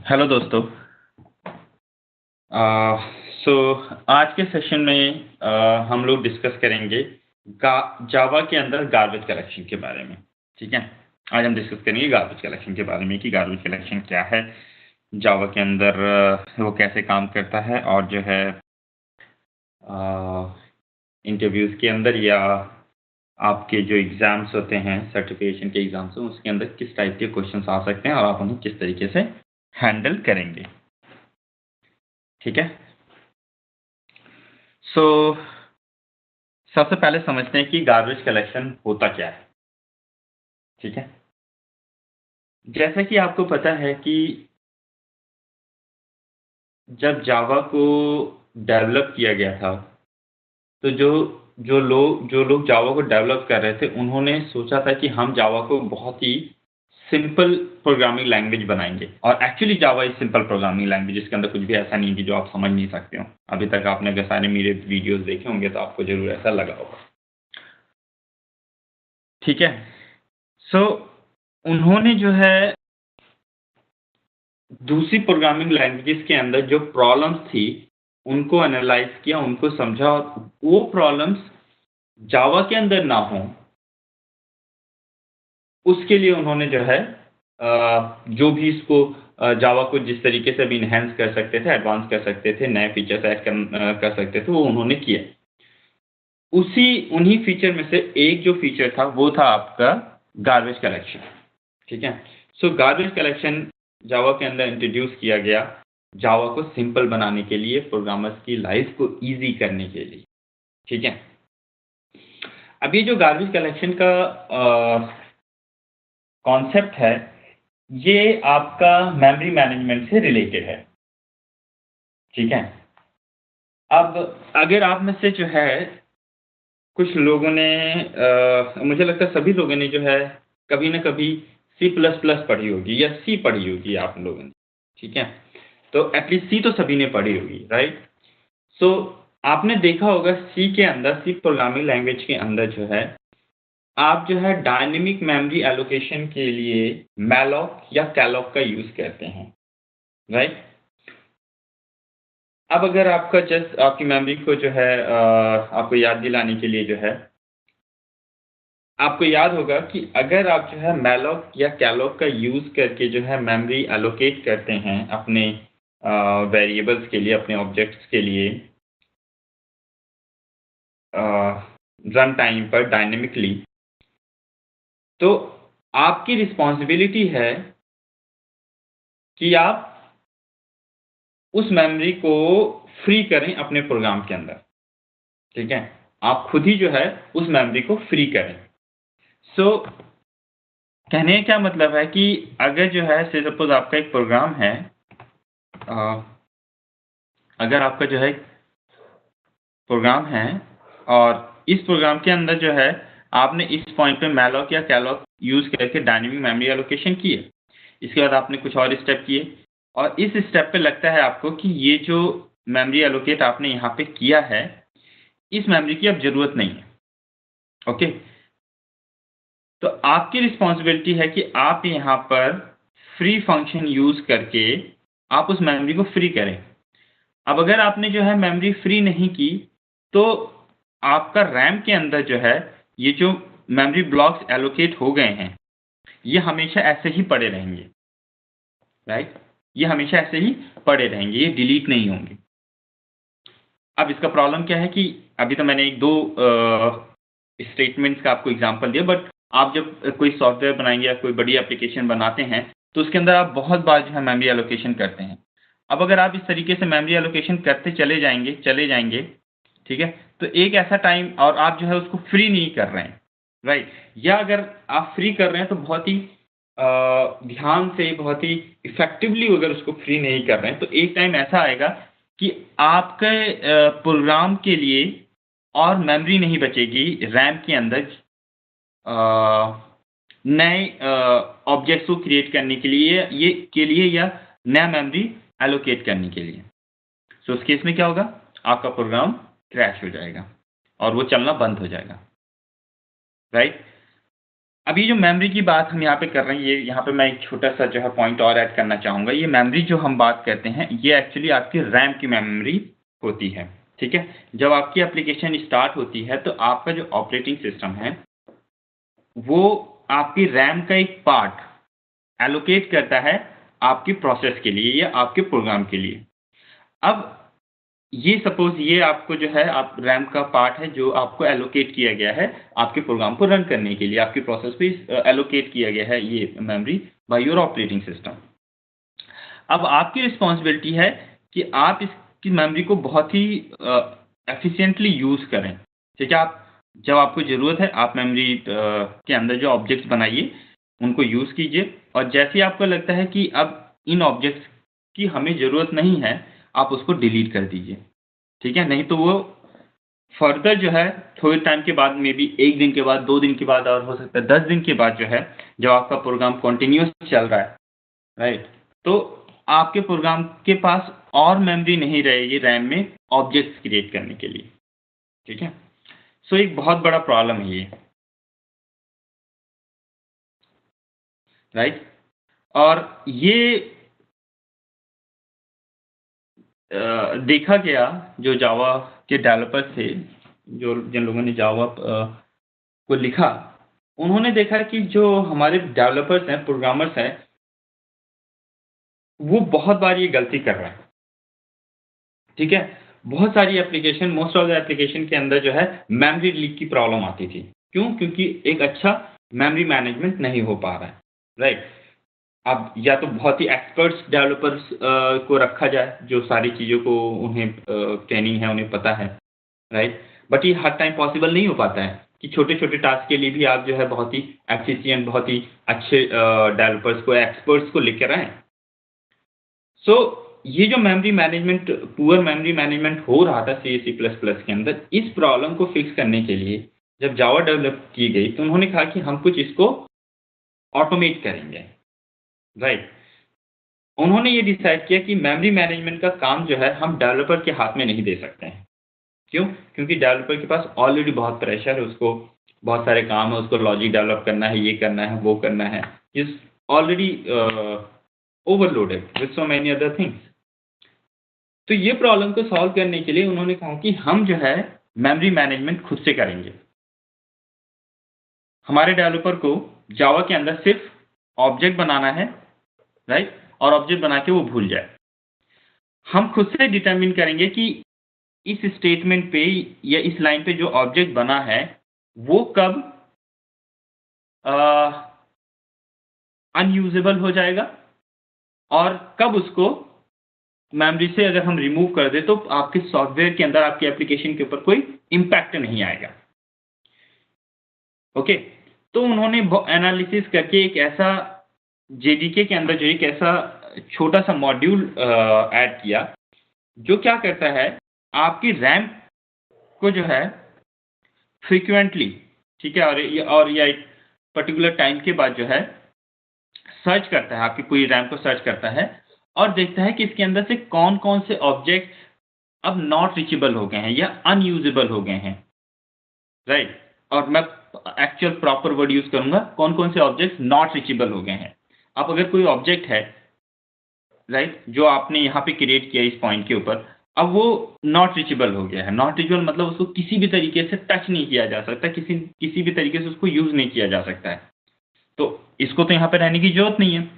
Hello दोस्तों। अ, सो आज के सेशन में हम लोग डिस्कस करेंगे जावा के अंदर गार्बेज कलेक्शन के बारे में। ठीक है, आज हम डिस्कस करेंगे गार्बेज कलेक्शन के बारे में कि गार्बेज कलेक्शन क्या है, जावा के अंदर वो कैसे काम करता है और जो है इंटरव्यूज़ के अंदर या आपके जो एग्ज़ाम्स होते हैं, सर्टिफिकेशन के एग्ज़ाम्स हैं, उसके अंदर किस टाइप के क्वेश्चंस आ सकते हैं और आप उन्हें किस तरीके से हैंडल करेंगे। ठीक है? सो सबसे पहले समझते हैं कि गार्बेज कलेक्शन होता क्या है। ठीक है? जैसा कि आपको पता है कि जब जावा को डेवलप किया गया था, तो जो लोग जावा को डेवलप कर रहे थे, उन्होंने सोचा था कि हम जावा को बहुत ही सिंपल प्रोग्रामिंग लैंग्वेज बनाएँगे और actually Java is simple programming language, इसके अंदर कुछ भी ऐसा नहीं है कि जो आप समझ नहीं सकते हो। अभी तक आपने अगर सारे मेरे वीडियोज़ देखे होंगे, तो आपको ज़रूर ऐसा लगा होगा। ठीक है? सो उन्होंने जो है दूसरी प्रोग्रामिंग लैंग्वेजेस के अंदर जो प्रॉब्लम्स थी, उनको एनालाइज़ किया, उनको समझा और वो प्रॉब्लम्स जावा के अंदर ना हों, उसके लिए उन्होंने जो है जो भी इसको जावा को जिस तरीके से भी एनहांस कर सकते थे, एडवांस कर सकते थे, नए फीचर्स ऐड कर सकते थे, वो उन्होंने किया। उन्हीं फीचर में से एक जो फीचर था, वो था आपका गार्बेज कलेक्शन। ठीक है? सो गार्बेज कलेक्शन जावा के अंदर इंट्रोड्यूस किया गया, जावा को सिंपल बनाने के लिए, प्रोग्रामर्स की लाइफ़ को ईज़ी करने के लिए। ठीक है? अब ये जो गार्बेज कलेक्शन का कॉन्सेप्ट है, ये आपका मेमोरी मैनेजमेंट से रिलेटेड है। ठीक है? अब अगर आप में से जो है कुछ लोगों ने मुझे लगता है सभी लोगों ने जो है कभी न कभी सी प्लस प्लस पढ़ी होगी या सी पढ़ी होगी आप लोगों ने, ठीक है? तो एटलीस्ट सी तो सभी ने पढ़ी होगी, राइट? सो आपने देखा होगा सी के अंदर, सी प्रोग्रामिंग लैंग्वेज के अंदर जो है, आप जो है डायनेमिक मेमोरी एलोकेशन के लिए मैलॉक या कैलॉक का यूज़ करते हैं, राइट? अब अगर आपका जस्ट आपकी मेमोरी को जो है आपको याद दिलाने के लिए जो है आपको याद होगा कि अगर आप जो है मैलॉक या कैलॉक का यूज़ करके जो है मेमोरी एलोकेट करते हैं अपने वेरिएबल्स के लिए, अपने ऑब्जेक्ट्स के लिए रन टाइम पर डायनामिकली, तो आपकी रिस्पॉन्सिबिलिटी है कि आप उस मेमोरी को फ्री करें अपने प्रोग्राम के अंदर, ठीक है? आप खुद ही जो है उस मेमोरी को फ्री करें। सो कहने का क्या मतलब है कि अगर जो है से सपोज़ आपका एक प्रोग्राम है अ, अगर आपका जो है प्रोग्राम है और इस प्रोग्राम के अंदर जो है आपने इस पॉइंट पे मैलॉक या कैलॉक यूज़ करके डायनेमिक मेमोरी एलोकेशन की है। इसके बाद आपने कुछ और स्टेप किए और इस स्टेप पे लगता है आपको कि ये जो मेमोरी एलोकेट आपने यहाँ पे किया है, इस मेमोरी की अब ज़रूरत नहीं है। ओके? तो आपकी रिस्पॉन्सिबिलिटी है कि आप यहाँ पर फ्री फंक्शन यूज़ करके आप उस मेमोरी को फ्री करें। अब अगर आपने जो है मेमोरी फ्री नहीं की, तो आपका रैम के अंदर जो है, ये जो मेमोरी ब्लॉक्स एलोकेट हो गए हैं, ये हमेशा ऐसे ही पड़े रहेंगे, राइट? ये हमेशा ऐसे ही पड़े रहेंगे, ये डिलीट नहीं होंगे। अब इसका प्रॉब्लम क्या है कि अभी तो मैंने 1-2 स्टेटमेंट्स का आपको एग्ज़ाम्पल दिया, बट आप जब कोई सॉफ्टवेयर बनाएँगे या कोई बड़ी एप्लीकेशन बनाते हैं, तो उसके अंदर आप बहुत बार जो है मेमोरी एलोकेशन करते हैं। अब अगर आप इस तरीके से मेमोरी एलोकेशन करते चले जाएँगे, ठीक है? तो एक ऐसा टाइम और आप जो है उसको फ्री नहीं कर रहे हैं, राइट? या अगर आप फ्री कर रहे हैं तो बहुत ही ध्यान से, बहुत ही इफ़ेक्टिवली अगर उसको फ्री नहीं कर रहे हैं, तो एक टाइम ऐसा आएगा कि आपके प्रोग्राम के लिए और मेमोरी नहीं बचेगी रैम के अंदर नए ऑब्जेक्ट्स को क्रिएट करने के लिए या नया मेमोरी एलोकेट करने के लिए। सो उस केस में क्या होगा? आपका प्रोग्राम क्रैश हो जाएगा और वो चलना बंद हो जाएगा, राइट? अब ये जो मेमोरी की बात हम यहाँ पे कर रहे हैं, ये यहाँ पे मैं एक छोटा-सा जो है पॉइंट और ऐड करना चाहूँगा। ये मेमोरी जो हम बात करते हैं, ये एक्चुअली आपकी रैम की मेमोरी होती है, ठीक है? जब आपकी एप्लीकेशन स्टार्ट होती है, तो आपका जो ऑपरेटिंग सिस्टम है, वो आपकी रैम का एक पार्ट एलोकेट करता है आपकी प्रोसेस के लिए या आपके प्रोग्राम के लिए। अब ये सपोज़ ये आपको जो है आप रैम का पार्ट है जो आपको एलोकेट किया गया है आपके प्रोग्राम को रन करने के लिए, आपकी प्रोसेस पे एलोकेट किया गया है ये memory by your operating system. अब आपकी रिस्पॉन्सिबिलिटी है कि आप इसकी मेमोरी को बहुत ही एफिशिएंटली यूज़ करें, ठीक है? आप जब आपको ज़रूरत है आप मेमोरी के अंदर जो ऑब्जेक्ट्स बनाइए, उनको यूज़ कीजिए और जैसे ही आपको लगता है कि अब इन ऑब्जेक्ट्स की हमें ज़रूरत नहीं है, आप उसको डिलीट कर दीजिए, ठीक है? नहीं तो वो फर्दर जो है थोड़े टाइम के बाद मे बी 1 दिन के बाद, 2 दिन के बाद और हो सकता है 10 दिन के बाद जो है, जब आपका प्रोग्राम कंटीन्यूअस चल रहा है, राइट? तो आपके प्रोग्राम के पास और मेमोरी नहीं रहेगी रैम में ऑब्जेक्ट्स क्रिएट करने के लिए, ठीक है? सो एक बहुत बड़ा प्रॉब्लम है ये, राइट? और ये देखा गया जो जावा के डेवलपर्स थे, जो जिन लोगों ने जावा को लिखा, उन्होंने देखा कि जो हमारे डेवलपर्स हैं, प्रोग्रामर्स हैं, वो बहुत बार ये गलती कर रहे हैं, ठीक है? बहुत सारी application most of the application के अंदर जो है मेमोरी लीक की प्रॉब्लम आती थी। क्यों? क्योंकि एक अच्छा मेमोरी मैनेजमेंट नहीं हो पा रहा है, राइट? अब या तो बहुत ही एक्सपर्ट्स डेवलपर्स को रखा जाए, जो सारी चीज़ों को उन्हें ट्रेनिंग है, उन्हें पता है, राइट? बट ये हर टाइम पॉसिबल नहीं हो पाता है कि छोटे-छोटे टास्क के लिए भी आप जो है बहुत ही एफिशिएंट, बहुत ही अच्छे डेवलपर्स को, एक्सपर्ट्स को लेकर आएँ। सो ये जो memory management poor memory management हो रहा था सी, सी प्लस प्लस के अंदर, इस प्रॉब्लम को फिक्स करने के लिए जब जावा डेवलप की गई, तो उन्होंने कहा कि हम कुछ इसको ऑटोमेट करेंगे, राइट? उन्होंने ये डिसाइड किया कि मेमोरी मैनेजमेंट का काम जो है हम डेवलपर के हाथ में नहीं दे सकते हैं। क्यों? क्योंकि डेवलपर के पास ऑलरेडी बहुत प्रेशर है, उसको बहुत सारे काम है, उसको लॉजिक डेवलप करना है, ये करना है, वो करना है। Is already overloaded with so many other things. तो ये प्रॉब्लम को सॉल्व करने के लिए उन्होंने कहा कि हम जो है मेमोरी मैनेजमेंट खुद से करेंगे। हमारे डेवलपर को जावा के अंदर सिर्फ ऑब्जेक्ट बनाना है, राइट? और ऑब्जेक्ट बना के वो भूल जाए। हम खुद से डिटरमिन करेंगे कि इस स्टेटमेंट पे या इस लाइन पे जो ऑब्जेक्ट बना है, वो कब अनयूजेबल हो जाएगा और कब उसको मेमोरी से अगर हम रिमूव कर दें तो आपके सॉफ्टवेयर के अंदर, आपके एप्लीकेशन के ऊपर कोई इम्पैक्ट नहीं आएगा। ओके? तो उन्होंने एनालिसिस करके एक ऐसा जेडीके के अंदर जो एक ऐसा छोटा-सा मॉड्यूल ऐड किया, जो क्या करता है, आपकी रैम को जो है फ्रीक्वेंटली, ठीक है? और या एक पर्टिकुलर टाइम के बाद जो है सर्च करता है, आपकी पूरी रैम को सर्च करता है और देखता है कि इसके अंदर से कौन-कौन से ऑब्जेक्ट अब नॉट रीचेबल हो गए हैं या अनयूजेबल हो गए हैं, राइट? और मैं एक्चुअल प्रॉपर वर्ड यूज़ करूँगा, कौन-कौन से ऑब्जेक्ट नॉट रीचेबल हो गए हैं। अब अगर कोई ऑब्जेक्ट है, राइट, जो आपने यहाँ पे क्रिएट किया इस पॉइंट के ऊपर, अब वो नॉट रीचेबल हो गया है। नॉट रीचेबल मतलब उसको किसी भी तरीके से टच नहीं किया जा सकता, किसी किसी भी तरीके से उसको यूज़ नहीं किया जा सकता है। तो इसको तो यहाँ पे रहने की ज़रूरत नहीं है।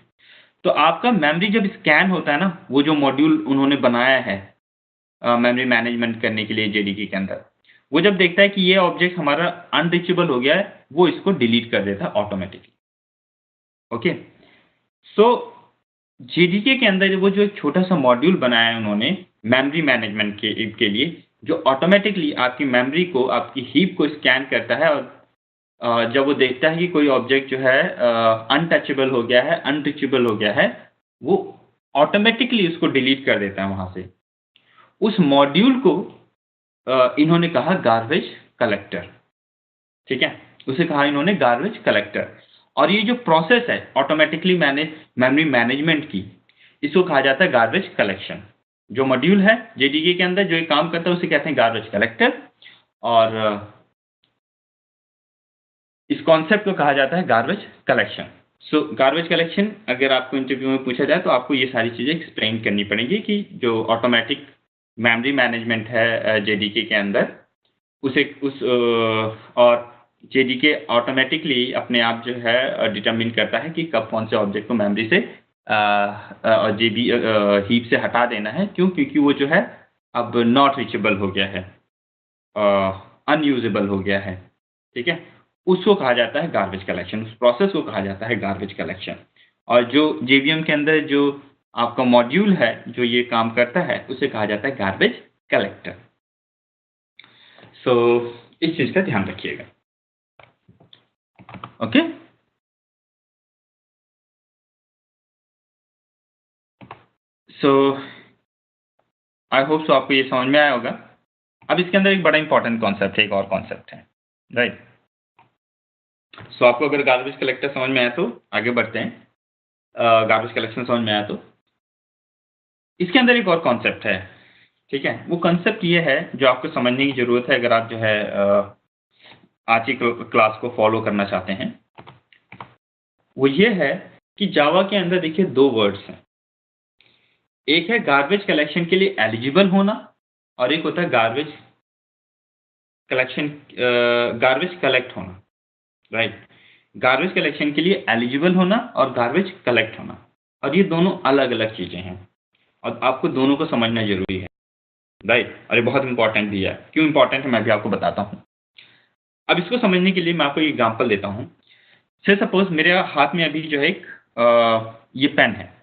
तो आपका मेमोरी जब स्कैन होता है ना, वो जो मॉड्यूल उन्होंने बनाया है मेमोरी मैनेजमेंट करने के लिए जेडीके के अंदर, वो जब देखता है कि ये ऑब्जेक्ट हमारा अनरीचेबल हो गया है, वो इसको डिलीट कर देता है ऑटोमैटिकली। ओके? सो जेडीके के अंदर वो जो एक छोटा-सा मॉड्यूल बनाया है उन्होंने मेमोरी मैनेजमेंट के लिए, जो ऑटोमैटिकली आपकी मेमोरी को, आपकी हीप को स्कैन करता है और जब वो देखता है कि कोई ऑब्जेक्ट जो है अनटचेबल हो गया है, अनरीचेबल हो गया है, वो ऑटोमैटिकली उसको डिलीट कर देता है वहाँ से। उस मॉड्यूल को इन्होंने कहा गार्बेज कलेक्टर, ठीक है? उसे कहा इन्होंने गार्बेज कलेक्टर और ये जो प्रोसेस है ऑटोमैटिकली मेमोरी मैनेजमेंट की, इसको कहा जाता है गार्बेज कलेक्शन। जो मॉड्यूल है जेडीके के अंदर जो ये काम करता है उसे कहते हैं गार्बेज कलेक्टर और इस कॉन्सेप्ट को कहा जाता है गार्बेज कलेक्शन। सो गार्बेज कलेक्शन अगर आपको इंटरव्यू में पूछा जाए तो आपको ये सारी चीज़ें एक्सप्लेन करनी पड़ेंगी कि जो ऑटोमेटिक मेमोरी मैनेजमेंट है जेडीके के अंदर उसे और जेडीके ऑटोमेटिकली अपने आप जो है डिटरमिन करता है कि कब कौन से ऑब्जेक्ट को मेमोरी से जेबी हीप से हटा देना है। क्यों? क्योंकि वो जो है अब नॉट रीचेबल हो गया है, अनयूजेबल हो गया है। ठीक है, उसको कहा जाता है गार्बेज कलेक्शन, उस प्रोसेस को कहा जाता है गार्बेज कलेक्शन। और जो जेवीएम के अंदर जो आपका मॉड्यूल है जो ये काम करता है उसे कहा जाता है गार्बेज कलेक्टर। सो इस चीज का ध्यान रखिएगा। Okay, so I hope so आपको ये समझ में आया होगा। अब इसके अंदर एक बड़ा इंपॉर्टेंट कॉन्सेप्ट है, एक और कॉन्सेप्ट है, राइट। सो आपको अगर गार्बेज कलेक्टर समझ में आया तो आगे बढ़ते हैं। गार्बेज कलेक्शन समझ में आया तो इसके अंदर एक और कॉन्सेप्ट है। ठीक है, वो कॉन्सेप्ट ये है जो आपको समझने की जरूरत है अगर आप जो है आज की क्लास को फॉलो करना चाहते हैं। वो ये है कि जावा के अंदर देखिए दो वर्ड्स हैं, एक है गार्बेज कलेक्शन के लिए एलिजिबल होना और एक होता है गार्बेज कलेक्शन गार्बेज कलेक्ट होना, राइट। गार्बेज कलेक्शन के लिए एलिजिबल होना और गार्बेज कलेक्ट होना, और ये दोनों अलग अलग चीजें हैं और आपको दोनों को समझना जरूरी है, राइट। और ये बहुत इंपॉर्टेंट भी है। क्यों इंपॉर्टेंट है मैं भी आपको बताता हूँ। अब इसको समझने के लिए मैं आपको एक एग्जांपल देता हूँ। से सपोज मेरे हाथ में अभी जो है एक ये पेन है,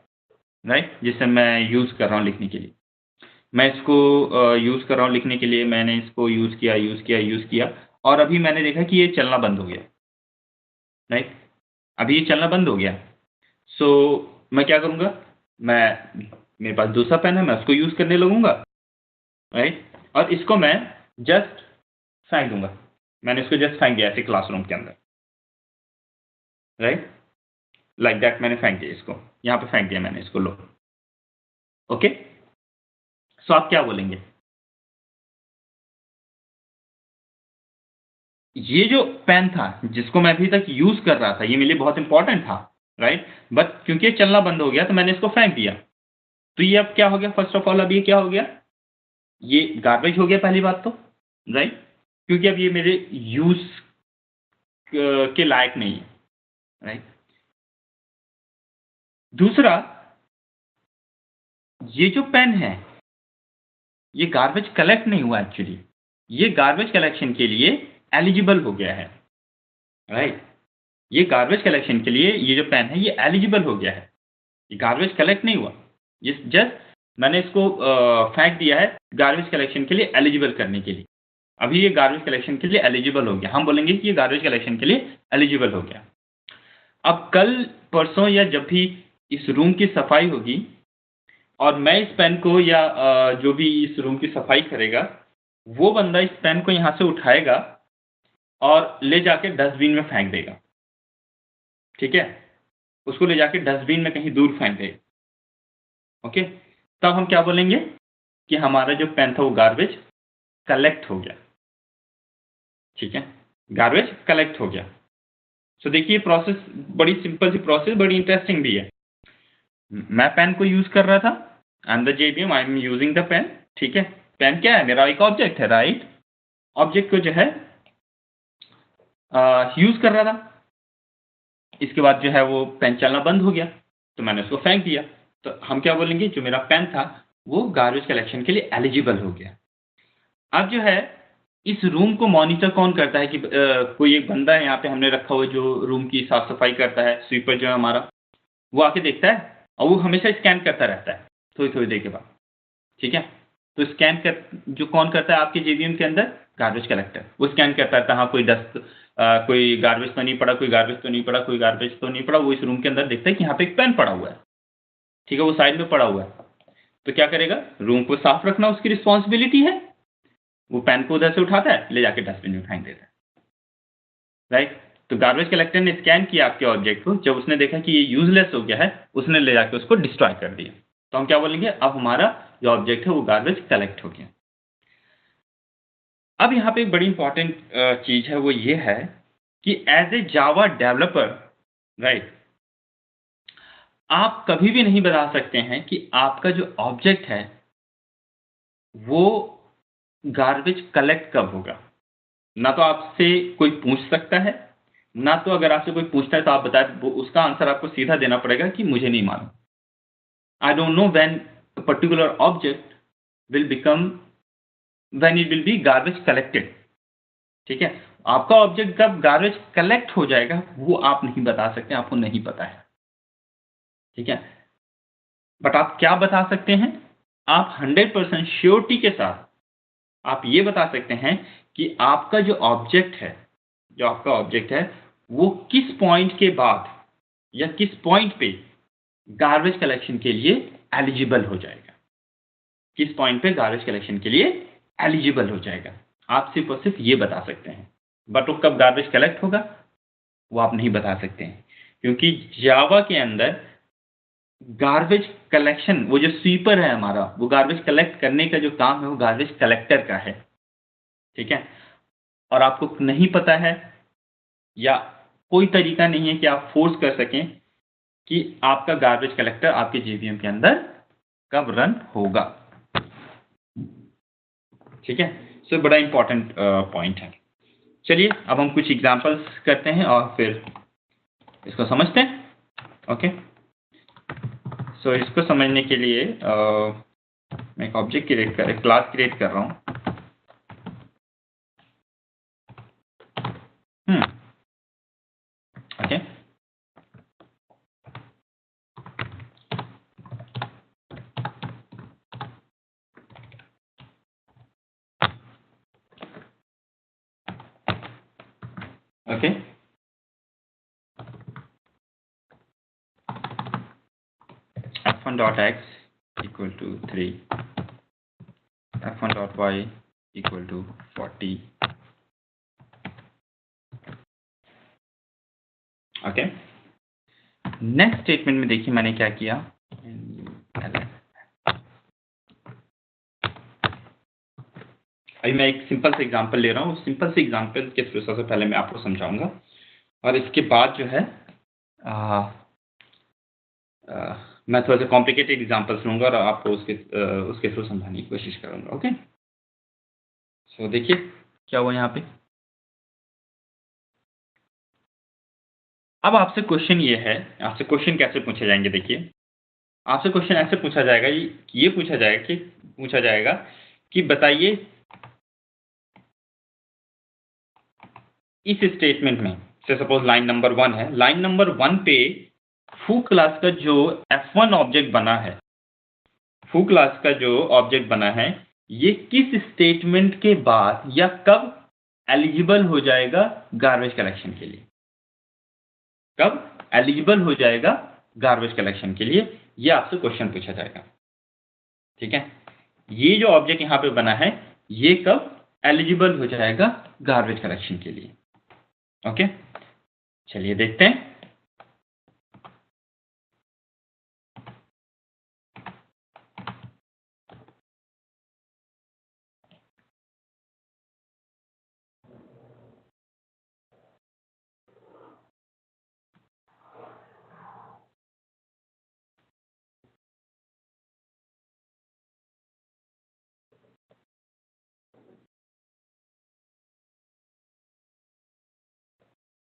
राइट, जिसे मैं यूज कर रहा हूँ लिखने के लिए। मैं इसको यूज कर रहा हूँ लिखने के लिए, मैंने इसको यूज किया और अभी मैंने देखा कि ये चलना बंद हो गया, राइट। अभी ये चलना बंद हो गया। सो मैं क्या करूँगा, मेरे पास दूसरा पेन है, मैं उसको यूज करने लगूंगा, राइट। और इसको मैं जस्ट फेंक दूंगा। मैंने इसको जस्ट फेंक दिया ऐसे क्लासरूम के अंदर, राइट, लाइक दैट। मैंने फेंक दिया इसको, यहाँ पे फेंक दिया मैंने इसको, लो। ओके, सो आप क्या बोलेंगे? ये जो पेन था जिसको मैं अभी तक यूज कर रहा था, ये मेरे लिए बहुत इंपॉर्टेंट था, राइट। बट क्योंकि ये चलना बंद हो गया तो मैंने इसको फेंक दिया। तो ये अब क्या हो गया? फर्स्ट ऑफ ऑल अब ये क्या हो गया? ये गार्बेज हो गया पहली बात तो, राइट, क्योंकि अब ये मेरे यूज के लायक नहीं है, राइट। दूसरा, ये जो पेन है ये गार्बेज कलेक्ट नहीं हुआ एक्चुअली, ये गार्बेज कलेक्शन के लिए एलिजिबल हो गया है, राइट। ये गार्बेज कलेक्शन के लिए ये जो पेन है ये एलिजिबल हो गया है, ये गार्बेज कलेक्ट नहीं हुआ। ये जस्ट मैंने इसको फेंक दिया है गार्बेज कलेक्शन के लिए एलिजिबल करने के लिए। अभी ये गार्बेज कलेक्शन के लिए एलिजिबल हो गया, हम बोलेंगे कि ये गार्बेज कलेक्शन के लिए एलिजिबल हो गया। अब कल परसों या जब भी इस रूम की सफाई होगी और मैं इस पेन को या जो भी इस रूम की सफाई करेगा वो बंदा इस पेन को यहाँ से उठाएगा और ले जाके डस्टबिन में फेंक देगा, ठीक है, उसको ले जाके डस्टबिन में कहीं दूर फेंक देगा। ओके, तब हम क्या बोलेंगे कि हमारा जो पेन था वो गार्बेज कलेक्ट हो गया, ठीक है, गार्बेज कलेक्ट हो गया। सो देखिए प्रोसेस बड़ी सिंपल सी प्रोसेस, बड़ी इंटरेस्टिंग भी है। मैं पेन को यूज कर रहा था, I am the JVM, I am using the pen, ठीक है। पेन क्या है? मेरा एक ऑब्जेक्ट है, राइट। ऑब्जेक्ट को जो है यूज कर रहा था, इसके बाद जो है वो पेन चलना बंद हो गया तो मैंने उसको फेंक दिया। तो हम क्या बोलेंगे, जो मेरा पेन था वो गार्बेज कलेक्शन के लिए एलिजिबल हो गया। अब जो है इस रूम को मॉनिटर कौन करता है कि कोई एक बंदा है यहाँ पे हमने रखा हुआ जो रूम की साफ सफाई करता है, स्वीपर जो है हमारा, वो आके देखता है और वो हमेशा स्कैन करता रहता है थोड़ी थोड़ी देर के बाद, ठीक है। तो स्कैन कर जो कौन करता है आपके जेबीएम के अंदर? Garbage collector. वो स्कैन करता रहता है, हाँ कोई डस्ट कोई गार्बेज तो नहीं पड़ा, कोई गार्बेज तो नहीं पड़ा, कोई गार्बेज तो नहीं पड़ा। वो इस रूम के अंदर देखता है कि यहाँ पे एक पेन पड़ा हुआ है, ठीक है, वो साइड में पड़ा हुआ है। तो क्या करेगा? रूम को साफ रखना उसकी रिस्पॉन्सिबिलिटी है। वो पेन को उधर से उठाता है, ले जाके डस्टबिन में फेंक देता है, राइट। तो गार्बेज कलेक्टर ने स्कैन किया आपके ऑब्जेक्ट को, जब उसने देखा कि ये यूजलेस हो गया है उसने ले जाके उसको डिस्ट्रॉय कर दिया। तो हम क्या बोलेंगे, अब हमारा जो ऑब्जेक्ट है वो गार्बेज कलेक्ट हो गया। अब यहाँ पे एक बड़ी इंपॉर्टेंट चीज है, वो ये है कि as a Java developer, right, आप कभी भी नहीं बता सकते हैं कि आपका जो ऑब्जेक्ट है वो गार्बेज कलेक्ट कब होगा। ना तो आपसे कोई पूछ सकता है, ना तो अगर आपसे कोई पूछता है तो आप बताएं, उसका आंसर आपको सीधा देना पड़ेगा कि मुझे नहीं मालूम। I don't know when a particular object will become, when it will be garbage collected. ठीक है, आपका ऑब्जेक्ट कब गार्बेज कलेक्ट हो जाएगा वो आप नहीं बता सकते, आपको नहीं पता है। ठीक है, बट आप क्या बता सकते हैं, आप 100% श्योरिटी के साथ आप ये बता सकते हैं कि आपका जो ऑब्जेक्ट है, जो आपका ऑब्जेक्ट है वो किस पॉइंट के बाद या किस पॉइंट पे गार्बेज कलेक्शन के लिए एलिजिबल हो जाएगा, किस पॉइंट पे गार्बेज कलेक्शन के लिए एलिजिबल हो जाएगा। आप सिर्फ और सिर्फ ये बता सकते हैं, बट वो कब गार्बेज कलेक्ट होगा वो आप नहीं बता सकते हैं, क्योंकि जावा के अंदर गार्बेज कलेक्शन, वो जो स्वीपर है हमारा, वो गार्बेज कलेक्ट करने का जो काम है वो गार्बेज कलेक्टर का है। ठीक है, और आपको नहीं पता है या कोई तरीका नहीं है कि आप फोर्स कर सकें कि आपका गार्बेज कलेक्टर आपके जेवीएम के अंदर कब रन होगा। ठीक है, सो बड़ा इंपॉर्टेंट पॉइंट है। चलिए अब हम कुछ एग्जांपल्स करते हैं और फिर इसको समझते हैं। ओके, सो इसको समझने के लिए मैं एक ऑब्जेक्ट क्लास क्रिएट कर रहा हूं। Okay, okay, f1.x equal to 3, f1.y equal to 40। Okay, next statement में देखिए मैंने क्या किया। अभी मैं एक सिंपल से एग्जांपल ले रहा हूँ, सिंपल से एग्जांपल के थ्रू सबसे पहले मैं आपको समझाऊंगा और इसके बाद जो है मैं थोड़ा सा कॉम्प्लिकेटेड एग्जांपल्स लूंगा और आपको उसके थ्रू समझाने की कोशिश करूंगा। ओके, सो देखिए क्या हुआ यहाँ पे। अब आपसे क्वेश्चन ये है, आपसे क्वेश्चन कैसे पूछे जाएंगे। देखिए, आपसे क्वेश्चन ऐसे पूछा जाएगा, ये पूछा जाएगा कि बताइए इस स्टेटमेंट में से सपोज लाइन नंबर 1 है, लाइन नंबर 1 पे फू क्लास का जो f1 ऑब्जेक्ट बना है, फू क्लास का जो ऑब्जेक्ट बना है, ये किस स्टेटमेंट के बाद या कब एलिजिबल हो जाएगा गार्बेज कलेक्शन के लिए, कब एलिजिबल हो जाएगा गार्बेज कलेक्शन के लिए, ये आपसे क्वेश्चन पूछा जाएगा। ठीक है, ये जो ऑब्जेक्ट यहां पे बना है ये कब एलिजिबल हो जाएगा गार्बेज कलेक्शन के लिए। ओके, चलिए देखते हैं।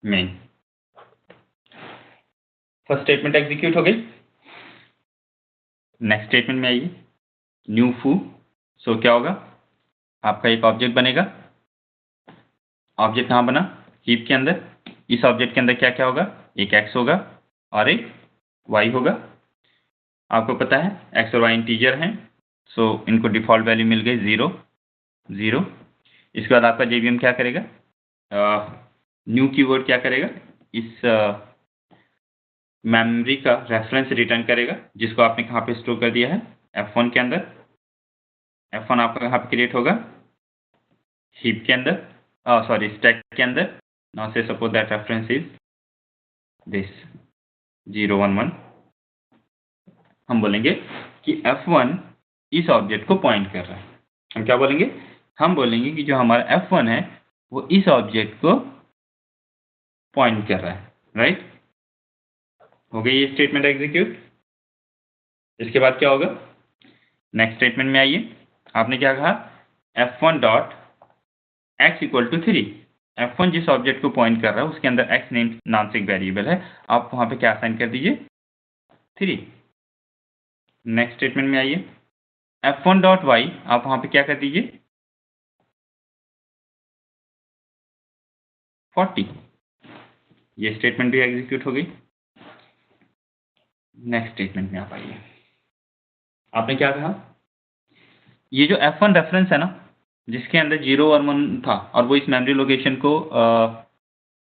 मेन फर्स्ट स्टेटमेंट एग्जीक्यूट हो गई। नेक्स्ट स्टेटमेंट में आइए, न्यू फू। सो क्या होगा, आपका एक ऑब्जेक्ट बनेगा। ऑब्जेक्ट कहाँ बना, हीप के अंदर। इस ऑब्जेक्ट के अंदर क्या क्या होगा, एक एक्स होगा और एक वाई होगा। आपको पता है एक्स और वाई इंटीजर हैं, सो इनको डिफॉल्ट वैल्यू मिल गई 0 0। इसके बाद आपका जेवीएम क्या करेगा, न्यू कीवर्ड क्या करेगा, इस मेमोरी का रेफरेंस रिटर्न करेगा जिसको आपने कहाँ पे स्टोर कर दिया है, f1 के अंदर। f1 आपका कहाँ पे क्रिएट होगा, हीप के अंदर, सॉरी स्टैक के अंदर। नाउ से suppose that reference is this 0 1 1। हम बोलेंगे कि f1 इस ऑब्जेक्ट को पॉइंट कर रहा है। हम क्या बोलेंगे, हम बोलेंगे कि जो हमारा f1 है वो इस ऑब्जेक्ट को पॉइंट कर रहा है, राइट। हो गई ये स्टेटमेंट एग्जीक्यूट। इसके बाद क्या होगा, नेक्स्ट स्टेटमेंट में आइए। आपने क्या कहा, f1 dot x equal to 3। f1 जिस ऑब्जेक्ट को पॉइंट कर रहा है उसके अंदर x नेम नाम से एक वेरिएबल है, आप वहां पे क्या असाइन कर दीजिए, 3। नेक्स्ट स्टेटमेंट में आइए, f1 डॉट y आप वहां पे क्या कर दीजिए, 40। ये स्टेटमेंट भी एग्जीक्यूट हो गई। नेक्स्ट स्टेटमेंट में आप आइए। आपने क्या कहा, ये जो f1 रेफरेंस है ना, जिसके अंदर 0 और 1 था और वो इस मेमोरी लोकेशन को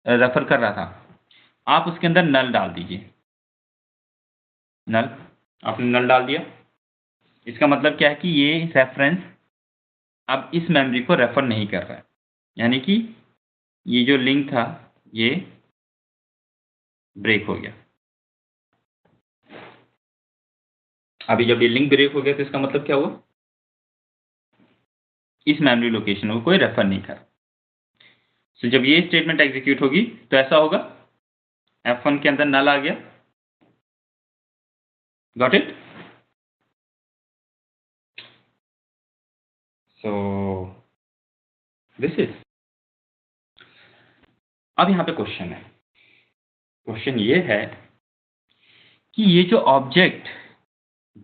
रेफर कर रहा था, आप उसके अंदर नल डाल दीजिए। नल, आपने नल डाल दिया। इसका मतलब क्या है कि ये रेफरेंस अब इस मेमोरी को रेफर नहीं कर रहा है, यानी कि ये जो लिंक था ये ब्रेक हो गया। अभी जब ये लिंक ब्रेक हो गया तो इसका मतलब क्या हुआ, इस मेमोरी लोकेशन को कोई रेफर नहीं कर। तो जब ये स्टेटमेंट एग्जीक्यूट होगी तो ऐसा होगा, f1 के अंदर नल आ गया। Got it. So this is. अब यहां पे क्वेश्चन है, क्वेश्चन ये है कि ये जो ऑब्जेक्ट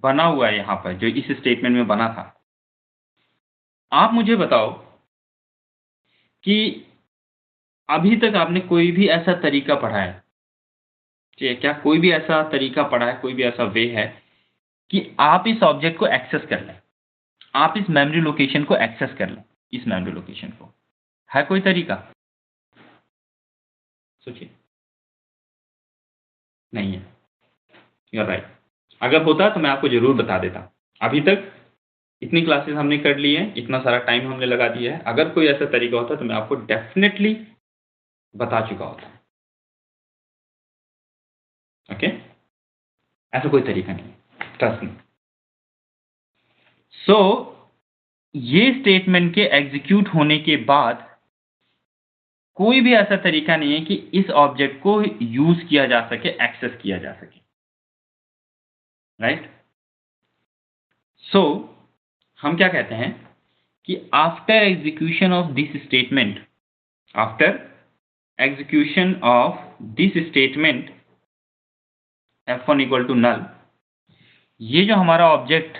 बना हुआ है यहां पर, जो इस स्टेटमेंट में बना था, आप मुझे बताओ कि अभी तक आपने कोई भी ऐसा तरीका पढ़ा है, ठीक है, क्या कोई भी ऐसा तरीका पढ़ा है, कोई भी ऐसा वे है कि आप इस ऑब्जेक्ट को एक्सेस कर लें, आप इस मेमोरी लोकेशन को एक्सेस कर लें, इस मेमोरी लोकेशन को, है कोई तरीका? सोचिए, नहीं है। You are right. अगर होता तो मैं आपको जरूर बता देता। अभी तक इतनी क्लासेस हमने कर ली हैं, इतना सारा टाइम हमने लगा दिया है, अगर कोई ऐसा तरीका होता तो मैं आपको डेफिनेटली बता चुका होता। ओके, ऐसा कोई तरीका नहीं, ट्रस्ट मी। सो ये स्टेटमेंट के एग्जीक्यूट होने के बाद कोई भी ऐसा तरीका नहीं है कि इस ऑब्जेक्ट को यूज किया जा सके, एक्सेस किया जा सके, राइट। सो हम क्या कहते हैं कि after execution of this statement, after execution of this statement f1 equal to null, ये जो हमारा ऑब्जेक्ट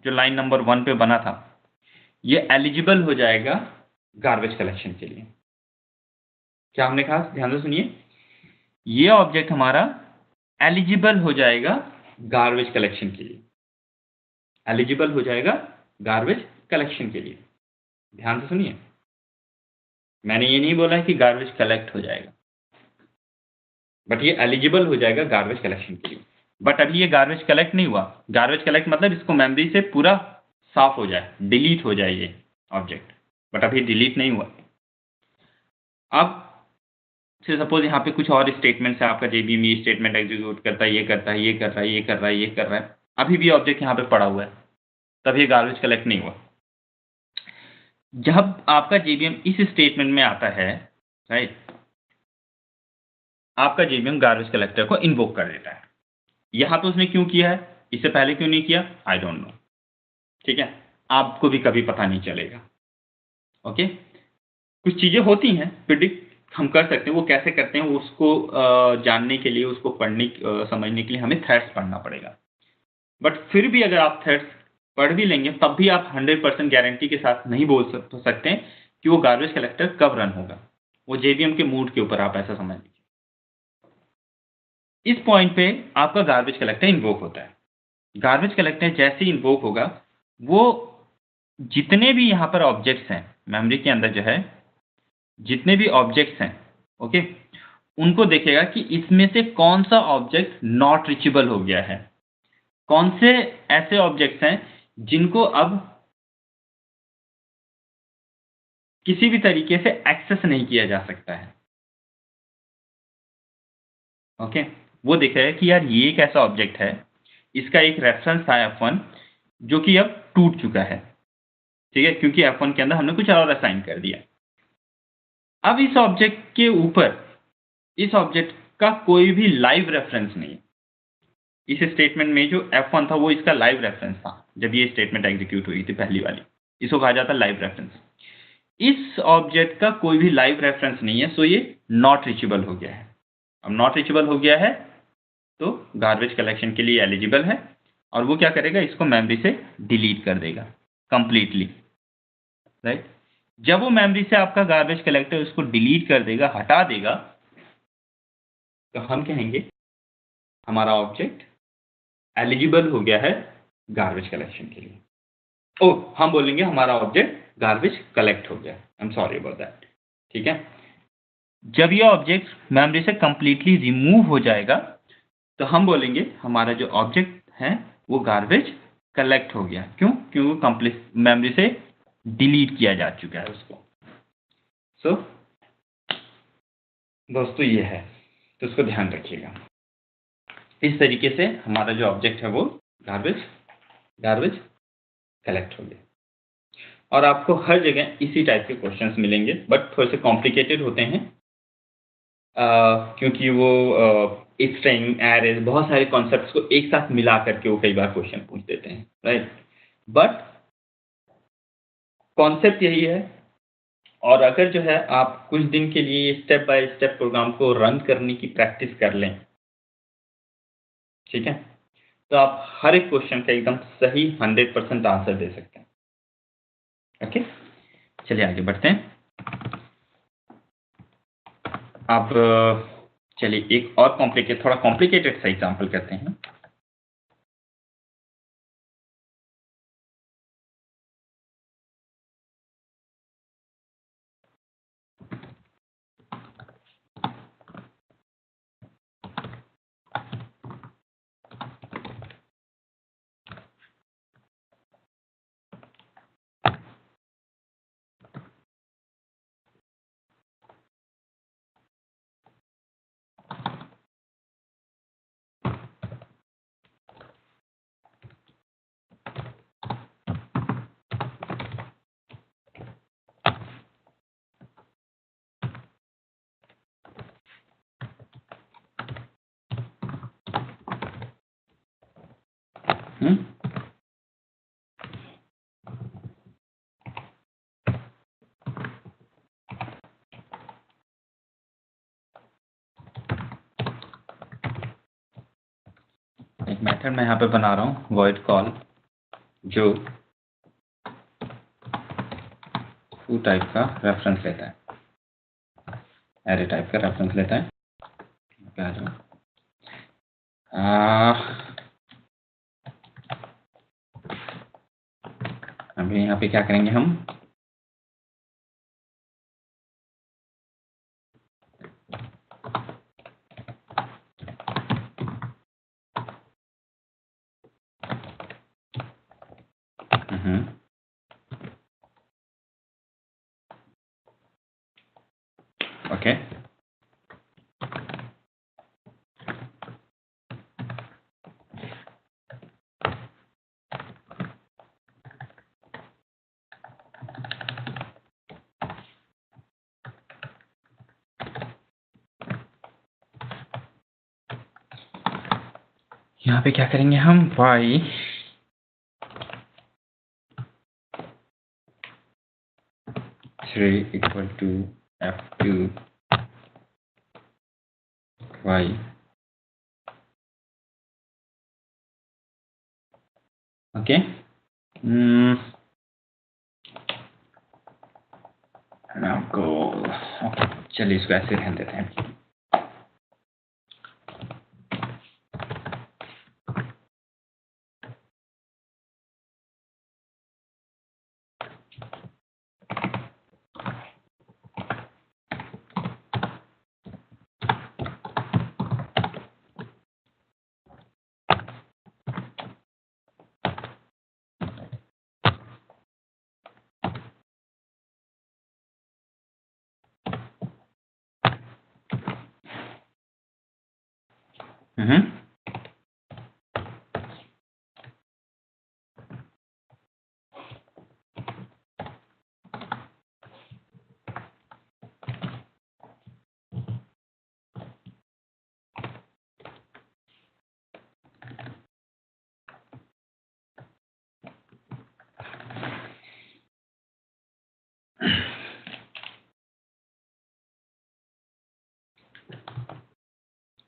जो लाइन नंबर 1 पे बना था, ये एलिजिबल हो जाएगा गार्बेज कलेक्शन के लिए। क्या हमने कहा, ध्यान से सुनिए, ये ऑब्जेक्ट हमारा एलिजिबल हो जाएगा गार्बेज कलेक्शन के लिए, एलिजिबल हो जाएगा गार्बेज कलेक्शन के लिए। ध्यान से सुनिए, मैंने ये नहीं बोला है कि गार्बेज कलेक्ट हो जाएगा, बट ये एलिजिबल हो जाएगा गार्बेज कलेक्शन के लिए। बट अभी ये गार्बेज कलेक्ट नहीं हुआ। गार्बेज कलेक्ट मतलब इसको मेमोरी से पूरा साफ हो जाए, डिलीट हो जाए ये ऑब्जेक्ट, बट अभी डिलीट नहीं हुआ। अब से सपोज यहाँ पे कुछ और स्टेटमेंट्स है, आपका जेबीएम ये स्टेटमेंट एग्जीक्यूट करता है, ये करता है, ये कर रहा है, ये कर रहा है, ये कर रहा है, अभी भी ऑब्जेक्ट यहाँ पे पड़ा हुआ है, तब ये गार्बेज कलेक्ट नहीं हुआ। जब आपका जेबीएम इस स्टेटमेंट में आता है, राइट, आपका जेबीएम गार्बेज कलेक्टर को इन्वोक कर देता है। यहां पे उसने क्यों किया है, इससे पहले क्यों नहीं किया, आई डोंट नो, ठीक है, आपको भी कभी पता नहीं चलेगा। ओके, कुछ चीजें होती हैं प्रिडिक्ट हम कर सकते हैं, वो कैसे करते हैं उसको जानने के लिए, उसको पढ़ने समझने के लिए हमें थ्रेड्स पढ़ना पड़ेगा। बट फिर भी अगर आप थ्रेड्स पढ़ भी लेंगे तब भी आप 100% गारंटी के साथ नहीं बोल सकते हैं कि वो गार्बेज कलेक्टर कब रन होगा। वो जेबीएम के मूड के ऊपर आप ऐसा समझ लीजिए। इस पॉइंट पे आपका गार्बेज कलेक्टर इन्वोक होता है। गार्बेज कलेक्टर जैसे ही इन्वोक होगा, वो जितने भी यहाँ पर ऑब्जेक्ट्स हैं मेमोरी के अंदर, जो है जितने भी ऑब्जेक्ट्स हैं, ओके, उनको देखेगा कि इसमें से कौन सा ऑब्जेक्ट नॉट रीचेबल हो गया है, कौन से ऐसे ऑब्जेक्ट्स हैं जिनको अब किसी भी तरीके से एक्सेस नहीं किया जा सकता है। ओके, वो देखेगा कि यार ये एक ऐसा ऑब्जेक्ट है, इसका एक रेफरेंस था f1 जो कि अब टूट चुका है, ठीक है, क्योंकि f1 के अंदर हमने कुछ और असाइन कर दिया। अब इस ऑब्जेक्ट के ऊपर इस ऑब्जेक्ट का कोई भी लाइव रेफरेंस नहीं है। इस स्टेटमेंट में जो F1 था वो इसका लाइव रेफरेंस था जब ये स्टेटमेंट एग्जीक्यूट हुई थी पहली वाली, इसको कहा जाता है लाइव रेफरेंस। इस ऑब्जेक्ट का कोई भी लाइव रेफरेंस नहीं है, सो ये नॉट रीचेबल हो गया है। अब नॉट रीचेबल हो गया है तो गार्बेज कलेक्शन के लिए एलिजिबल है, और वो क्या करेगा, इसको मेमोरी से डिलीट कर देगा कंप्लीटली, राइट। जब वो मेमोरी से आपका गार्बेज कलेक्टर उसको डिलीट कर देगा, हटा देगा, तो हम कहेंगे हमारा ऑब्जेक्ट एलिजिबल हो गया है गार्बेज कलेक्शन के लिए। ओ, हम बोलेंगे हमारा ऑब्जेक्ट गार्बेज कलेक्ट हो गया। I am sorry about that. ठीक है। जब ये ऑब्जेक्ट मेमोरी से कंप्लीटली रिमूव हो जाएगा तो हम बोलेंगे हमारा जो ऑब्जेक्ट है वो गार्बेज कलेक्ट हो गया। क्यों? क्योंकि कंप्लीट मेमोरी से डिलीट किया जा चुका है उसको। सो दोस्तों ये है, तो उसको ध्यान रखिएगा। इस तरीके से हमारा जो ऑब्जेक्ट है वो गार्बेज कलेक्ट हो गया। और आपको हर जगह इसी टाइप के क्वेश्चंस मिलेंगे, बट थोड़े से कॉम्प्लिकेटेड होते हैं, क्योंकि वो स्ट्रिंग, एरेज, बहुत सारे कॉन्सेप्ट्स को एक साथ मिला करके वो कई बार क्वेश्चन पूछ देते हैं, राइट। बट कॉन्सेप्ट यही है। और अगर जो है आप कुछ दिन के लिए स्टेप बाय स्टेप प्रोग्राम को रन करने की प्रैक्टिस कर लें, ठीक है, तो आप हर एक क्वेश्चन का एकदम सही 100% आंसर दे सकते हैं। ओके, चलिए आगे बढ़ते हैं। अब चलिए एक और थोड़ा कॉम्प्लिकेटेड सा एग्जांपल करते हैं। एक मेथड मैं यहाँ पे बना रहा हूँ, वॉइड कॉल, जो फू टाइप का रेफरेंस लेता है, एरे टाइप का रेफरेंस लेता है। आ जाओ। अभी यहाँ पे क्या करेंगे हम, ओके, यहाँ पे क्या करेंगे हम, y equal to f2 y, okay. आपको चलिए इसको ऐसे रहने देते हैं।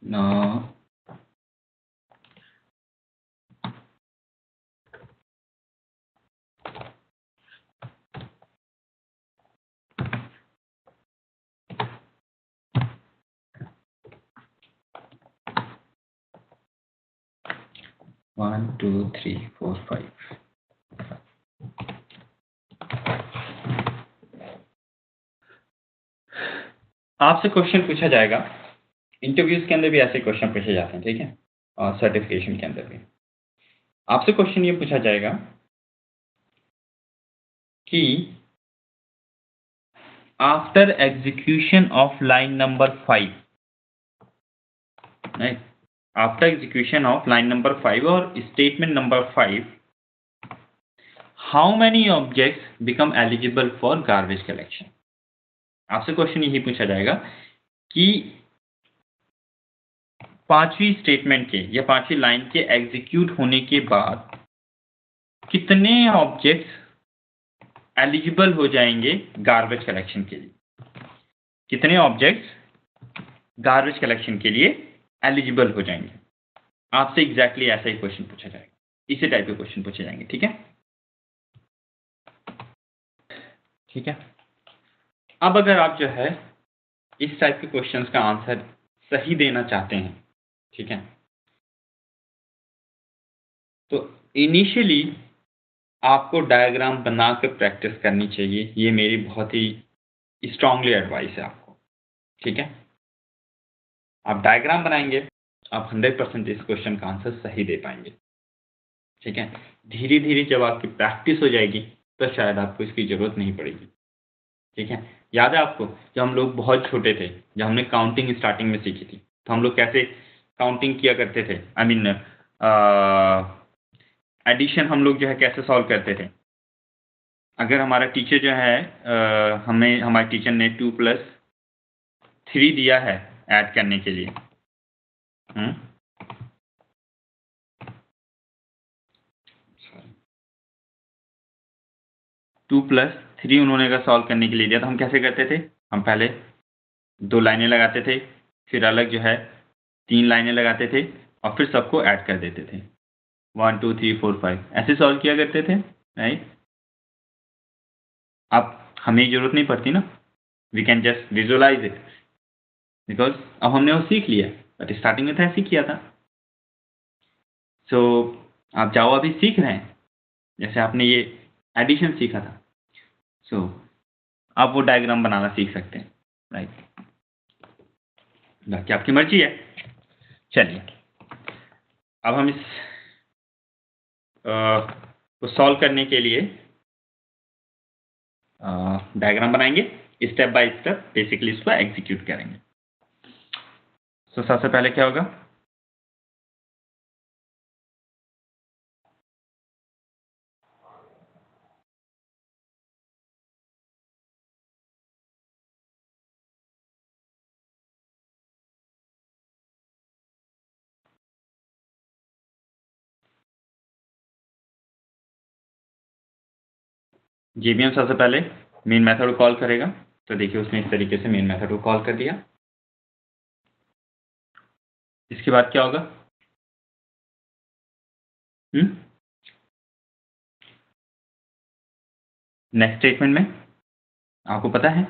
No. One, two, three, four, five. आपसे क्वेश्चन पूछा जाएगा, इंटरव्यूज के अंदर भी ऐसे क्वेश्चन पूछे जाते हैं, ठीक है, और सर्टिफिकेशन के अंदर भी आपसे क्वेश्चन ये पूछा जाएगा कि after execution of line number 5, right, after execution of line number 5 और statement number 5, how many objects become eligible for garbage collection. आपसे क्वेश्चन यही पूछा जाएगा कि पांचवी स्टेटमेंट के या पांचवी लाइन के एग्जीक्यूट होने के बाद कितने ऑब्जेक्ट्स एलिजिबल हो जाएंगे गार्बेज कलेक्शन के लिए, कितने ऑब्जेक्ट्स गार्बेज कलेक्शन के लिए एलिजिबल हो जाएंगे। आपसे एग्जैक्टली ऐसा ही क्वेश्चन पूछा जाएगा, इसी टाइप के क्वेश्चन पूछे जाएंगे, ठीक है, ठीक है। अब अगर आप जो है इस टाइप के क्वेश्चंस का आंसर सही देना चाहते हैं, ठीक है, तो इनिशियली आपको डायग्राम बनाकर प्रैक्टिस करनी चाहिए। ये मेरी बहुत ही स्ट्रांगली एडवाइस है आपको, ठीक है। आप डायग्राम बनाएंगे, आप 100% इस क्वेश्चन का आंसर सही दे पाएंगे, ठीक है। धीरे धीरे जब आपकी प्रैक्टिस हो जाएगी तो शायद आपको इसकी जरूरत नहीं पड़ेगी, ठीक है। याद है आपको जब हम लोग बहुत छोटे थे, जब हमने काउंटिंग स्टार्टिंग में सीखी थी, तो हम लोग कैसे काउंटिंग किया करते थे, आई मीन एडिशन हम लोग जो है कैसे सॉल्व करते थे। अगर हमारा टीचर जो है हमें हमारे टीचर ने 2+3 दिया है ऐड करने के लिए, 2+3 उन्होंने अगर सॉल्व करने के लिए दिया तो हम कैसे करते थे, हम पहले 2 लाइनें लगाते थे, फिर अलग जो है 3 लाइनें लगाते थे और फिर सबको ऐड कर देते थे, 1 2 3 4 5 ऐसे सॉल्व किया करते थे, राइट। अब हमें जरूरत नहीं पड़ती ना, we can just visualise it, because अब हमने वो सीख लिया, बट स्टार्टिंग में तो ऐसे किया था। सो आप जाओ अभी सीख रहे हैं, जैसे आपने ये एडिशन सीखा था, सो आप वो डायग्राम बनाना सीख सकते हैं, राइट। बाकी आपकी मर्जी है। चलिए अब हम इस को सॉल्व करने के लिए डायग्राम बनाएंगे, स्टेप बाय स्टेप बेसिकली इसको एग्जीक्यूट करेंगे। सो सबसे पहले क्या होगा, जेबीएम सबसे पहले मेन मेथड को कॉल करेगा। तो देखिए उसने इस तरीके से मेन मेथड को कॉल कर दिया। इसके बाद क्या होगा, नेक्स्ट स्टेटमेंट में आपको पता है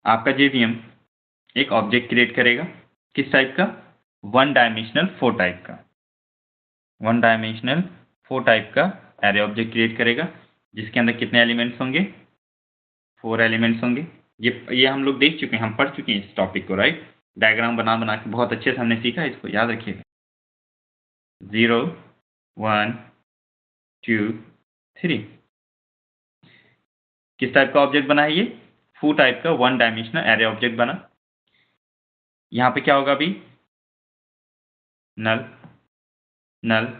आपका जेवीएम एक ऑब्जेक्ट क्रिएट करेगा, किस टाइप का, 1 डायमेंशनल 4 टाइप का, 1 डायमेंशनल 4 टाइप का एरे ऑब्जेक्ट क्रिएट करेगा, जिसके अंदर कितने एलिमेंट्स होंगे, 4 एलिमेंट्स होंगे। ये हम लोग देख चुके हैं, हम पढ़ चुके हैं इस टॉपिक को, राइट। डायग्राम बना बना के बहुत अच्छे से हमने सीखा, इसको याद रखिएगा। 0 1 2 3 किस टाइप का ऑब्जेक्ट बना है, ये 4 टाइप का 1 डायमेंशनल एरे ऑब्जेक्ट बना। यहाँ पे क्या होगा अभी, नल नल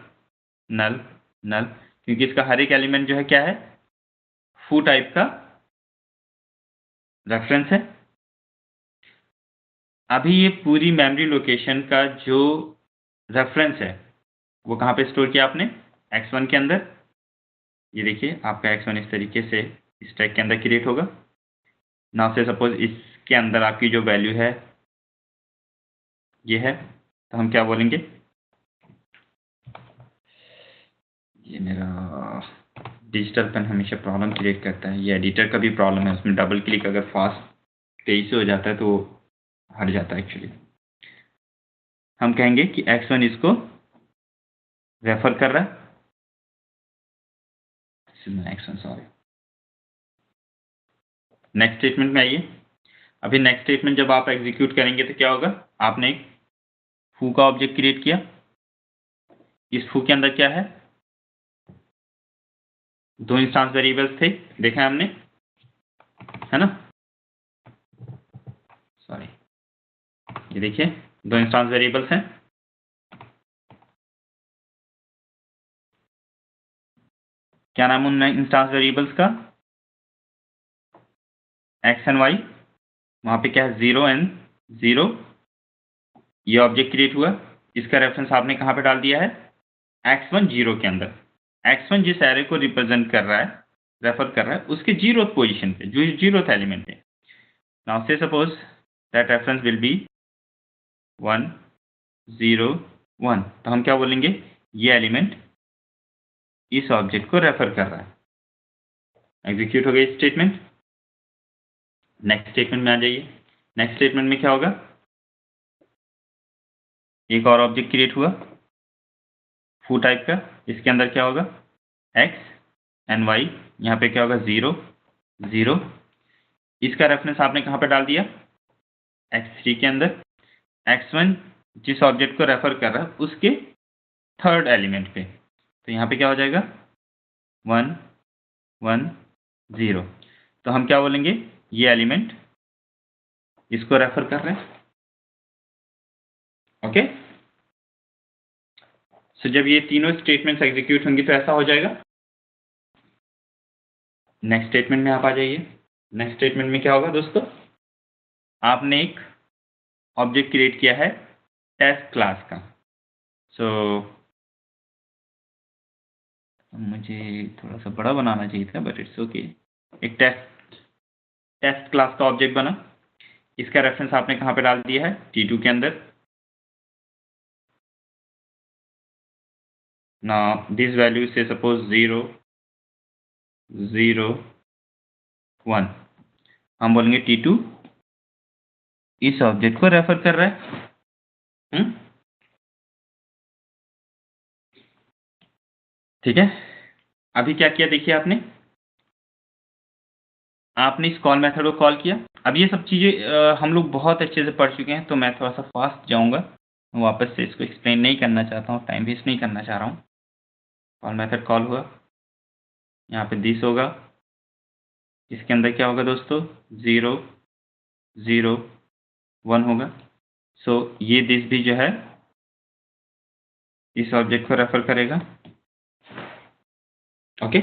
नल नल, क्योंकि इसका हर एक एलिमेंट जो है क्या है, 4 टाइप का रेफरेंस है। अभी ये पूरी मेमोरी लोकेशन का जो रेफरेंस है वो कहाँ पे स्टोर किया आपने, x1 के अंदर। ये देखिए आपका x1 इस तरीके से स्टैक के अंदर क्रिएट होगा ना। से सपोज इसके अंदर आपकी जो वैल्यू है ये है, तो हम क्या बोलेंगे, ये मेरा डिजिटल पेन हमेशा प्रॉब्लम क्रिएट करता है, ये एडिटर का भी प्रॉब्लम है, उसमें डबल क्लिक अगर फास्ट तेज से हो जाता है तो हट जाता है एक्चुअली। हम कहेंगे कि x1 इसको रेफर कर रहा है, x1 सॉरी। नेक्स्ट स्टेटमेंट में आइए। अभी नेक्स्ट स्टेटमेंट जब आप एग्जीक्यूट करेंगे तो क्या होगा, आपने एक फू का ऑब्जेक्ट क्रिएट किया, इस फू के अंदर क्या है, 2 इंस्टांस वेरिएबल्स थे, देखा है हमने, है ना, सॉरी, ये देखिए 2 इंस्टांस वेरिएबल्स हैं। क्या नाम उन इंस्टांस वेरिएबल्स का, एक्स एंड वाई, वहां पे क्या है 0 एंड 0, ये ऑब्जेक्ट क्रिएट हुआ, इसका रेफरेंस आपने कहां पे डाल दिया है, x1 0 के अंदर। x1 जिस एरे को रिप्रेजेंट कर रहा है, रेफर कर रहा है, उसके 0th पोजीशन पे, जो 0th एलिमेंट है। नाउ से suppose that reference will be 1 0 1, तो हम क्या बोलेंगे, ये एलिमेंट इस ऑब्जेक्ट को रेफर कर रहा है। एग्जीक्यूट हो गई स्टेटमेंट। नेक्स्ट स्टेटमेंट में आ जाइए। नेक्स्ट स्टेटमेंट में क्या होगा, एक और ऑब्जेक्ट क्रिएट हुआ फू टाइप का, इसके अंदर क्या होगा, एक्स एंड वाई, यहाँ पे क्या होगा 0 0, इसका रेफरेंस आपने कहाँ पे डाल दिया, x3 के अंदर। x1 जिस ऑब्जेक्ट को रेफर कर रहा है उसके 3rd एलिमेंट पे, तो यहाँ पे क्या हो जाएगा 1 1 0, तो हम क्या बोलेंगे, ये एलिमेंट इसको रेफर कर रहे हैं। ओके, सो जब ये तीनों स्टेटमेंट्स एग्जीक्यूट होंगी तो ऐसा हो जाएगा। नेक्स्ट स्टेटमेंट में आप आ जाइए। नेक्स्ट स्टेटमेंट में क्या होगा दोस्तों, आपने एक ऑब्जेक्ट क्रिएट किया है टेस्ट क्लास का। सो मुझे थोड़ा सा बड़ा बनाना चाहिए था, बट इट्स ओके। एक टेस्ट क्लास का ऑब्जेक्ट बना, इसका रेफरेंस आपने कहाँ पे डाल दिया है, T2 के अंदर। नाउ दिस वैल्यू से सपोज 0 0 1, हम बोलेंगे T2 इस ऑब्जेक्ट को रेफर कर रहा है। ठीक है, अभी क्या किया देखिए, आपने इस कॉल मेथड को कॉल किया। अब ये सब चीज़ें हम लोग बहुत अच्छे से पढ़ चुके हैं, तो मैं थोड़ा सा फास्ट जाऊंगा, मैं वापस से इसको एक्सप्लेन नहीं करना चाहता हूँ, टाइम वेस्ट नहीं करना चाह रहा हूँ। कॉल मेथड कॉल हुआ, यहाँ पे दिस होगा, इसके अंदर क्या होगा दोस्तों, 0 0 1 होगा। सो ये दिस भी जो है इस ऑब्जेक्ट को रेफर करेगा। ओके,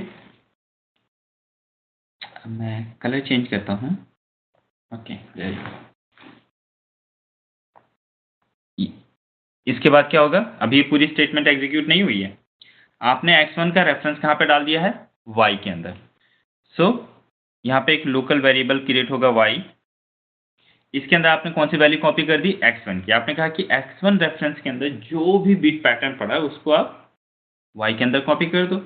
मैं कलर चेंज करता हूँ। ओके, इसके बाद क्या होगा, अभी पूरी स्टेटमेंट एग्जीक्यूट नहीं हुई है, आपने x1 का रेफरेंस कहाँ पे डाल दिया है, y के अंदर। सो यहाँ पे एक लोकल वेरिएबल क्रिएट होगा y, इसके अंदर आपने कौन सी वैल्यू कॉपी कर दी, x1 की। आपने कहा कि x1 रेफरेंस के अंदर जो भी बिट पैटर्न पड़ा है उसको आप y के अंदर कॉपी कर दो।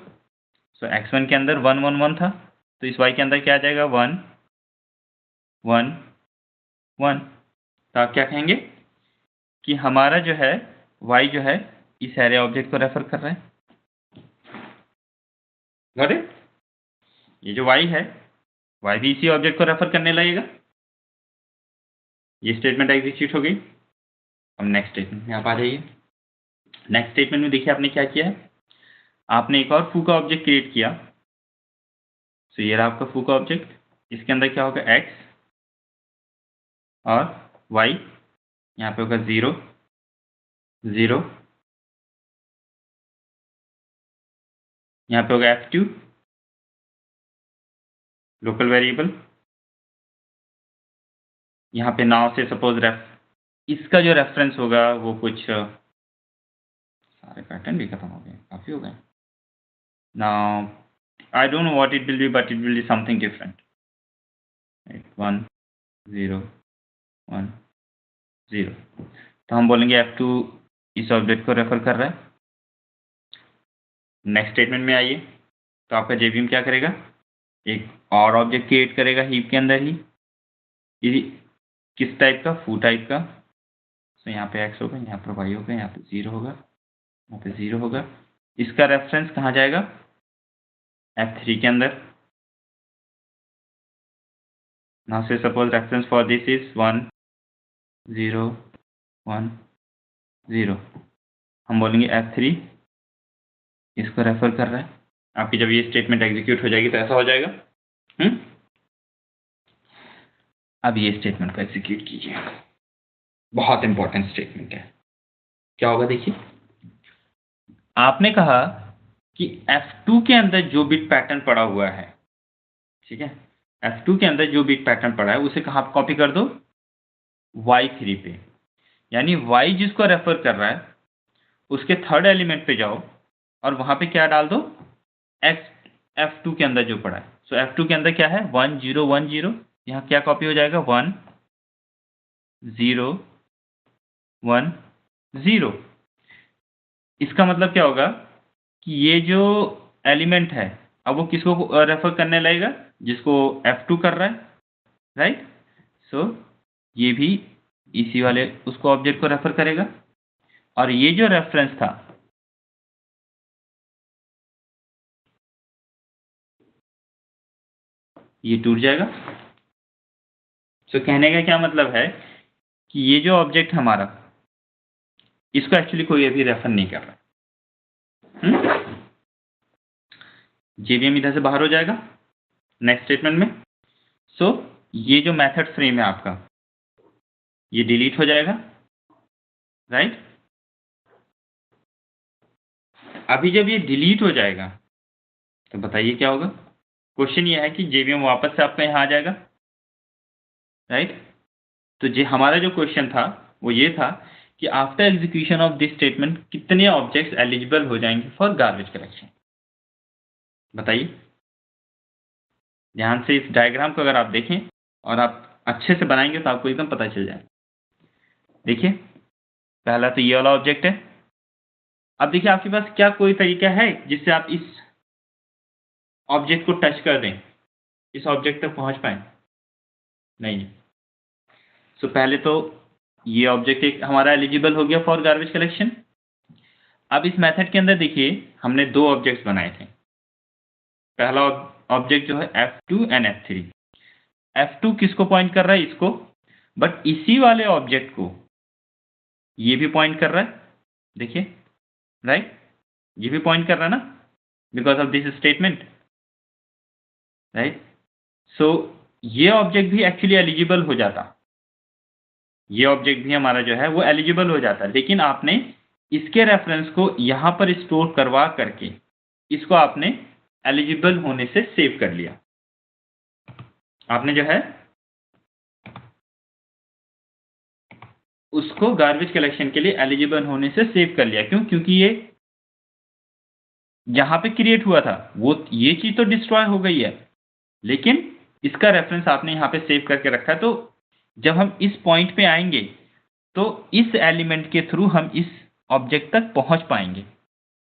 सो x1 के अंदर 1 1 1 था, तो इस y के अंदर क्या आ जाएगा, 1 1 1। तो आप क्या कहेंगे कि हमारा जो है y जो है इस एरे ऑब्जेक्ट को रेफर कर रहा है। Got it? ये जो y है, y भी इसी ऑब्जेक्ट को रेफर करने लगेगा। ये स्टेटमेंट एग्जीक्यूट हो गई। अब नेक्स्ट स्टेटमेंट में आप आ जाइए। नेक्स्ट स्टेटमेंट में देखिए आपने क्या किया है, आपने एक और फू का ऑब्जेक्ट क्रिएट किया। सो ये रहा आपका फू का ऑब्जेक्ट, इसके अंदर क्या होगा, x और y, यहाँ पे होगा 0 0, यहाँ पे होगा f2 लोकल वेरिएबल, यहाँ पे नाउ से सपोज इसका जो रेफरेंस होगा वो कुछ, सारे पैटर्न भी खत्म हो गए, काफ़ी हो गए। Now I don't know what it will be, but it will be something different. Right? 1 0 1 0, तो हम बोलेंगे F2 इस ऑब्जेक्ट को रेफर कर रहा है। नेक्स्ट स्टेटमेंट में आइए, तो आपका जेवीएम क्या करेगा, एक और ऑब्जेक्ट क्रिएट करेगा हीप के अंदर ही। ये किस टाइप का, फू टाइप का। तो यहाँ पे x होगा, यहाँ पर y होगा, यहाँ पे 0 होगा, यहाँ पे 0 होगा। इसका रेफरेंस कहाँ जाएगा, F3 के अंदर। नाउ से suppose reference for this is 1 0 1 0। हम बोलेंगे F3 इसको रेफर कर रहा है। आपकी जब ये स्टेटमेंट एग्जीक्यूट हो जाएगी तो ऐसा हो जाएगा। अब ये स्टेटमेंट को एग्जीक्यूट कीजिए, बहुत इंपॉर्टेंट स्टेटमेंट है। क्या होगा देखिए, आपने कहा कि F2 के अंदर जो बिट पैटर्न पड़ा हुआ है, ठीक है, F2 के अंदर जो बिट पैटर्न पड़ा है उसे कहाँ कॉपी कर दो, Y3 पे। यानी Y जिसको रेफर कर रहा है उसके थर्ड एलिमेंट पे जाओ और वहां पे क्या डाल दो, F2 के अंदर जो पड़ा है। सो F2 के अंदर क्या है, 1 0 1 0। यहाँ क्या कॉपी हो जाएगा, 1 0 1 0। इसका मतलब क्या होगा कि ये जो एलिमेंट है अब वो किसको रेफर करने लगेगा, जिसको F2 कर रहा है, राइट। सो ये भी इसी वाले उसको ऑब्जेक्ट को रेफर करेगा और ये जो रेफरेंस था ये टूट जाएगा। सो कहने का क्या मतलब है कि ये जो ऑब्जेक्ट हमारा, इसको एक्चुअली कोई अभी रेफर नहीं कर रहा। जेवीएम इधर से बाहर हो जाएगा नेक्स्ट स्टेटमेंट में। सो ये जो मेथड फ्रेम है आपका ये डिलीट हो जाएगा, राइट। अभी जब ये डिलीट हो जाएगा तो बताइए क्या होगा। क्वेश्चन ये है कि जेवीएम वापस से आपका यहाँ आ जाएगा, राइट। तो जे हमारा जो क्वेश्चन था वो ये था कि after execution of this statement कितने ऑब्जेक्ट्स एलिजिबल हो जाएंगे फॉर गार्बेज कलेक्शन, बताइए। ध्यान से इस डायग्राम को अगर आप देखें और आप अच्छे से बनाएंगे तो आपको एकदम पता चल जाए। देखिए पहला तो ये वाला ऑब्जेक्ट है। अब देखिए आपके पास क्या कोई तरीका है जिससे आप इस ऑब्जेक्ट को टच कर दें, इस ऑब्जेक्ट तक पहुंच पाए, नहीं। सो पहले तो ये ऑब्जेक्ट एक हमारा एलिजिबल हो गया फॉर गार्बेज कलेक्शन। अब इस मेथड के अंदर देखिए हमने दो ऑब्जेक्ट्स बनाए थे। पहला ऑब्जेक्ट जो है F2 एंड F3। F2 किसको पॉइंट कर रहा है, इसको, बट इसी वाले ऑब्जेक्ट को ये भी पॉइंट कर रहा है, देखिए, राइट। ये भी पॉइंट कर रहा है ना, because of this statement, right. So ये ऑब्जेक्ट भी एक्चुअली एलिजिबल हो जाता, ये ऑब्जेक्ट भी हमारा जो है वो एलिजिबल हो जाता, लेकिन आपने इसके रेफरेंस को यहां पर स्टोर करवा करके इसको आपने एलिजिबल होने से सेव कर लिया। आपने जो है उसको गार्बेज कलेक्शन के लिए एलिजिबल होने से सेव कर लिया। क्यों, क्योंकि ये जहां पे क्रिएट हुआ था वो ये चीज तो डिस्ट्रॉय हो गई है, लेकिन इसका रेफरेंस आपने यहां पे सेव करके रखा है। तो जब हम इस पॉइंट पे आएंगे तो इस एलिमेंट के थ्रू हम इस ऑब्जेक्ट तक पहुंच पाएंगे।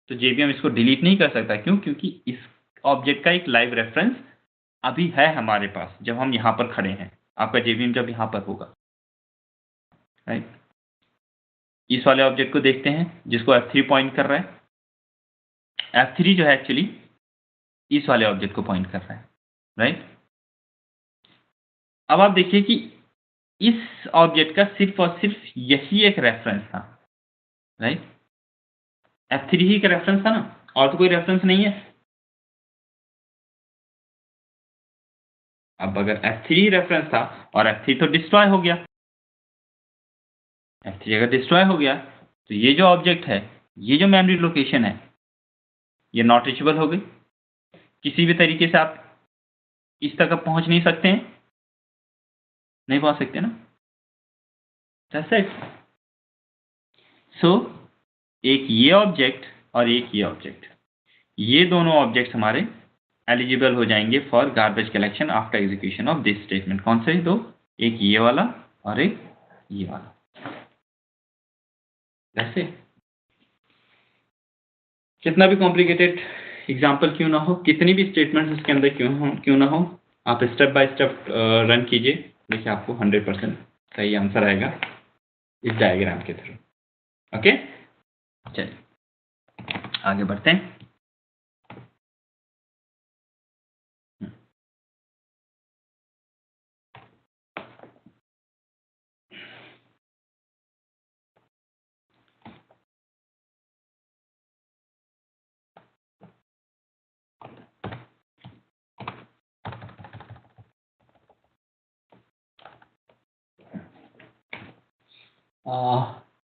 तो जेवीएम इसको डिलीट नहीं कर सकता। क्यों, क्योंकि इस ऑब्जेक्ट का एक लाइव रेफरेंस अभी है हमारे पास जब हम यहां पर खड़े हैं। आपका जेवीएम जब यहां पर होगा, राइट। इस वाले ऑब्जेक्ट को देखते हैं जिसको F3 पॉइंट कर रहा है। F3 जो है एक्चुअली इस वाले ऑब्जेक्ट को पॉइंट कर रहा है, राइट। अब आप देखिए कि इस ऑब्जेक्ट का सिर्फ और सिर्फ यही एक रेफरेंस था, राइट। F3 ही का रेफरेंस था ना, और तो कोई रेफरेंस नहीं है। अब अगर F3 रेफरेंस था और F3 तो डिस्ट्रॉय हो गया, F3 अगर डिस्ट्रॉय हो गया तो ये जो ऑब्जेक्ट है, ये जो मेमोरी लोकेशन है, ये नॉट रीचेबल हो गई। किसी भी तरीके से आप इस तक अब पहुंच नहीं सकते हैं, नहीं पहुंच सकते ना। That's it. सो एक ये ऑब्जेक्ट और एक ये ऑब्जेक्ट, ये दोनों ऑब्जेक्ट्स हमारे एलिजिबल हो जाएंगे for garbage collection after execution of this statement. कौन से दो, एक ये वाला और एक ये वाला। वैसे कितना भी कॉम्प्लिकेटेड एग्जाम्पल क्यों ना हो, कितनी भी स्टेटमेंट्स इसके अंदर क्यों ना हो, आप स्टेप बाय स्टेप रन कीजिए, देखिए आपको 100% सही आंसर आएगा इस डायग्राम के थ्रू। ओके, चलिए आगे बढ़ते हैं।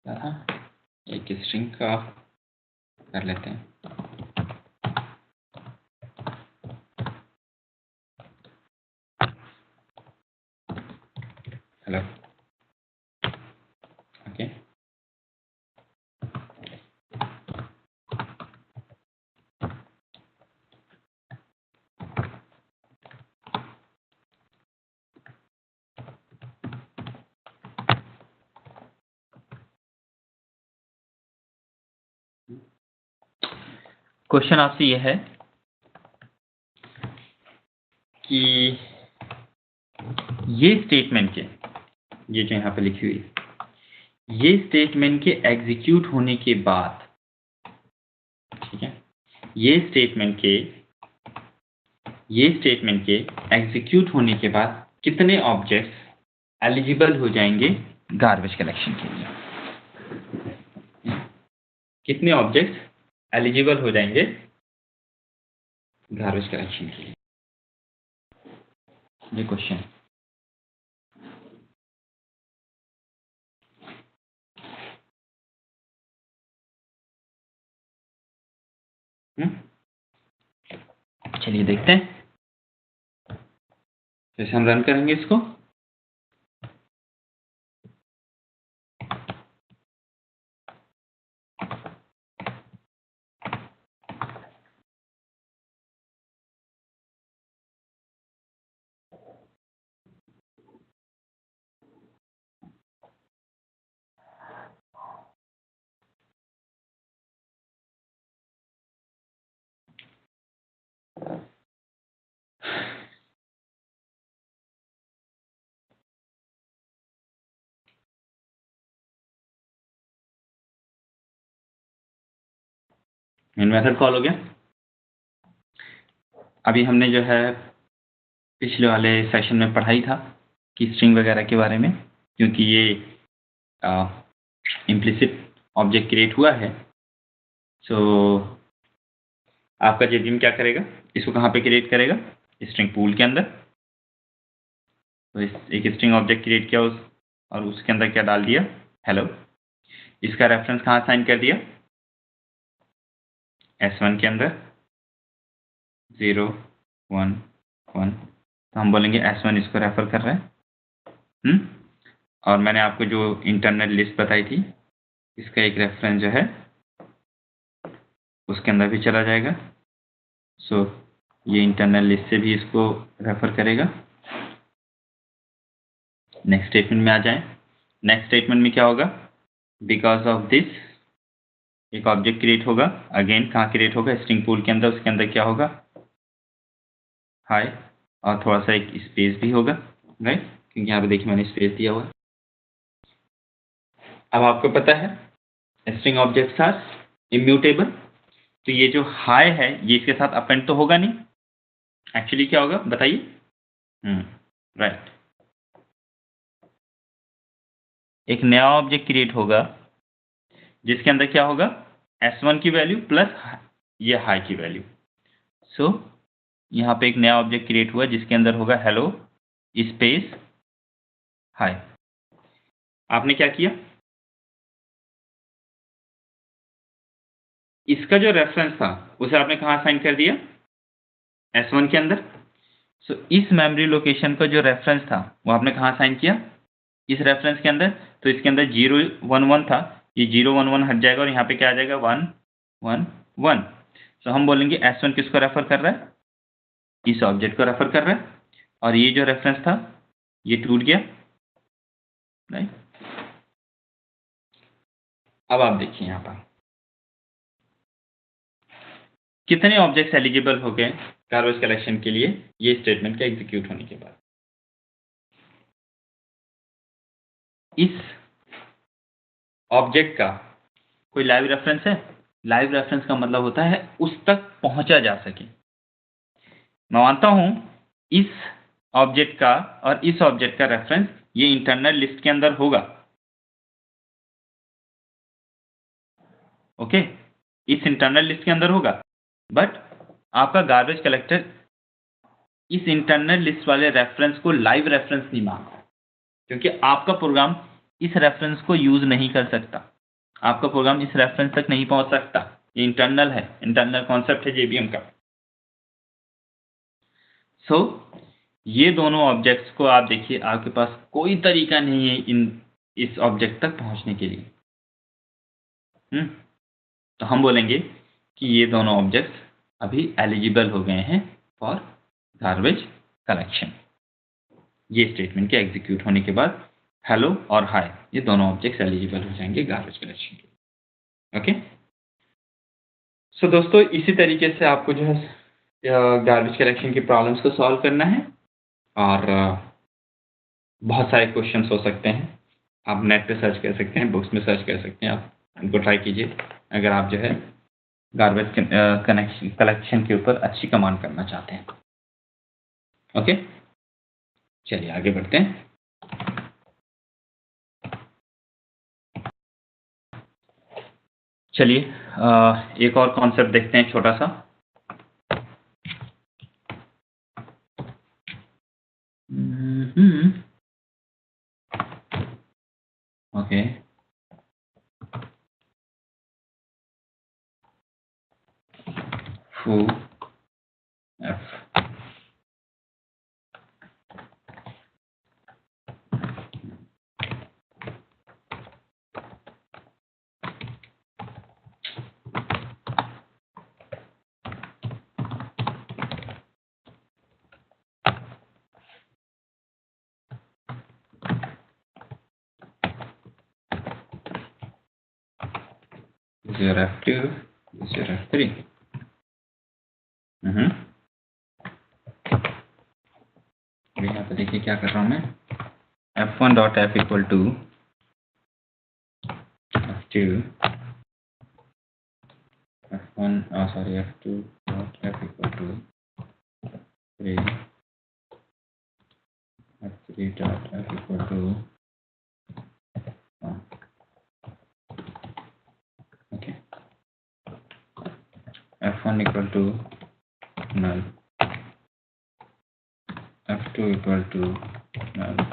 क्या था, एक स्ट्रिंग का कर लेते हैं। हेलो, ओके, क्वेश्चन आपसे यह है कि ये स्टेटमेंट के, ये जो यहाँ पे लिखी हुई है, ये स्टेटमेंट के एग्जीक्यूट होने के बाद, ठीक है, ये स्टेटमेंट के एग्जीक्यूट होने के बाद कितने ऑब्जेक्ट्स एलिजिबल हो जाएंगे गार्बेज कलेक्शन के लिए? कितने ऑब्जेक्ट्स एलिजिबल हो जाएंगे गार्बेज कलेक्शन के लिए? ये क्वेश्चन है। चलिए देखते हैं, जैसे हम रन करेंगे इसको। मेन मेथड कॉल हो गया। अभी हमने जो है पिछले वाले सेशन में पढ़ाई था कि स्ट्रिंग वगैरह के बारे में, क्योंकि ये इम्प्लिसिट ऑब्जेक्ट क्रिएट हुआ है। सो आपका जेडीएम क्या करेगा, इसको कहाँ पे क्रिएट करेगा? स्ट्रिंग पूल के अंदर। तो एक स्ट्रिंग ऑब्जेक्ट क्रिएट किया और उसके अंदर क्या डाल दिया? हेलो। इसका रेफरेंस कहाँ साइन कर दिया? S1 के अंदर 0 1 1। तो हम बोलेंगे S1 इसको रेफर कर रहा है। और मैंने आपको जो इंटरनल लिस्ट बताई थी, इसका एक रेफरेंस जो है उसके अंदर भी चला जाएगा। सो ये इंटरनल लिस्ट से भी इसको रेफर करेगा। नेक्स्ट स्टेटमेंट में आ जाए। नेक्स्ट स्टेटमेंट में क्या होगा? बिकॉज ऑफ दिस एक ऑब्जेक्ट क्रिएट होगा। अगेन कहाँ क्रिएट होगा? स्ट्रिंग पूल के अंदर। उसके अंदर क्या होगा? हाय, और थोड़ा सा एक स्पेस भी होगा, राइट, क्योंकि यहाँ पे देखिए मैंने स्पेस दिया हुआ है। अब आपको पता है स्ट्रिंग ऑब्जेक्ट्स आर इम्यूटेबल, तो ये जो हाई है ये इसके साथ अपेंड तो होगा नहीं। एक्चुअली क्या होगा बताइए? राइट, एक नया ऑब्जेक्ट क्रिएट होगा जिसके अंदर क्या होगा? S1 की वैल्यू प्लस ये हाई की वैल्यू। सो यहाँ पे एक नया ऑब्जेक्ट क्रिएट हुआ जिसके अंदर होगा हेलो स्पेस हाई। आपने क्या किया? इसका जो रेफरेंस था उसे आपने कहाँ असाइन कर दिया? S1 के अंदर। सो इस मेमोरी लोकेशन का जो रेफरेंस था वो आपने कहाँ असाइन किया? इस रेफरेंस के अंदर। तो इसके अंदर 0 1 1 था, ये 0 1 1 हट जाएगा और यहाँ पे क्या आ जाएगा? 1 1 1। सो हम बोलेंगे S1 किसको रेफर कर रहा है? इस ऑब्जेक्ट को रेफर कर रहा है, और ये जो रेफरेंस था ये टूट गया, राइट। अब आप देखिए यहाँ पर कितने ऑब्जेक्ट्स एलिजिबल हो गए गार्बेज कलेक्शन के लिए ये स्टेटमेंट के एग्जीक्यूट होने के बाद। इस ऑब्जेक्ट का कोई लाइव रेफरेंस है? लाइव रेफरेंस का मतलब होता है उस तक पहुंचा जा सके। मैं मानता हूं इस ऑब्जेक्ट का और इस ऑब्जेक्ट का रेफरेंस ये इंटरनल लिस्ट के अंदर होगा। ओके, इस इंटरनल लिस्ट के अंदर होगा, बट आपका गार्बेज कलेक्टर इस इंटरनल लिस्ट वाले रेफरेंस को लाइव रेफरेंस नहीं मानता, क्योंकि आपका प्रोग्राम इस रेफरेंस को यूज नहीं कर सकता। आपका प्रोग्राम इस रेफरेंस तक नहीं पहुंच सकता। ये इंटरनल है, इंटरनल कॉन्सेप्ट है जेबीएम का। सो ये दोनों ऑब्जेक्ट्स को आप देखिए, आपके पास कोई तरीका नहीं है इस ऑब्जेक्ट तक पहुंचने के लिए। तो हम बोलेंगे कि ये दोनों ऑब्जेक्ट्स अभी एलिजिबल हो गए हैं फॉर गार्बेज कलेक्शन। ये स्टेटमेंट के एग्जीक्यूट होने के बाद हेलो और हाय ये दोनों ऑब्जेक्ट्स एलिजिबल हो जाएंगे गार्बेज कलेक्शन के लिए। ओके, सो दोस्तों इसी तरीके से आपको जो है गार्बेज कलेक्शन की प्रॉब्लम्स को सॉल्व करना है। और बहुत सारे क्वेश्चंस हो सकते हैं, आप नेट पे सर्च कर सकते हैं, बुक्स में सर्च कर सकते हैं, आप उनको ट्राई कीजिए अगर आप जो है गार्बेज कलेक्शन के ऊपर अच्छी कमांड करना चाहते हैं। ओके, चलिए आगे बढ़ते हैं। चलिए एक और कॉन्सेप्ट देखते हैं छोटा सा। ओके, फू F your F2 is your F3। यहाँ पे देखिए क्या कर रहा हूँ मैं, F1 dot F equal to F2 F1 sorry F2 dot F equal to 3 F3 dot F equal to okay F1 equal to null F2 equal to null।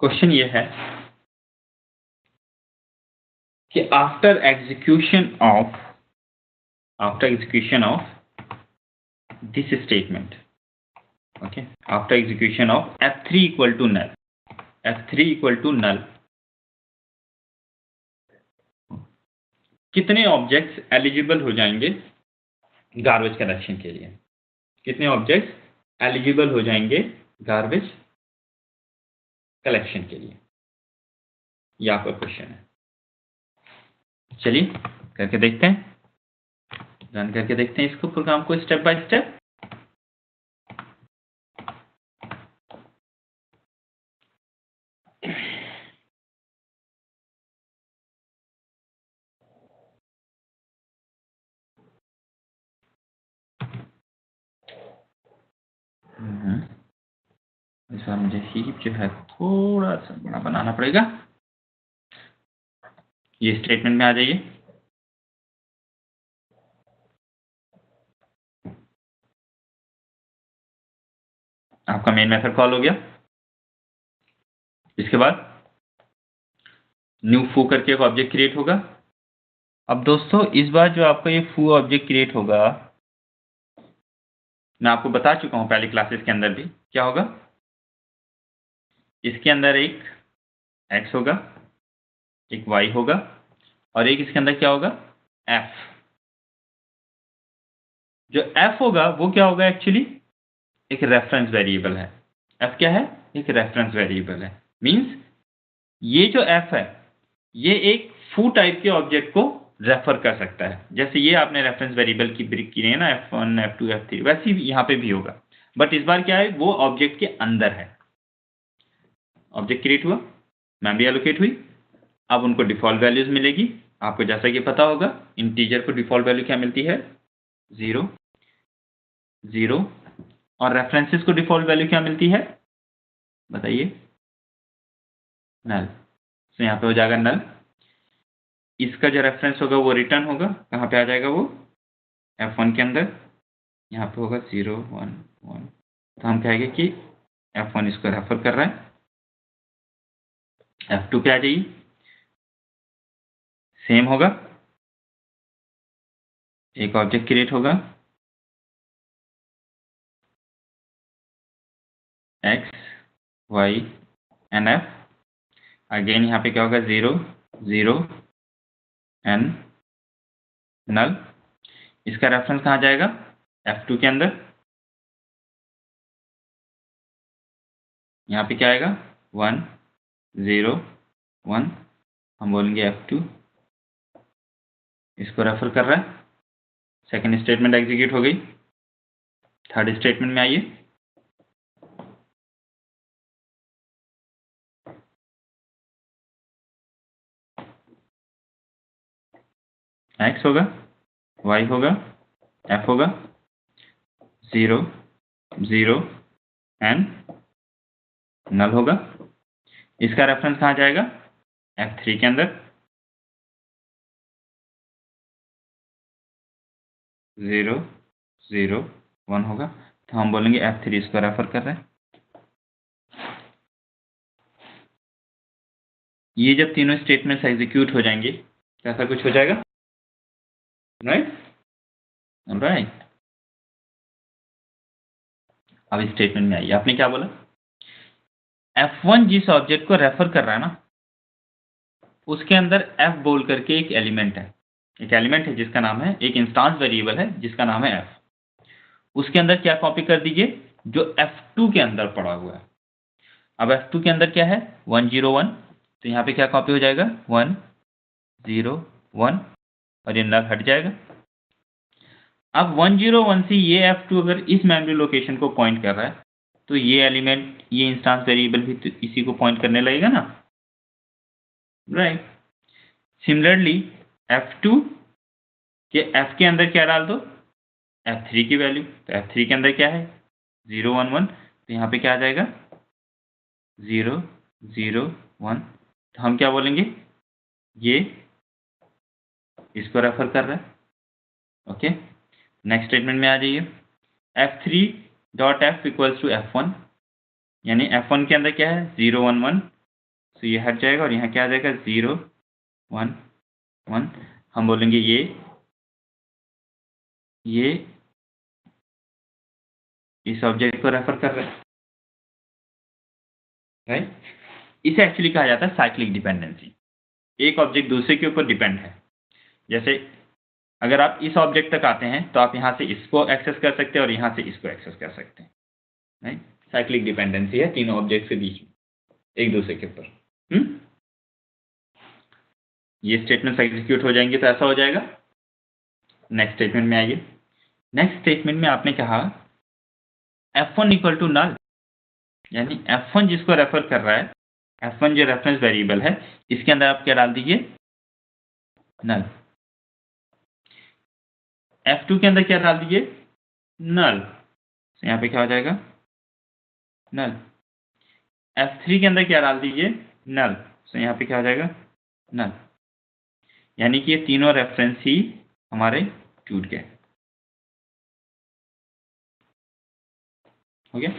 Question ये है कि after execution of this statement, okay, after execution of F3 equal to null, F3 equal to null, कितने objects eligible हो जाएंगे garbage collection के लिए? कितने objects eligible हो जाएंगे गार्बेज कलेक्शन के लिए? ये आपका क्वेश्चन है। चलिए करके देखते हैं, रन करके देखते हैं इसको, प्रोग्राम को स्टेप बाय स्टेप। इस बार मुझे हीप जो है थोड़ा सा बड़ा बनाना पड़ेगा। ये स्टेटमेंट में आ जाइए। आपका मेन मेथड कॉल हो गया। इसके बाद न्यू फू करके एक ऑब्जेक्ट क्रिएट होगा। अब दोस्तों इस बार जो आपका ये फू ऑब्जेक्ट क्रिएट होगा, मैं आपको बता चुका हूं पहले क्लासेस के अंदर भी, क्या होगा, इसके अंदर एक x होगा, एक y होगा, और एक इसके अंदर क्या होगा, f। जो f होगा वो क्या होगा, एक्चुअली एक रेफरेंस वेरिएबल है। f क्या है, एक रेफरेंस वेरिएबल है। मींस ये जो f है ये एक फू टाइप के ऑब्जेक्ट को रेफर कर सकता है। जैसे ये आपने रेफरेंस वेरिएबल की ब्रिक की है ना, f1 f2 f3, वैसे ही यहाँ पे भी होगा, बट इस बार क्या है, वो ऑब्जेक्ट के अंदर है। ऑब्जेक्ट क्रिएट हुआ, मेमोरी एलोकेट हुई, अब उनको डिफॉल्ट वैल्यूज मिलेगी। आपको जैसा कि पता होगा इंटीजर को डिफॉल्ट वैल्यू क्या मिलती है, 0 0, और रेफरेंसेस को डिफॉल्ट वैल्यू क्या मिलती है, बताइए, नल। तो यहाँ पे हो जाएगा नल। इसका जो रेफरेंस होगा वो रिटर्न होगा, कहाँ पे आ जाएगा वो, f1 के अंदर, यहाँ पे होगा 0 1 1। तो हम कहेंगे कि f1 इसको रेफर कर रहा है। f2 पे आ जाइए, सेम होगा, एक ऑब्जेक्ट क्रिएट होगा, x y and f। Again यहाँ पे क्या होगा, 0 0 एंड नल। इसका रेफरेंस कहाँ जाएगा, f2 के अंदर, यहाँ पे क्या आएगा, 1 0 1। हम बोलेंगे f2 इसको रेफर कर रहा है। सेकंड स्टेटमेंट एग्जीक्यूट हो गई। थर्ड स्टेटमेंट में आइए, x होगा, y होगा, f होगा, 0 0 एंड नल होगा। इसका रेफरेंस कहाँ जाएगा, f3 के अंदर, 0 0 1 होगा। तो हम बोलेंगे f3 इसको रेफर कर रहे हैं। ये जब तीनों स्टेटमेंट्स एग्जीक्यूट हो जाएंगे तो ऐसा कुछ हो जाएगा, राइट राइट। अब स्टेटमेंट में आइए, आपने क्या बोला, f1 जिस ऑब्जेक्ट को रेफर कर रहा है ना, उसके अंदर f बोल करके एक एलिमेंट है, एक एलिमेंट है जिसका नाम है, एक इंस्टांस वेरिएबल है जिसका नाम है f। उसके अंदर क्या कॉपी कर दीजिए, जो f2 के अंदर पड़ा हुआ है। अब f2 के अंदर क्या है, 1 0 1। तो यहाँ पे क्या कॉपी हो जाएगा, 1 0 1, और ये नल हट जाएगा। अब 1 0 1 से ये f2 अगर इस मेमोरी लोकेशन को पॉइंट कर रहा है, तो ये एलिमेंट, ये इंस्टांस वेरिएबल भी तो इसी को पॉइंट करने लगेगा ना, राइट। सिमिलरली f2 के f के अंदर क्या डाल दो, f3 की वैल्यू। तो f3 के अंदर क्या है, 0 1 1। तो यहाँ पे क्या आ जाएगा, 0 0 1। तो हम क्या बोलेंगे, ये इसको रेफर कर रहा है। ओके, नेक्स्ट स्टेटमेंट में आ जाइए, f3 dot f equals to f1, यानी f1 के अंदर क्या है, 0 1 1। तो ये हट जाएगा और यहाँ क्या आ जाएगा, 0 1 1। हम बोलेंगे ये इस ऑब्जेक्ट को रेफर कर रहा है, राइट। इसे एक्चुअली कहा जाता है साइक्लिक डिपेंडेंसी। एक ऑब्जेक्ट दूसरे के ऊपर डिपेंड है। जैसे अगर आप इस ऑब्जेक्ट तक आते हैं तो आप यहाँ से इसको एक्सेस कर सकते हैं और यहाँ से इसको एक्सेस कर सकते हैं, राइट। साइक्लिक डिपेंडेंसी है तीनों ऑब्जेक्ट के बीच में, एक दूसरे के ऊपर। ये स्टेटमेंट एग्जीक्यूट हो जाएंगे तो ऐसा हो जाएगा। नेक्स्ट स्टेटमेंट में आइए। नेक्स्ट स्टेटमेंट में आपने कहा f1 इक्वल टू नल, यानी f1 जिसको रेफर कर रहा है, f1 जो रेफरेंस वेरिएबल है, इसके अंदर आप क्या डाल दीजिए, नल। f2 के अंदर क्या डाल दीजिए, नल। तो यहाँ पे क्या हो जाएगा, नल। f3 के अंदर क्या डाल दीजिए, नल। तो यहाँ पे क्या हो जाएगा, नल। यानी कि ये तीनों रेफरेंस ही हमारे टूट गए। हो गया।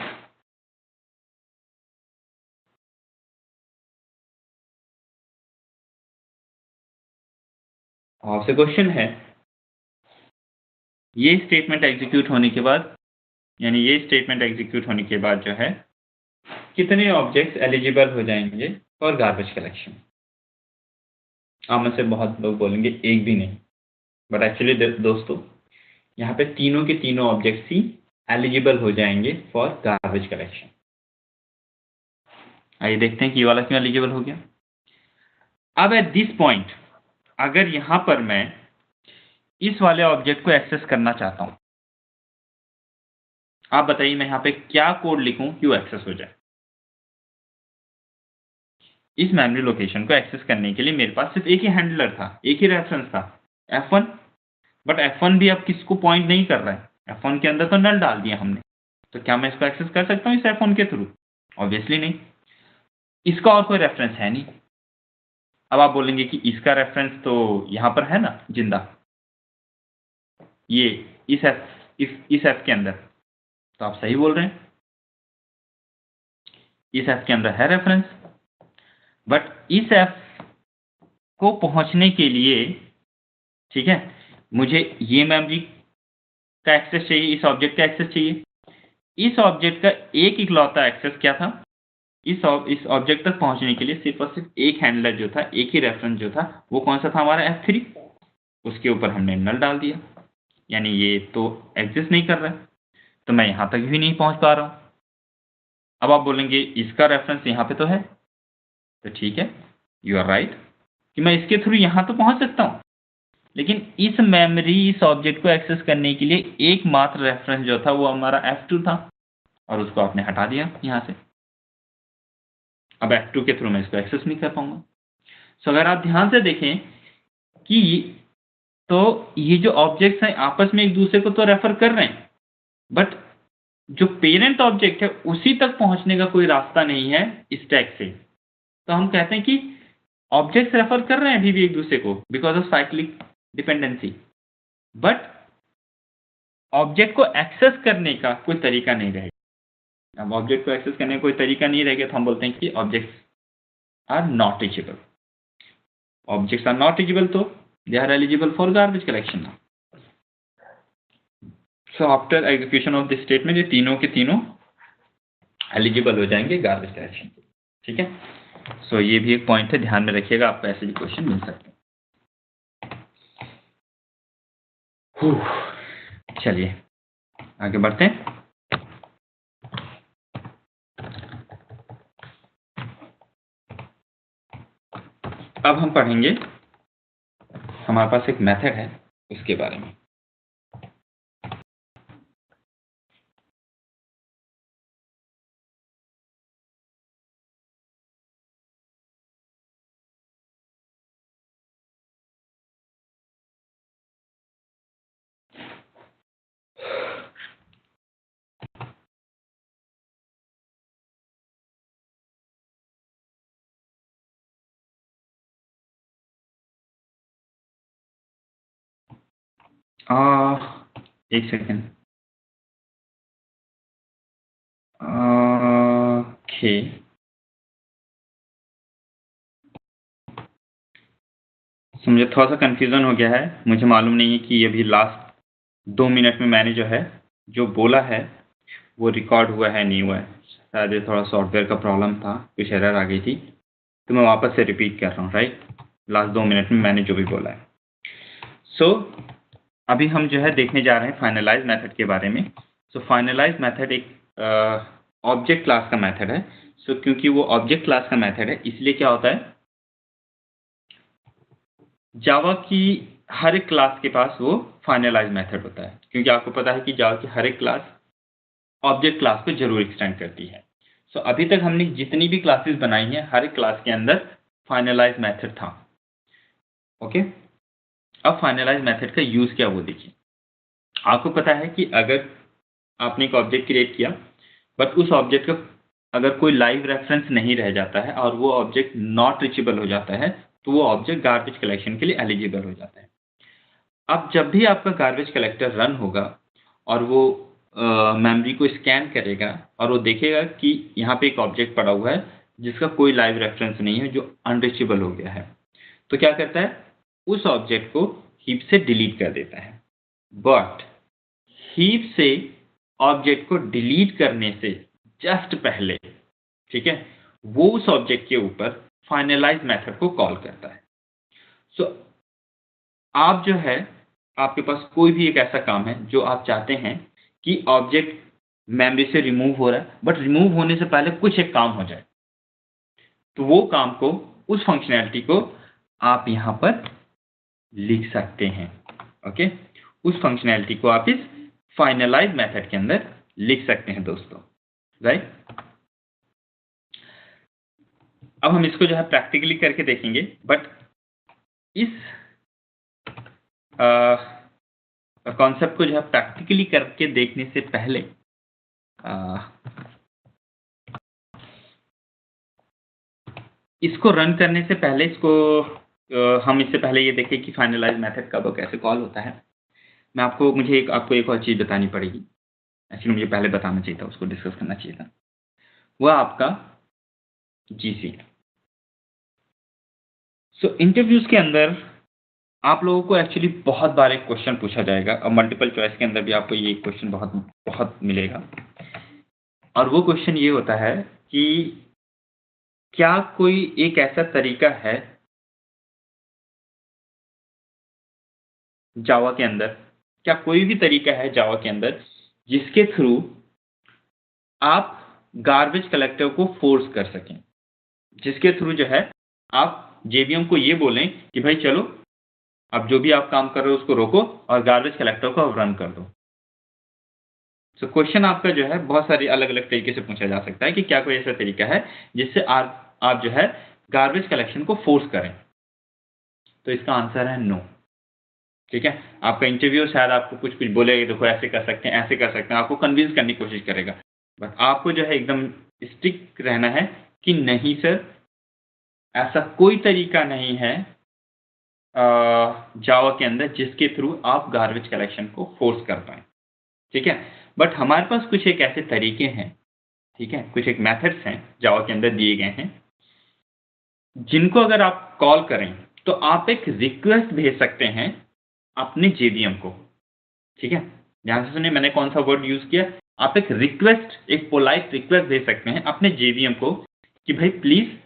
आपसे क्वेश्चन है, ये स्टेटमेंट एग्जीक्यूट होने के बाद, यानी ये स्टेटमेंट एग्जीक्यूट होने के बाद जो है कितने ऑब्जेक्ट्स एलिजिबल हो जाएंगे फॉर गार्बेज कलेक्शन? आप में से बहुत लोग बोलेंगे एक भी नहीं, बट एक्चुअली दोस्तों यहाँ पे तीनों के तीनों ऑब्जेक्ट्स ही एलिजिबल हो जाएंगे फॉर गार्बेज कलेक्शन। आइए देखते हैं कि ये वाला क्यों एलिजिबल हो गया। अब एट दिस पॉइंट अगर यहां पर मैं इस वाले ऑब्जेक्ट को एक्सेस करना चाहता हूं, आप बताइए मैं यहां पे क्या कोड लिखूं कि वो एक्सेस हो जाए। इस मेमोरी लोकेशन को एक्सेस करने के लिए मेरे पास सिर्फ एक ही हैंडलर था, एक ही रेफरेंस था F1, बट F1 भी अब किसको पॉइंट नहीं कर रहा है। F1 के अंदर तो नल डाल दिया हमने, तो क्या मैं इसको एक्सेस कर सकता हूं इस F1 के थ्रू? ऑब्वियसली नहीं, इसका और कोई रेफरेंस है नहीं। अब आप बोलेंगे कि इसका रेफरेंस तो यहां पर है ना जिंदा, ये इस F के अंदर, तो आप सही बोल रहे हैं, इस F के अंदर है रेफरेंस, बट इस F को पहुंचने के लिए, ठीक है, मुझे ये मेमोरी का एक्सेस चाहिए, इस ऑब्जेक्ट का एक्सेस चाहिए। इस ऑब्जेक्ट का एक इकलौता एक्सेस क्या था, इस ऑब्जेक्ट तक पहुंचने के लिए सिर्फ और सिर्फ एक हैंडलर जो था, एक ही रेफरेंस जो था, वो कौन सा था हमारा F3, उसके ऊपर हमने नल डाल दिया, यानी ये तो एग्जिस्ट नहीं कर रहा है, तो मैं यहां तक भी नहीं पहुंच पा रहा हूं। अब आप बोलेंगे इसका रेफरेंस यहां पे तो है, तो ठीक है, यू आर राइट कि मैं इसके थ्रू यहां तो पहुंच सकता हूं, लेकिन इस मेमोरी इस ऑब्जेक्ट को एक्सेस करने के लिए एकमात्र रेफरेंस जो था वो हमारा F2 था, और उसको आपने हटा दिया यहां से। अब F2 के थ्रू मैं इसको एक्सेस नहीं कर पाऊंगा। सो अगर आप ध्यान से देखें कि तो ये जो ऑब्जेक्ट्स हैं आपस में एक दूसरे को तो रेफर कर रहे हैं, बट जो पेरेंट ऑब्जेक्ट है उसी तक पहुंचने का कोई रास्ता नहीं है स्टैक से। तो हम कहते हैं कि ऑब्जेक्ट्स रेफर कर रहे हैं अभी भी एक दूसरे को because of cyclic dependency, but object को एक्सेस करने का कोई तरीका नहीं रहेगा। अब ऑब्जेक्ट को एक्सेस करने का कोई तरीका नहीं रहेगा तो हम बोलते हैं कि objects are not reachable. Objects are not reachable तो they are eligible for garbage collection. So after execution of this statement ये तीनों के तीनों एलिजिबल हो जाएंगे गार्बेज कलेक्शन, ठीक है। सो ये भी एक पॉइंट है, ध्यान में रखिएगा, आपको ऐसे भी क्वेश्चन मिल सकते हैं। चलिए आगे बढ़ते हैं। अब हम पढ़ेंगे, हमारे पास एक मेथड है उसके बारे में। एक सेकेंड। ओके, मुझे थोड़ा सा कंफ्यूजन हो गया है, मुझे मालूम नहीं है कि अभी लास्ट 2 मिनट में मैंने जो है जो बोला है वो रिकॉर्ड हुआ है नहीं हुआ है। शायद ये थोड़ा सॉफ्टवेयर का प्रॉब्लम था, कुछ एरर आ गई थी, तो मैं वापस से रिपीट कर रहा हूँ। राइट, लास्ट 2 मिनट में मैंने जो भी बोला है। सो अभी हम जो है देखने जा रहे हैं फाइनलाइज मेथड के बारे में। सो फाइनलाइज मेथड एक ऑब्जेक्ट क्लास का मेथड है। सो क्योंकि वो ऑब्जेक्ट क्लास का मेथड है इसलिए क्या होता है, जावा की हर एक क्लास के पास वो फाइनलाइज मेथड होता है, क्योंकि आपको पता है कि जावा की हर एक क्लास ऑब्जेक्ट क्लास को जरूर एक्सटेंड करती है। सो अभी तक हमने जितनी भी क्लासेस बनाई हैं हर एक क्लास के अंदर फाइनलाइज मेथड था। ओके, अब फाइनलाइज मेथड का यूज क्या वो देखिए। आपको पता है कि अगर आपने एक ऑब्जेक्ट क्रिएट किया बट उस ऑब्जेक्ट का अगर कोई लाइव रेफरेंस नहीं रह जाता है और वो ऑब्जेक्ट नॉट रीचेबल हो जाता है तो वो ऑब्जेक्ट गार्बेज कलेक्शन के लिए एलिजिबल हो जाता है। अब जब भी आपका गार्बेज कलेक्टर रन होगा और वो मेमोरी को स्कैन करेगा और वो देखेगा कि यहाँ पे एक ऑब्जेक्ट पड़ा हुआ है जिसका कोई लाइव रेफरेंस नहीं है, जो अनरीचेबल हो गया है, तो क्या करता है, उस ऑब्जेक्ट को हीप से डिलीट कर देता है। बट हीप से ऑब्जेक्ट को डिलीट करने से जस्ट पहले, ठीक है, वो उस ऑब्जेक्ट के ऊपर फाइनलाइज मेथड को कॉल करता है। सो आप जो है, आपके पास कोई भी एक ऐसा काम है जो आप चाहते हैं कि ऑब्जेक्ट मेमोरी से रिमूव हो रहा है, बट रिमूव होने से पहले कुछ एक काम हो जाए, तो वो काम को, उस फंक्शनैलिटी को आप यहां पर लिख सकते हैं। ओके, उस फंक्शनैलिटी को आप इस फाइनलाइज मेथड के अंदर लिख सकते हैं दोस्तों, राइट। अब हम इसको जो है प्रैक्टिकली करके देखेंगे, बट इस कॉन्सेप्ट को जो है प्रैक्टिकली करके देखने से पहले इसको रन करने से पहले हम इससे पहले ये देखें कि फाइनलाइज मेथड कब और कैसे कॉल होता है। मुझे आपको एक और चीज़ बतानी पड़ेगी। एक्चुअली मुझे पहले बताना चाहिए था, उसको डिस्कस करना चाहिए था। वह आपका जीसी है। सो इंटरव्यूज के अंदर आप लोगों को एक्चुअली बहुत बार एक क्वेश्चन पूछा जाएगा, और मल्टीपल चॉइस के अंदर भी आपको ये क्वेश्चन बहुत बहुत मिलेगा। और वो क्वेश्चन ये होता है कि क्या कोई एक ऐसा तरीका है जावा के अंदर, क्या कोई भी तरीका है जावा के अंदर जिसके थ्रू आप गार्बेज कलेक्टर को फोर्स कर सकें, जिसके थ्रू जो है आप जेवीएम को ये बोलें कि भाई चलो, अब जो भी आप काम कर रहे हो उसको रोको और गार्बेज कलेक्टर को अब रन कर दो। सो क्वेश्चन आपका जो है बहुत सारे अलग अलग तरीके से पूछा जा सकता है कि क्या कोई ऐसा तरीका है जिससे आप जो है गार्बेज कलेक्शन को फोर्स करें। तो इसका आंसर है नो। ठीक है, आपका इंटरव्यू शायद आपको कुछ कुछ बोलेगा, देखो ऐसे कर सकते हैं, ऐसे कर सकते हैं, आपको कन्विंस करने की कोशिश करेगा, बट आपको जो है एकदम स्टिक रहना है कि नहीं सर, ऐसा कोई तरीका नहीं है जावा के अंदर जिसके थ्रू आप गार्बेज कलेक्शन को फोर्स कर पाए। ठीक है, बट हमारे पास कुछ एक ऐसे तरीके हैं, ठीक है, कुछ एक मेथड्स हैं जावा के अंदर दिए गए हैं, जिनको अगर आप कॉल करें तो आप एक रिक्वेस्ट भेज सकते हैं अपने जेवीएम को। ठीक है, ध्यान से सुनिए, मैंने कौन सा वर्ड यूज किया। आप एक रिक्वेस्ट, एक पोलाइट रिक्वेस्ट भेज सकते हैं अपने जेवीएम को कि भाई प्लीज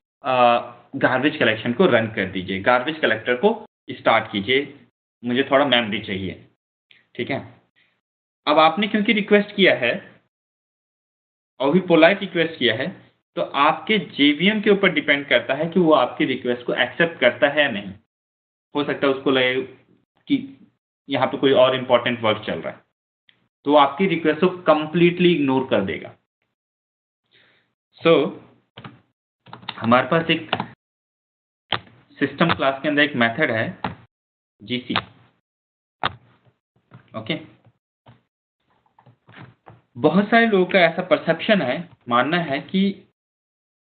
गार्बेज कलेक्शन को रन कर दीजिए, गार्बेज कलेक्टर को स्टार्ट कीजिए, मुझे थोड़ा मेमोरी चाहिए। ठीक है, अब आपने क्योंकि रिक्वेस्ट किया है और भी पोलाइट रिक्वेस्ट किया है, तो आपके जेवीएम के ऊपर डिपेंड करता है कि वो आपकी रिक्वेस्ट को एक्सेप्ट करता है या नहीं। हो सकता है उसको लगे कि यहाँ पे कोई और इंपॉर्टेंट वर्क चल रहा है, तो वो आपकी रिक्वेस्ट को कंप्लीटली इग्नोर कर देगा। सो हमारे पास एक सिस्टम क्लास के अंदर एक मेथड है जीसी। ओके, बहुत सारे लोगों का ऐसा परसेप्शन है, मानना है कि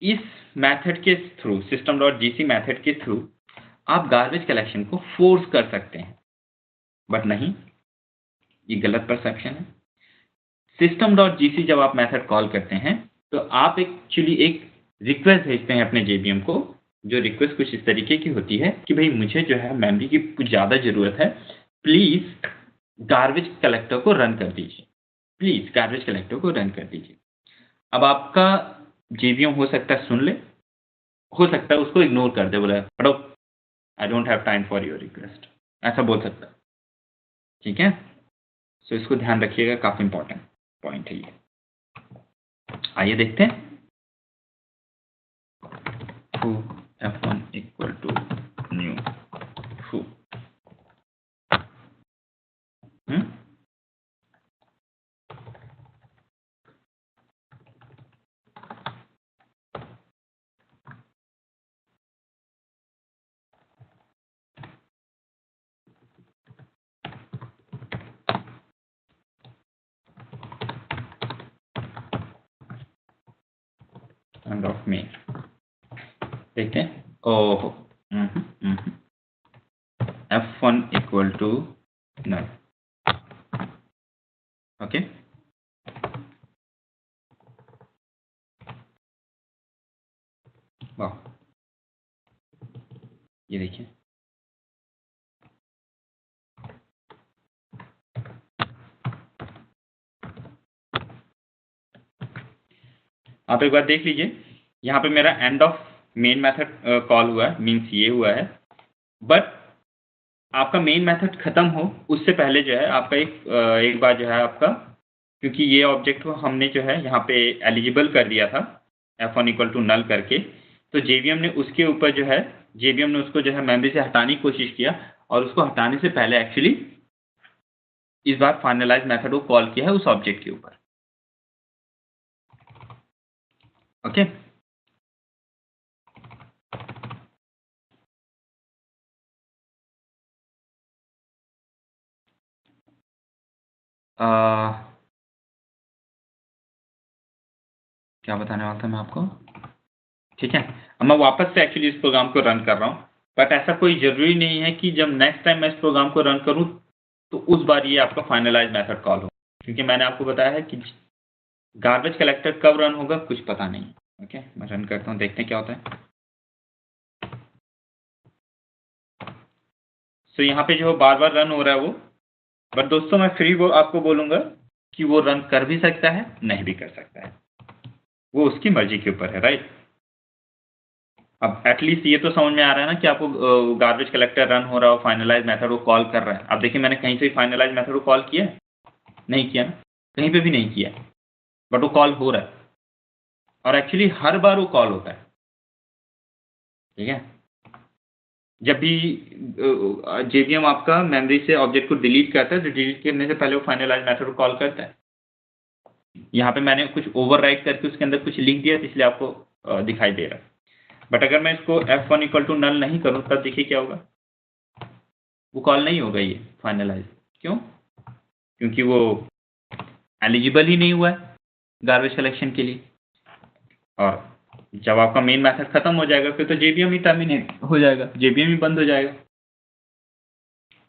इस मेथड के through, system dot GC method के थ्रू आप गार्बेज कलेक्शन को फोर्स कर सकते हैं, बट नहीं, ये गलत परसेप्शन है। सिस्टम डॉट जीसी जब आप मेथड कॉल करते हैं तो आप एक्चुअली एक रिक्वेस्ट भेजते हैं अपने जेवीएम को, जो रिक्वेस्ट कुछ इस तरीके की होती है कि भाई मुझे जो है मेमोरी की कुछ ज़्यादा ज़रूरत है, प्लीज़ गार्बेज कलेक्टर को रन कर दीजिए, प्लीज़ गार्बेज कलेक्टर को रन कर दीजिए। अब आपका जेवीएम हो सकता है सुन ले, हो सकता है उसको इग्नोर कर दे, बोला हटो, I don't have time for your request, ऐसा बोल सकता है। ठीक है, सो इसको ध्यान रखिएगा, काफ़ी इंपॉर्टेंट पॉइंट है ये। आइए देखते हैं। foo f1 equal to new foo। And of main देखते हैं। ओहो, f1 equal to null. Okay, वाह, ये देखिए आप एक बार देख लीजिए, यहाँ पे मेरा and of main method call हुआ है, मीन्स ये हुआ है, बट आपका मेन मेथड खत्म हो उससे पहले जो है आपका एक बार जो है आपका, क्योंकि ये ऑब्जेक्ट को हमने जो है यहाँ पे एलिजिबल कर दिया था f1 इक्वल टू नल करके, तो जेवीएम ने उसके ऊपर जो है जेवीएम ने उसको जो है मेमोरी से हटाने की कोशिश किया, और उसको हटाने से पहले एक्चुअली इस बार फाइनलाइज मेथड को कॉल किया है उस ऑब्जेक्ट के ऊपर। ओके, क्या बताने वाला था मैं आपको, ठीक है। अब मैं वापस से एक्चुअली इस प्रोग्राम को रन कर रहा हूँ, बट ऐसा कोई ज़रूरी नहीं है कि जब नेक्स्ट टाइम मैं इस प्रोग्राम को रन करूँ तो उस बार ये आपका फाइनलाइज मेथड कॉल हो, क्योंकि मैंने आपको बताया है कि गार्बेज कलेक्टर कब रन होगा कुछ पता नहीं। ओके, मैं रन करता हूँ, देखते हैं क्या होता है। सो यहाँ पे जो बार बार रन हो रहा है वो, बट दोस्तों मैं फिर वो आपको बोलूँगा कि वो रन कर भी सकता है, नहीं भी कर सकता है, वो उसकी मर्जी के ऊपर है, राइट। अब एटलीस्ट ये तो समझ में आ रहा है ना कि आपको गार्बेज कलेक्टर रन हो रहा हो, फाइनलाइज मेथड को कॉल कर रहा है। अब देखिए मैंने कहीं से फाइनलाइज मेथड को कॉल किया है? नहीं किया ना, कहीं पे भी नहीं किया, बट वो कॉल हो रहा है, और एक्चुअली हर बार वो कॉल होता है, ठीक है। जब भी जेवीएम आपका मेमोरी से ऑब्जेक्ट को डिलीट करता है तो डिलीट करने से पहले वो फाइनलाइज मेथड को कॉल करता है। यहाँ पे मैंने कुछ ओवरराइट करके उसके अंदर कुछ लिख दिया, इसलिए आपको दिखाई दे रहा है। बट अगर मैं इसको f1 इक्वल टू नल नहीं करूँ तब देखिए क्या होगा, वो कॉल नहीं होगा ये फाइनलाइज। क्यों? क्योंकि वो एलिजिबल ही नहीं हुआ है गार्बेज कलेक्शन के लिए, और जब आपका मेन मेथड खत्म हो जाएगा फिर तो जेवीएम ही टर्मिनेट हो जाएगा, जेवीएम ही बंद हो जाएगा।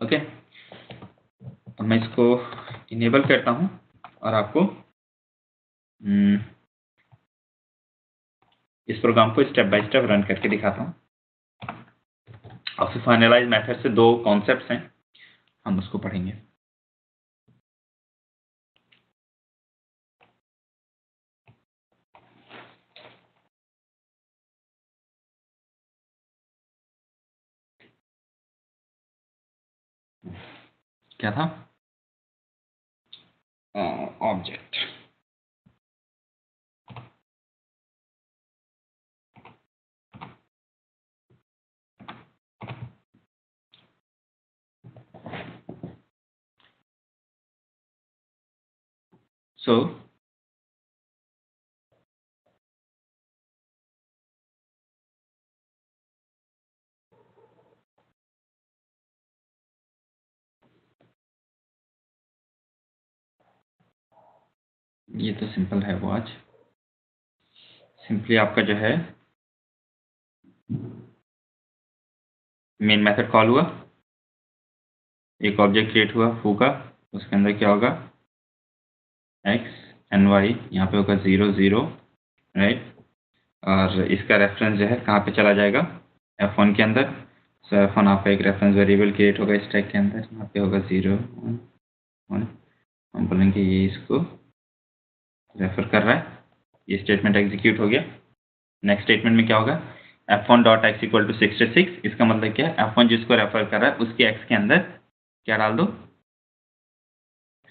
ओके, अब मैं इसको इनेबल करता हूँ और आपको इस प्रोग्राम को स्टेप बाय स्टेप रन करके दिखाता हूँ। और फिर फाइनलाइज मेथड से दो कॉन्सेप्ट्स हैं, हम उसको पढ़ेंगे। क्या था? ऑब्जेक्ट, सो ये तो सिंपल है, वो आज सिंपली आपका जो है मेन मेथड कॉल हुआ, एक ऑब्जेक्ट क्रिएट हुआ फू का, उसके अंदर क्या होगा x एंड y, यहाँ पे होगा 0 0, राइट। और इसका रेफरेंस जो है कहाँ पे चला जाएगा, f1 के अंदर। सो f1 आपका एक रेफरेंस वेरिएबल क्रिएट होगा स्टैक के अंदर, यहाँ पे होगा 0 1, हम बोलेंगे ये इसको रेफर कर रहा है, ये स्टेटमेंट एग्जीक्यूट हो गया। नेक्स्ट स्टेटमेंट में क्या होगा, f1 dot x equal to 66, इसका मतलब क्या है, f1 जिसको रेफर कर रहा है उसके x के अंदर क्या डाल दो,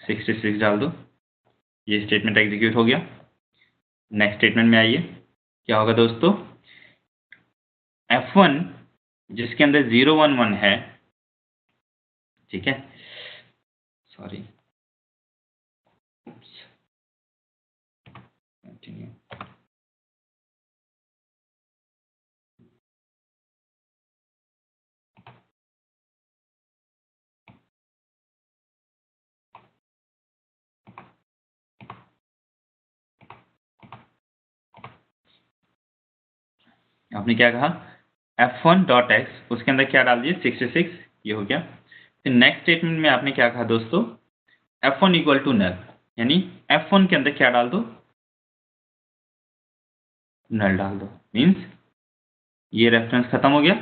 66 डाल दो, ये स्टेटमेंट एग्जीक्यूट हो गया। नेक्स्ट स्टेटमेंट में आइए, क्या होगा दोस्तों, f1 जिसके अंदर 0 1 1 है, ठीक है, सॉरी, कंटिन्यू, आपने क्या कहा, f1 डॉट एक्स, उसके अंदर क्या डाल दिए 66, ये हो गया। फिर नेक्स्ट स्टेटमेंट में आपने क्या कहा दोस्तों, f1 इक्वल टू नल, यानी f1 के अंदर क्या डाल दो, नल डाल दो, मीन्स ये रेफरेंस खत्म हो गया,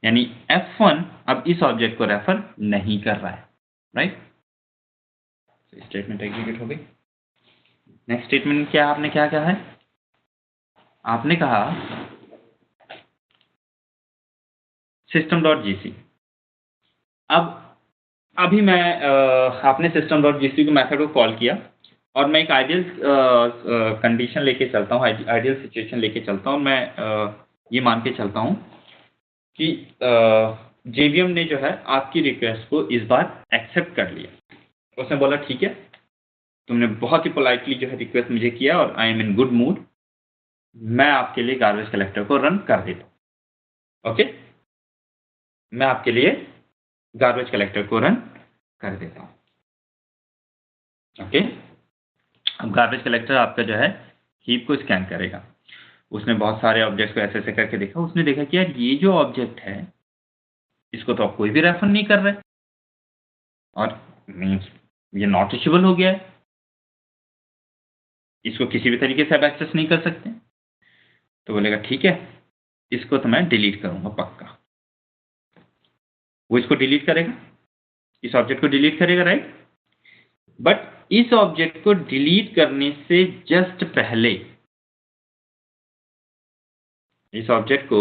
यानी f1 अब इस ऑब्जेक्ट को रेफर नहीं कर रहा है, राइट। स्टेटमेंट एग्जीक्यूट हो गई। नेक्स्ट स्टेटमेंट क्या आपने क्या कहा है, आपने कहा system.gc। अब अभी मैं आपने system.gc के मेथड को कॉल किया और मैं एक आइडियल कंडीशन लेके चलता हूँ, आइडियल सिचुएशन लेके चलता हूँ। मैं ये मान के चलता हूँ कि जेवीएम ने जो है आपकी रिक्वेस्ट को इस बार एक्सेप्ट कर लिया। उसने बोला ठीक है, तुमने बहुत ही पोलाइटली जो है रिक्वेस्ट मुझे किया और I am in good mood, मैं आपके लिए गार्बेज कलेक्टर को रन कर देता हूँ। ओके, मैं आपके लिए गार्बेज कलेक्टर को रन कर देता हूँ। ओके, अब गार्बेज कलेक्टर आपका जो है हीप को स्कैन करेगा। उसने बहुत सारे ऑब्जेक्ट्स को ऐसे ऐसे करके देखा। उसने देखा कि यार ये जो ऑब्जेक्ट है इसको तो अब कोई भी रेफर नहीं कर रहा है और मीन्स ये नॉट रीचेबल हो गया है, इसको किसी भी तरीके से अब एक्सेस नहीं कर सकते। तो बोलेगा ठीक है, इसको तो मैं डिलीट करूंगा पक्का। वो इसको डिलीट करेगा, इस ऑब्जेक्ट को डिलीट करेगा, राइट। बट इस ऑब्जेक्ट को डिलीट करने से जस्ट पहले, इस ऑब्जेक्ट को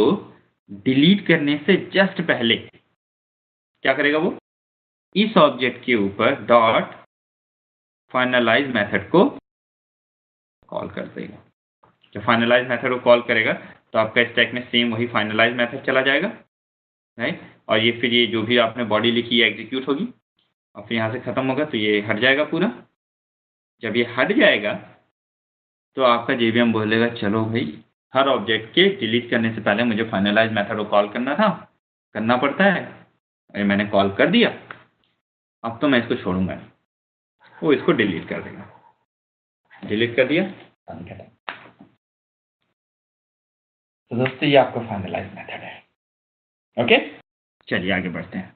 डिलीट करने से जस्ट पहले क्या करेगा वो, इस ऑब्जेक्ट के ऊपर डॉट फाइनलाइज मेथड को कॉल कर देगा। जब फाइनलाइज मेथड को कॉल करेगा तो आपका स्टैक में सेम वही फाइनलाइज मेथड चला जाएगा, राइट। और ये फिर ये जो भी आपने बॉडी लिखी है एग्जीक्यूट होगी और फिर यहाँ से खत्म होगा तो ये हट जाएगा पूरा। जब ये हट जाएगा तो आपका जेवीएम बोलेगा चलो भाई, हर ऑब्जेक्ट के डिलीट करने से पहले मुझे फाइनलाइज मेथड को कॉल करना था, करना पड़ता है, अरे मैंने कॉल कर दिया, अब तो मैं इसको छोड़ूंगा नहीं। वो इसको डिलीट कर देगा, डिलीट कर दिया। तो दोस्तों ये आपका फाइनलाइज मेथड है। ओके, चलिए आगे बढ़ते हैं।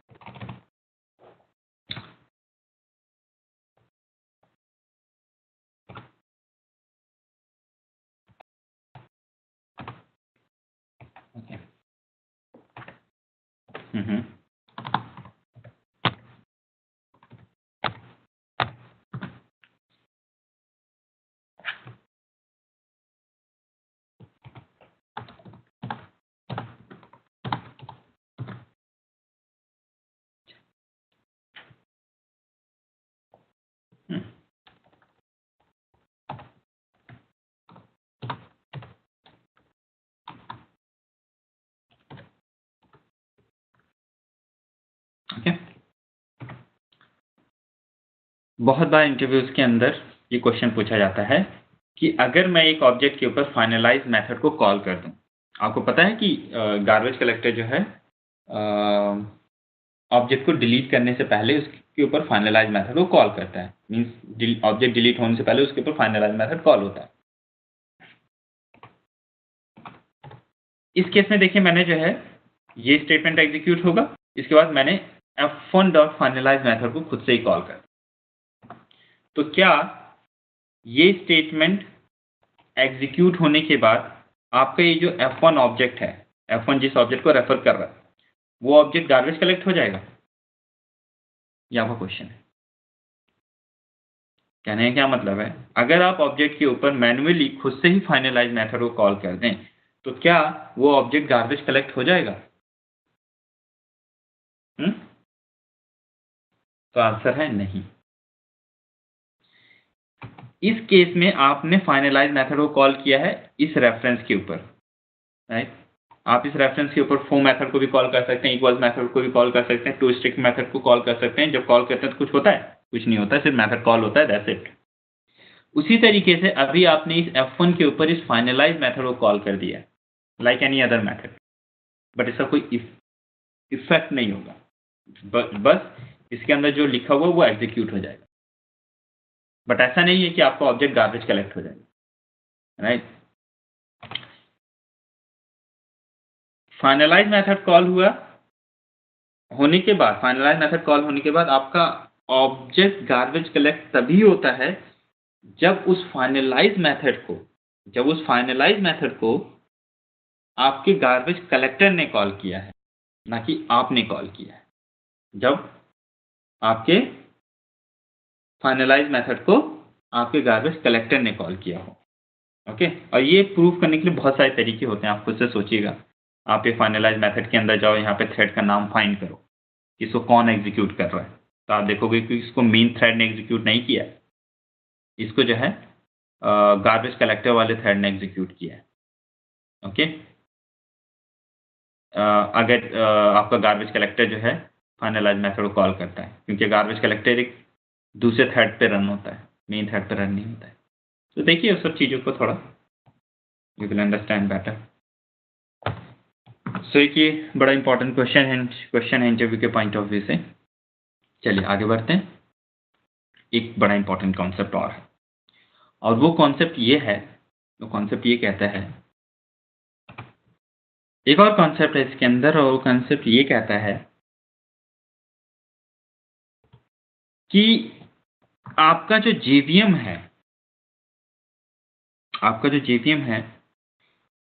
हम्म ओके, बहुत बार इंटरव्यूज के अंदर ये क्वेश्चन पूछा जाता है कि अगर मैं एक ऑब्जेक्ट के ऊपर फाइनलाइज मेथड को कॉल कर दूं, आपको पता है कि गार्बेज कलेक्टर जो है ऑब्जेक्ट को डिलीट करने से पहले उसके ऊपर फाइनलाइज मेथड को कॉल करता है। मींस ऑब्जेक्ट डिलीट होने से पहले उसके ऊपर फाइनलाइज मेथड कॉल होता है। इस केस में देखिए मैंने जो है ये स्टेटमेंट एग्जीक्यूट होगा, इसके बाद मैंने f1.finalize मेथड को खुद से ही कॉल कर। तो क्या ये स्टेटमेंट एग्जीक्यूट होने के बाद आपका ये जो f1 ऑब्जेक्ट है, f1 जिस ऑब्जेक्ट को रेफर कर रहा है, वो ऑब्जेक्ट गार्बेज कलेक्ट हो जाएगा? ये आपका क्वेश्चन है। कहने का क्या मतलब है, अगर आप ऑब्जेक्ट के ऊपर मैन्युअली खुद से ही फाइनलाइज मेथड को कॉल कर दें तो क्या वो ऑब्जेक्ट गार्बेज कलेक्ट हो जाएगा? तो आंसर है नहीं। इस केस में आपने फाइनलाइज मेथड को कॉल किया है इस रेफरेंस के ऊपर, राइट। आप इस रेफरेंस के ऊपर फो मेथड को भी कॉल कर सकते हैं, इक्वल्स मेथड को भी कॉल कर सकते हैं, टू स्ट्रिक्ट मेथड को कॉल कर सकते हैं। जब कॉल करते हैं तो कुछ होता है? कुछ नहीं होता है, सिर्फ मेथड कॉल होता है, दैट्स इट। उसी तरीके से अभी आपने इस f1 के ऊपर इस फाइनलाइज मेथड को कॉल कर दिया, like any other method, but इसका कोई इफेक्ट नहीं होगा, बस इसके अंदर जो लिखा हुआ वो एग्जीक्यूट हो जाएगा। बट ऐसा नहीं है कि आपका ऑब्जेक्ट गार्बेज कलेक्ट हो जाएगा, राइट। फाइनलाइज मेथड कॉल होने के बाद, फाइनलाइज मेथड कॉल होने के बाद आपका ऑब्जेक्ट गार्बेज कलेक्ट तभी होता है जब उस फाइनलाइज मेथड को आपके गार्बेज कलेक्टर ने कॉल किया है, ना कि आपने कॉल किया है। जब आपके फाइनलाइज मेथड को आपके गार्बेज कलेक्टर ने कॉल किया हो, ओके, और ये प्रूव करने के लिए बहुत सारे तरीके होते हैं, आप खुद से सोचिएगा। आप ये फाइनलाइज मेथड के अंदर जाओ, यहाँ पे थ्रेड का नाम फाइंड करो, इसको कौन एग्जीक्यूट कर रहा है, तो आप देखोगे कि इसको मेन थ्रेड ने एग्जीक्यूट नहीं किया है, इसको जो है गार्बेज कलेक्टर वाले थ्रेड ने एग्जीक्यूट किया है। ओके, अगर आपका गार्बेज कलेक्टर जो है फाइनलाइज मेथड को कॉल करता है, क्योंकि गार्बेज कलेक्टर एक दूसरे थ्रेड पे रन होता है, मेन थ्रेड पे रन नहीं होता है। तो देखिए उस सब चीज़ों को थोड़ा यू विल अंडरस्टैंड बेटर। सो एक ये बड़ा इंपॉर्टेंट क्वेश्चन है इंटरव्यू के पॉइंट ऑफ व्यू से। चलिए आगे बढ़ते हैं। एक बड़ा इंपॉर्टेंट कॉन्सेप्ट और वो कॉन्सेप्ट ये है, वो कॉन्सेप्ट ये कहता है, एक और कॉन्सेप्ट है इसके अंदर, और वो कॉन्सेप्ट ये कहता है कि आपका जो जेवीएम है, आपका जो जेवीएम है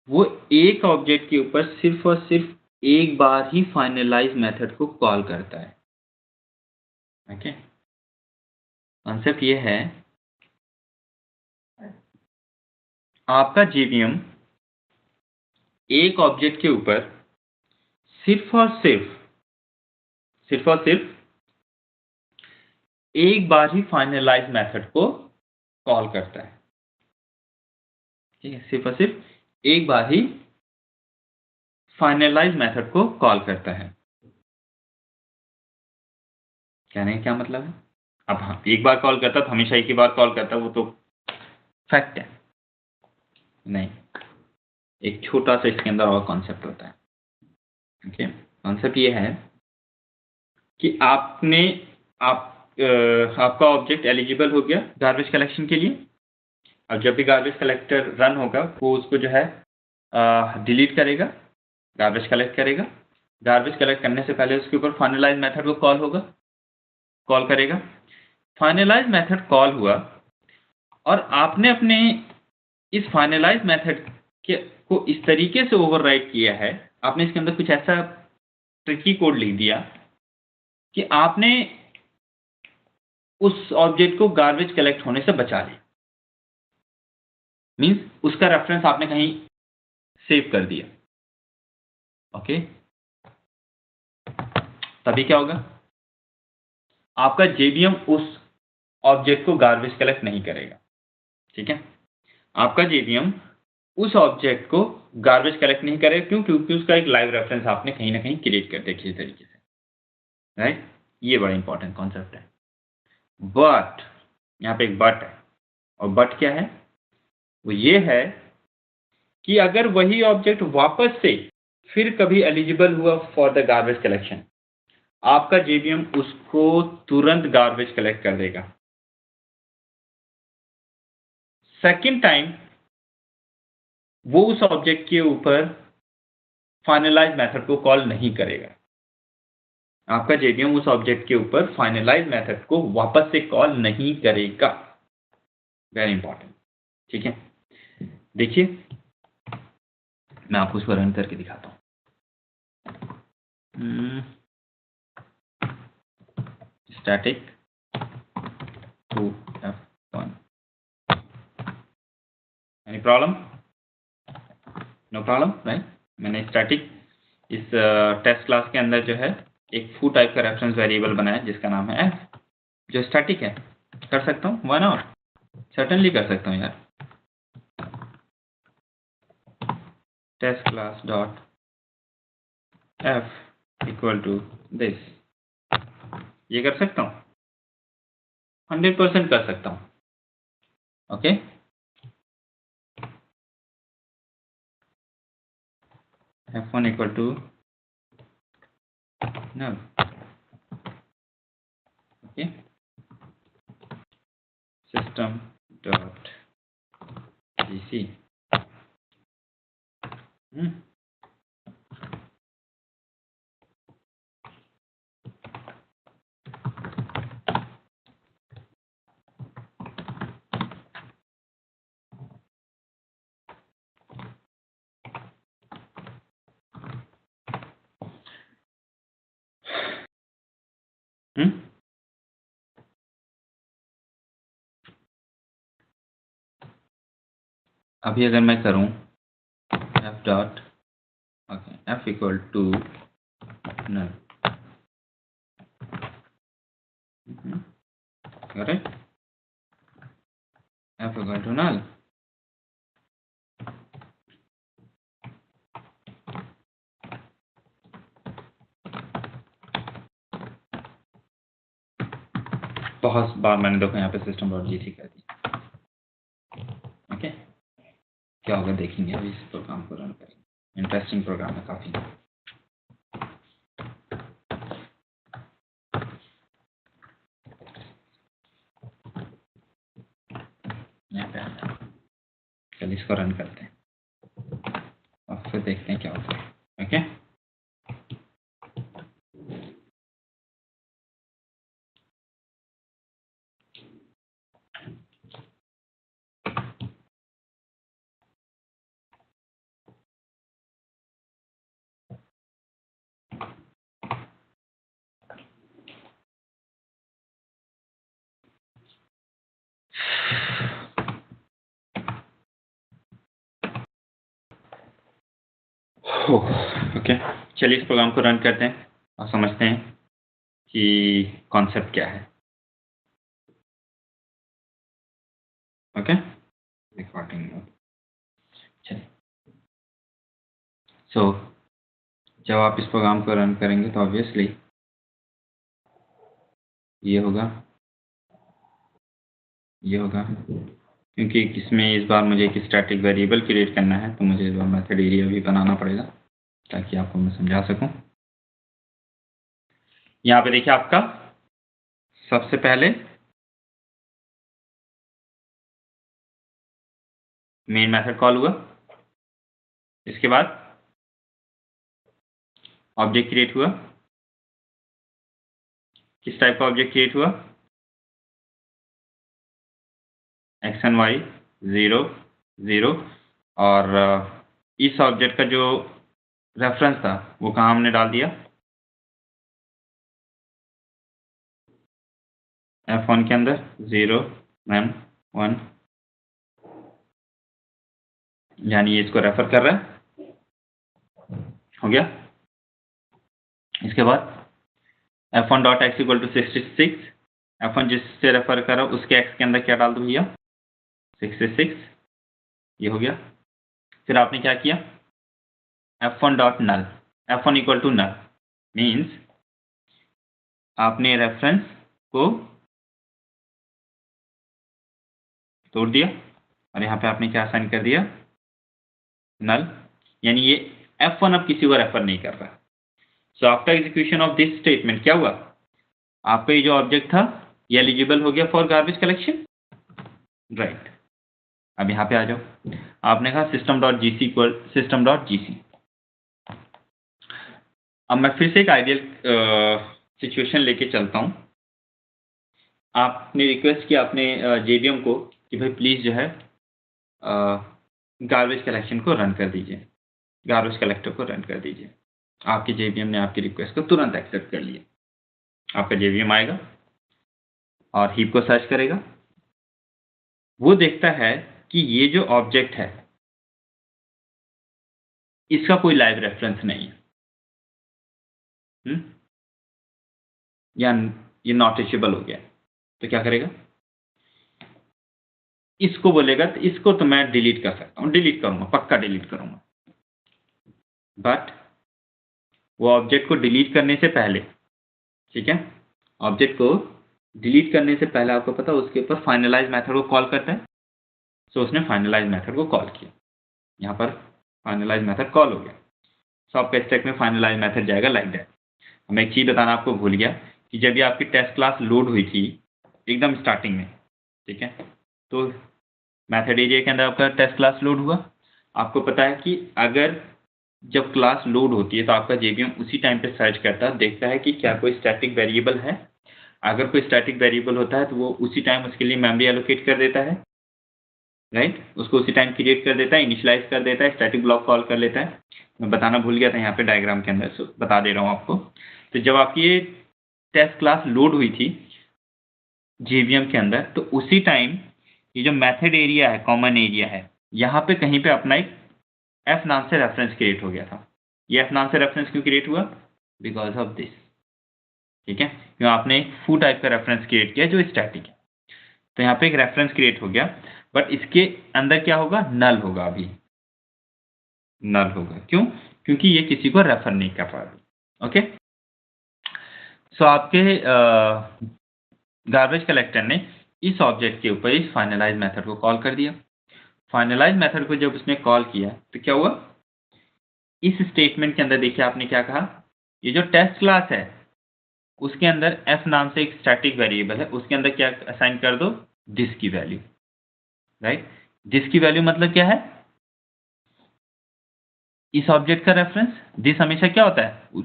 वो एक ऑब्जेक्ट के ऊपर सिर्फ और सिर्फ एक बार ही फाइनलाइज मेथड को कॉल करता है। ओके, कॉन्सेप्ट ये है, आपका जेवीएम एक ऑब्जेक्ट के ऊपर सिर्फ और सिर्फ एक बार ही फाइनलाइज मेथड को कॉल करता है। ठीक है, सिर्फ और सिर्फ एक बार ही फाइनलाइज मेथड को कॉल करता है। कहने का क्या मतलब है? अब हाँ, एक बार कॉल करता तो हमेशा एक ही बार कॉल करता, वो तो फैक्ट है। नहीं, एक छोटा सा इसके अंदर और कॉन्सेप्ट होता है। ओके, कॉन्सेप्ट ये है कि आपका ऑब्जेक्ट एलिजिबल हो गया गार्बेज कलेक्शन के लिए। अब जब भी गार्बेज कलेक्टर रन होगा वो उसको जो है डिलीट करेगा, गार्बेज कलेक्ट करेगा। गार्बेज कलेक्ट करने से पहले उसके ऊपर फाइनलाइज मेथड को कॉल करेगा। फाइनलाइज मेथड कॉल हुआ और आपने अपने इस फाइनलाइज मेथड को इस तरीके से ओवरराइड किया है, आपने इसके अंदर कुछ ऐसा ट्रिकी कोड लिख दिया कि आपने उस ऑब्जेक्ट को गार्बेज कलेक्ट होने से बचा लिया। मींस उसका रेफरेंस आपने कहीं सेव कर दिया। ओके, तभी क्या होगा, आपका जेवीएम उस ऑब्जेक्ट को गार्बेज कलेक्ट नहीं करेगा। ठीक है, आपका जेवीएम उस ऑब्जेक्ट को गार्बेज कलेक्ट नहीं करेगा। क्यों? क्योंकि उसका एक लाइव रेफरेंस आपने कहीं ना कहीं क्रिएट कर दिया किसी तरीके से। राइट, ये बड़ा इंपॉर्टेंट कॉन्सेप्ट है। बट यहाँ पे एक बट है, और बट क्या है? वो ये है कि अगर वही ऑब्जेक्ट वापस से फिर कभी एलिजिबल हुआ फॉर द गार्बेज कलेक्शन, आपका जेवीएम उसको तुरंत गार्बेज कलेक्ट कर देगा। सेकेंड टाइम वो उस ऑब्जेक्ट के ऊपर फाइनलाइज मेथड को कॉल नहीं करेगा। आपका जेवीएम उस ऑब्जेक्ट के ऊपर फाइनलाइज मेथड को वापस से कॉल नहीं करेगा। Very important. ठीक है, देखिए मैं आपको उसको रन करके दिखाता हूं। Static to F1, any problem? No problem, right. मैंने स्टैटिक इस टेस्ट क्लास के अंदर जो है एक फू टाइप का रेफरेंस वेरिएबल बनाया जिसका नाम है f, जो स्टैटिक है। कर सकता हूँ, वन और सर्टेनली कर सकता हूँ यार। Test class dot f equal to this, ये कर सकता हूँ, 100% कर सकता हूँ। Okay, f1 equal to null। Okay, system dot gc। अभी अगर मैं करूं f dot okay f equal to null, correct, f equal to null, बहुत बार मैंने देखो यहाँ पे सिस्टम डॉट जी कर दिया। ओके, क्या होगा देखेंगे अभी, इस प्रोग्राम को रन करेंगे। इंटरेस्टिंग प्रोग्राम है काफी। यहाँ पे आता है, चलिए इसको रन करते हैं और फिर देखते हैं क्या होता है। ओके, ओके, चलिए इस प्रोग्राम को रन करते हैं और समझते हैं कि कॉन्सेप्ट क्या है। ओके, रिकॉर्डिंग मोड, चलिए। सो जब आप इस प्रोग्राम को रन करेंगे तो ऑब्वियसली ये होगा, ये होगा, क्योंकि इसमें इस बार मुझे एक स्टैटिक वेरिएबल क्रिएट करना है, तो मुझे इस बार मेथड एरिया भी बनाना पड़ेगा ताकि आपको मैं समझा सकूं। यहाँ पे देखिए, आपका सबसे पहले मेन मेथड कॉल हुआ, इसके बाद ऑब्जेक्ट क्रिएट हुआ। किस टाइप का ऑब्जेक्ट क्रिएट हुआ? एक्स एंड वाई 0 0, और इस ऑब्जेक्ट का जो रेफरेंस था वो कहाँ हमने डाल दिया? F1 के अंदर 0 1 1, यानी ये इसको रेफर कर रहा है। हो गया। इसके बाद F1 dot x equal to 66, F1 जिससे रेफर कर रहा उसके एक्स के अंदर क्या डाल दो भैया? 66, ये हो गया। फिर आपने क्या किया? F1 dot null, F1 equal to null means आपने रेफरेंस को तोड़ दिया और यहाँ पे आपने क्या साइन कर दिया? नल, यानी ये F1 अब किसी को रेफर नहीं कर रहा। सो after execution of this statement क्या हुआ? आपका ये जो ऑब्जेक्ट था ये एलिजिबल हो गया फॉर गार्बेज कलेक्शन, राइट। अब यहाँ पे आ जाओ, आपने कहा सिस्टम डॉट जी सी इक्वल सिस्टम डॉट जी सी। अब मैं फिर से एक आइडियल सिचुएशन लेके चलता हूँ। आपने रिक्वेस्ट किया अपने जेवीएम को कि भाई प्लीज़ जो है गार्बेज कलेक्शन को रन कर दीजिए, गार्बेज कलेक्टर को रन कर दीजिए। आपके जेवीएम ने आपकी रिक्वेस्ट को तुरंत एक्सेप्ट कर लिया। आपका जेवीएम आएगा और हीप को सर्च करेगा। वो देखता है कि ये जो ऑब्जेक्ट है इसका कोई लाइव रेफरेंस नहीं है, या ये नॉट रीचेबल हो गया, तो क्या करेगा? इसको बोलेगा तो इसको तो मैं डिलीट कर सकता हूँ, डिलीट करूंगा, पक्का डिलीट करूंगा। बट वो ऑब्जेक्ट को डिलीट करने से पहले, ठीक है, ऑब्जेक्ट को डिलीट करने से पहले आपको पता है उसके ऊपर फाइनलाइज मेथड को कॉल करता है। सो उसने फाइनलाइज मेथड को कॉल किया, यहाँ पर फाइनलाइज मेथड कॉल हो गया। सो आपका स्टैक में फाइनलाइज मेथड जाएगा लाइक दैट। मैं एक चीज़ बताना आपको भूल गया कि जब ये आपकी टेस्ट क्लास लोड हुई थी एकदम स्टार्टिंग में, ठीक है, तो मेथड एरिया के अंदर आपका टेस्ट क्लास लोड हुआ। आपको पता है कि अगर जब क्लास लोड होती है तो आपका जेवीएम उसी टाइम पे सर्च करता है, देखता है कि क्या कोई स्टैटिक वेरिएबल है। अगर कोई स्टैटिक वेरिएबल होता है तो वो उसी टाइम उसके लिए मेमोरी एलोकेट कर देता है, राइट, उसको उसी टाइम क्रिएट कर देता है, इनिशियलाइज कर देता है, स्टैटिक ब्लॉक कॉल कर लेता है। मैं बताना भूल गया था यहाँ पे डायग्राम के अंदर, सो बता दे रहा हूँ आपको। तो जब आपकी ये टेस्ट क्लास लोड हुई थी जेवीएम के अंदर, तो उसी टाइम ये जो मेथड एरिया है, कॉमन एरिया है, यहाँ पे कहीं पे अपना एक एफ नाम से रेफरेंस क्रिएट हो गया था। ये एफ नाम से रेफरेंस क्यों क्रिएट हुआ? Because of this. ठीक है, क्यों आपने एक फू टाइप का रेफरेंस क्रिएट किया जो स्टैटिक है। तो यहाँ पे एक रेफरेंस क्रिएट हो गया, बट इसके अंदर क्या होगा? नल होगा। अभी नल होगा, क्यों? क्योंकि ये किसी को रेफर नहीं कर पा रहा। ओके, सो आपके गार्बेज कलेक्टर ने इस ऑब्जेक्ट के ऊपर इस फाइनलाइज मेथड को कॉल कर दिया। फाइनलाइज मेथड को जब उसने कॉल किया तो क्या हुआ? इस स्टेटमेंट के अंदर देखिए आपने क्या कहा, ये जो टेस्ट क्लास है उसके अंदर f नाम से एक स्टैटिक वेरिएबल है, उसके अंदर क्या असाइन कर दो? दिस की वैल्यू। राइट, दिस की वैल्यू मतलब क्या है? इस ऑब्जेक्ट का रेफरेंस। दिस हमेशा क्या होता है?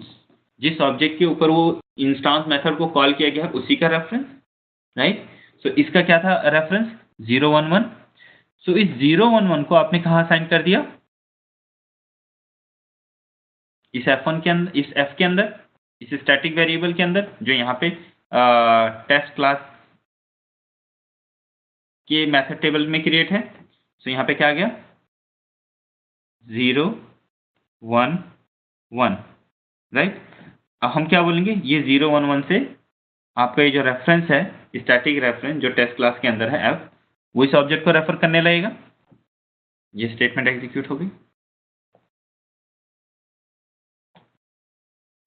जिस ऑब्जेक्ट के ऊपर वो इंस्टांस मेथड को कॉल किया गया है उसी का रेफरेंस। राइट, सो इसका क्या था रेफरेंस? 011। सो इस 011 को आपने कहाँ असाइन कर दिया? इस f1 के अंदर, इस f के अंदर, इस स्टैटिक वेरिएबल के अंदर जो यहाँ पे टेस्ट क्लास के मेथड टेबल में क्रिएट है। सो यहाँ पे क्या आ गया? 0 1 1। राइट, अब हम क्या बोलेंगे? ये 0 1 1 से आपका ये जो रेफरेंस है, स्टैटिक रेफरेंस जो टेस्ट क्लास के अंदर है f, वो इस ऑब्जेक्ट को रेफर करने लगेगा। ये स्टेटमेंट एग्जीक्यूट हो गई।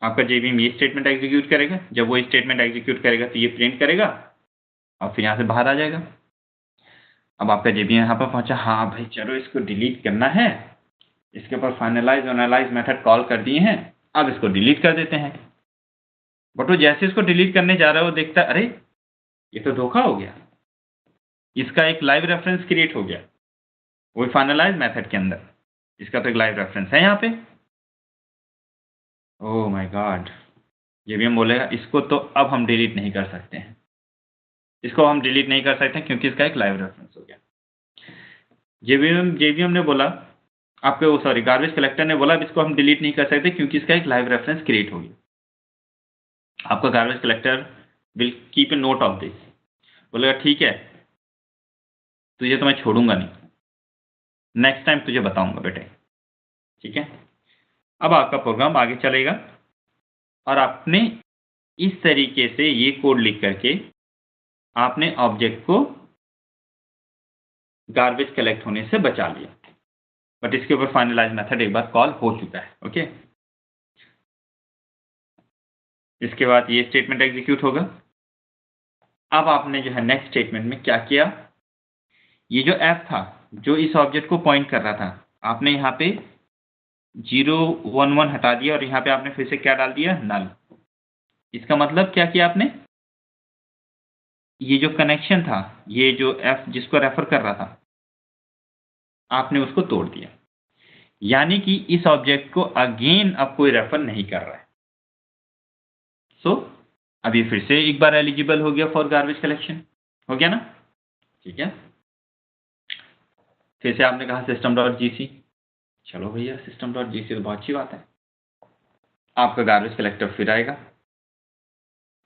आपका जेवीएम ये स्टेटमेंट एग्जीक्यूट करेगा। जब वो स्टेटमेंट एग्जीक्यूट करेगा तो ये प्रिंट करेगा और फिर यहाँ से बाहर आ जाएगा। अब आपका जेवीएम यहाँ पर पहुंचा, हाँ भाई चलो इसको डिलीट करना है, इसके ऊपर फाइनलाइज एनालाइज मेथड कॉल कर दिए हैं, अब इसको डिलीट कर देते हैं। बट वो जैसे इसको डिलीट करने जा रहा है वो देखता है, अरे ये तो धोखा हो गया, इसका एक लाइव रेफरेंस क्रिएट हो गया वो फाइनलाइज मेथड के अंदर। इसका तो एक लाइव रेफरेंस है यहाँ पे। ओह माय गॉड, जेवीएम बोलेगा इसको तो अब हम डिलीट नहीं कर सकते हैं, इसको हम डिलीट नहीं कर सकते क्योंकि इसका एक लाइव रेफरेंस हो गया। जेवीएम ने बोला, आपके वो सॉरी गार्बेज कलेक्टर ने बोला इसको हम डिलीट नहीं कर सकते क्योंकि इसका एक लाइव रेफरेंस क्रिएट हो गया। आपका garbage collector will keep a note of this, बोलेगा ठीक है तुझे तो मैं छोड़ूंगा नहीं, नेक्स्ट टाइम तुझे बताऊंगा बेटे। ठीक है, अब आपका प्रोग्राम आगे चलेगा और आपने इस तरीके से ये कोड लिख करके आपने ऑब्जेक्ट को गार्बेज कलेक्ट होने से बचा लिया। बट इसके ऊपर फाइनलाइज मेथड एक बार कॉल हो चुका है। ओके, इसके बाद ये स्टेटमेंट एग्जीक्यूट होगा। अब आपने जो है नेक्स्ट स्टेटमेंट में क्या किया, ये जो f था जो इस ऑब्जेक्ट को पॉइंट कर रहा था, आपने यहाँ पे 0 1 1 हटा दिया और यहाँ पे आपने फिर से क्या डाल दिया? नल। इसका मतलब क्या किया आपने? ये जो कनेक्शन था, ये जो f जिसको रेफर कर रहा था, आपने उसको तोड़ दिया। यानी कि इस ऑब्जेक्ट को अगेन अब कोई रेफर नहीं कर रहा है। सो अब ये फिर से एक बार एलिजिबल हो गया फॉर गार्बेज कलेक्शन। हो गया ना? ठीक है, फिर से आपने कहा system.gc, चलो भैया system.gc तो बहुत अच्छी बात है। आपका गार्बेज कलेक्टर फिर आएगा,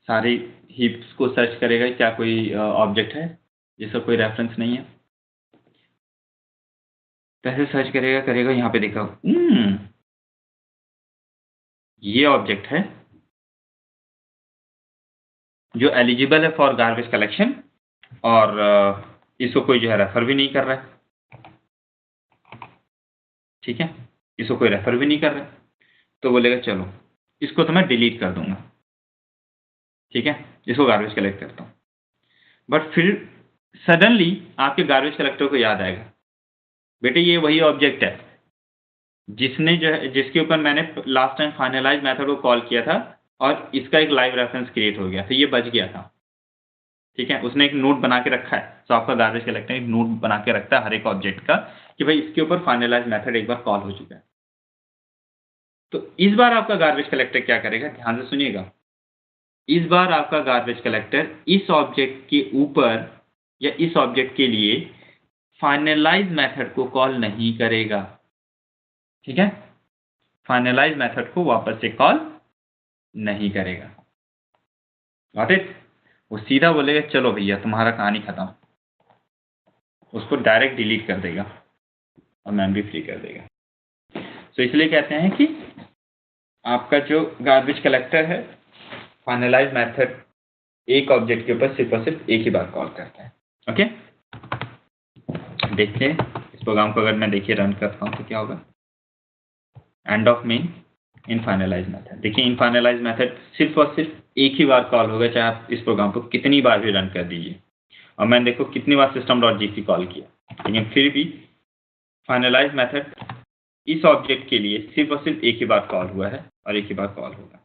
सारे हीप्स को सर्च करेगा, क्या कोई ऑब्जेक्ट है जिसका कोई रेफरेंस नहीं है। पहले सर्च करेगा यहाँ पे देखा, ये ऑब्जेक्ट है जो एलिजिबल है फॉर गार्बेज कलेक्शन और इसको कोई जो है रेफर भी नहीं कर रहा है। ठीक है, इसको कोई रेफर भी नहीं कर रहा है, तो बोलेगा चलो इसको तो मैं डिलीट कर दूंगा। ठीक है, इसको गार्बेज कलेक्ट करता हूँ। बट फिर सडनली आपके गार्बेज कलेक्टर को याद आएगा, बेटे ये वही ऑब्जेक्ट है जिसने जो है जिसके ऊपर मैंने लास्ट टाइम फाइनलाइज मेथड को कॉल किया था और इसका एक लाइव रेफरेंस क्रिएट हो गया, तो ये बच गया था। ठीक है, उसने एक नोट बना के रखा है। तो आपका गार्बेज कलेक्टर एक नोट बना के रखता है हर एक ऑब्जेक्ट का कि भाई इसके ऊपर फाइनलाइज मेथड एक बार कॉल हो चुका है। तो इस बार आपका गार्बेज कलेक्टर क्या करेगा, ध्यान से सुनिएगा। इस बार आपका गार्बेज कलेक्टर इस ऑब्जेक्ट के ऊपर या इस ऑब्जेक्ट के लिए फाइनलाइज मेथड को कॉल नहीं करेगा। ठीक है, फाइनलाइज मेथड को वापस से कॉल नहीं करेगा। Got it? वो सीधा बोलेगा चलो भैया तुम्हारा कहानी खत्म, उसको डायरेक्ट डिलीट कर देगा। और मेमोरी फ्री कर देगा। तो इसलिए कहते हैं कि आपका जो गार्बेज कलेक्टर है, फाइनलाइज मेथड एक ऑब्जेक्ट के ऊपर सिर्फ और सिर्फ एक ही बार कॉल करता है। ओके, देखिए इस प्रोग्राम को अगर मैं देखिए रन करता हूँ तो क्या होगा, end of main in finalize method. देखिए इन फाइनलाइज मेथड सिर्फ और सिर्फ एक ही बार कॉल होगा, चाहे आप इस प्रोग्राम को कितनी बार भी रन कर दीजिए। और मैंने देखो कितनी बार system.gc कॉल किया, लेकिन फिर भी फाइनलाइज मेथड इस ऑब्जेक्ट के लिए सिर्फ और सिर्फ एक ही बार कॉल हुआ है और एक ही बार कॉल होगा।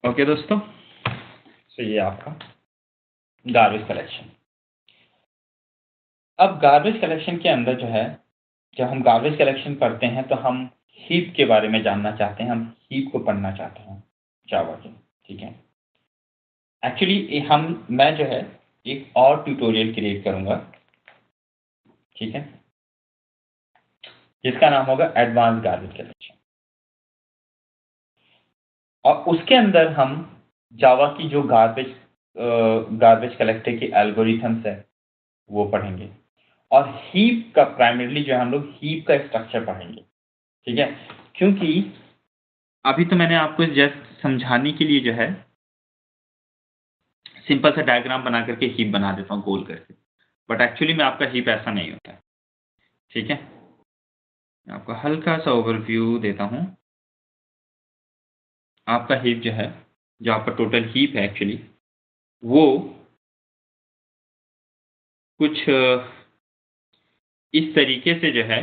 ओके दोस्तों, तो ये आपका गार्बेज कलेक्शन। अब गार्बेज कलेक्शन के अंदर जो है, जब हम गार्बेज कलेक्शन करते हैं तो हम हीप के बारे में जानना चाहते हैं, हम हीप को पढ़ना चाहते हैं जावा के। ठीक है, एक्चुअली मैं जो है एक और ट्यूटोरियल क्रिएट करूंगा, ठीक है, जिसका नाम होगा एडवांस गार्बेज कलेक्शन। और उसके अंदर हम जावा की जो गार्बेज कलेक्टर की एल्गोरिथम्स है वो पढ़ेंगे, और हीप का प्राइमरीली जो है हम लोग हीप का स्ट्रक्चर पढ़ेंगे। ठीक है, क्योंकि अभी तो मैंने आपको जस्ट समझाने के लिए जो है सिंपल सा डायग्राम बना करके हीप बना देता हूँ गोल करके, बट एक्चुअली में आपका हीप ऐसा नहीं होता है। ठीक है, मैं आपको हल्का सा ओवरव्यू देता हूँ। आपका हीप जो है, जो आपका टोटल हीप है एक्चुअली, वो कुछ इस तरीके से जो है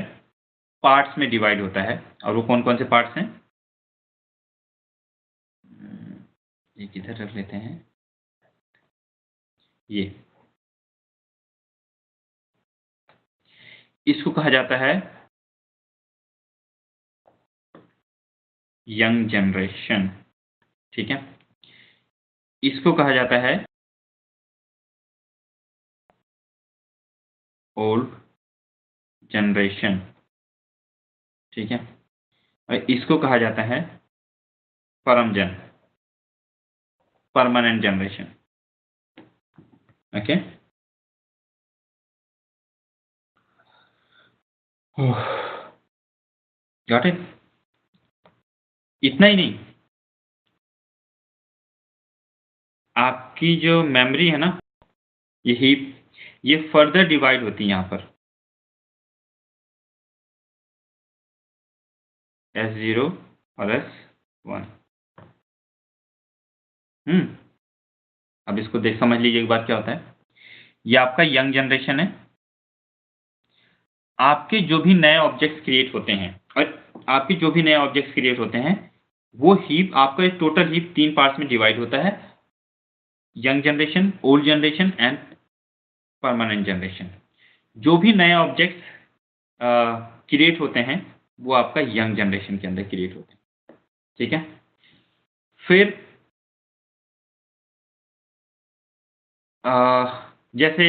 पार्ट्स में डिवाइड होता है। और वो कौन कौन से पार्ट्स हैं, ये किधर रख लेते हैं, ये इसको कहा जाता है यंग जनरेशन। ठीक है, इसको कहा जाता है ओल्ड जनरेशन। ठीक है, और इसको कहा जाता है permanent generation. Okay, got it. इतना ही नहीं, आपकी जो मेमोरी है ना, ये हीप, ये फर्दर डिवाइड होती है यहाँ पर S0 और S1। अब इसको देख समझ लीजिए एक बार क्या होता है। ये आपका यंग जनरेशन है। आपके जो भी नए ऑब्जेक्ट्स क्रिएट होते हैं, और आपके जो भी नए ऑब्जेक्ट्स क्रिएट होते हैं, वो हीप, आपका टोटल हीप 3 पार्ट्स में डिवाइड होता है, young generation, old generation and permanent generation. जो भी नए ऑब्जेक्ट्स क्रिएट होते हैं वो आपका यंग जनरेशन के अंदर क्रिएट होते हैं। ठीक है, फिर जैसे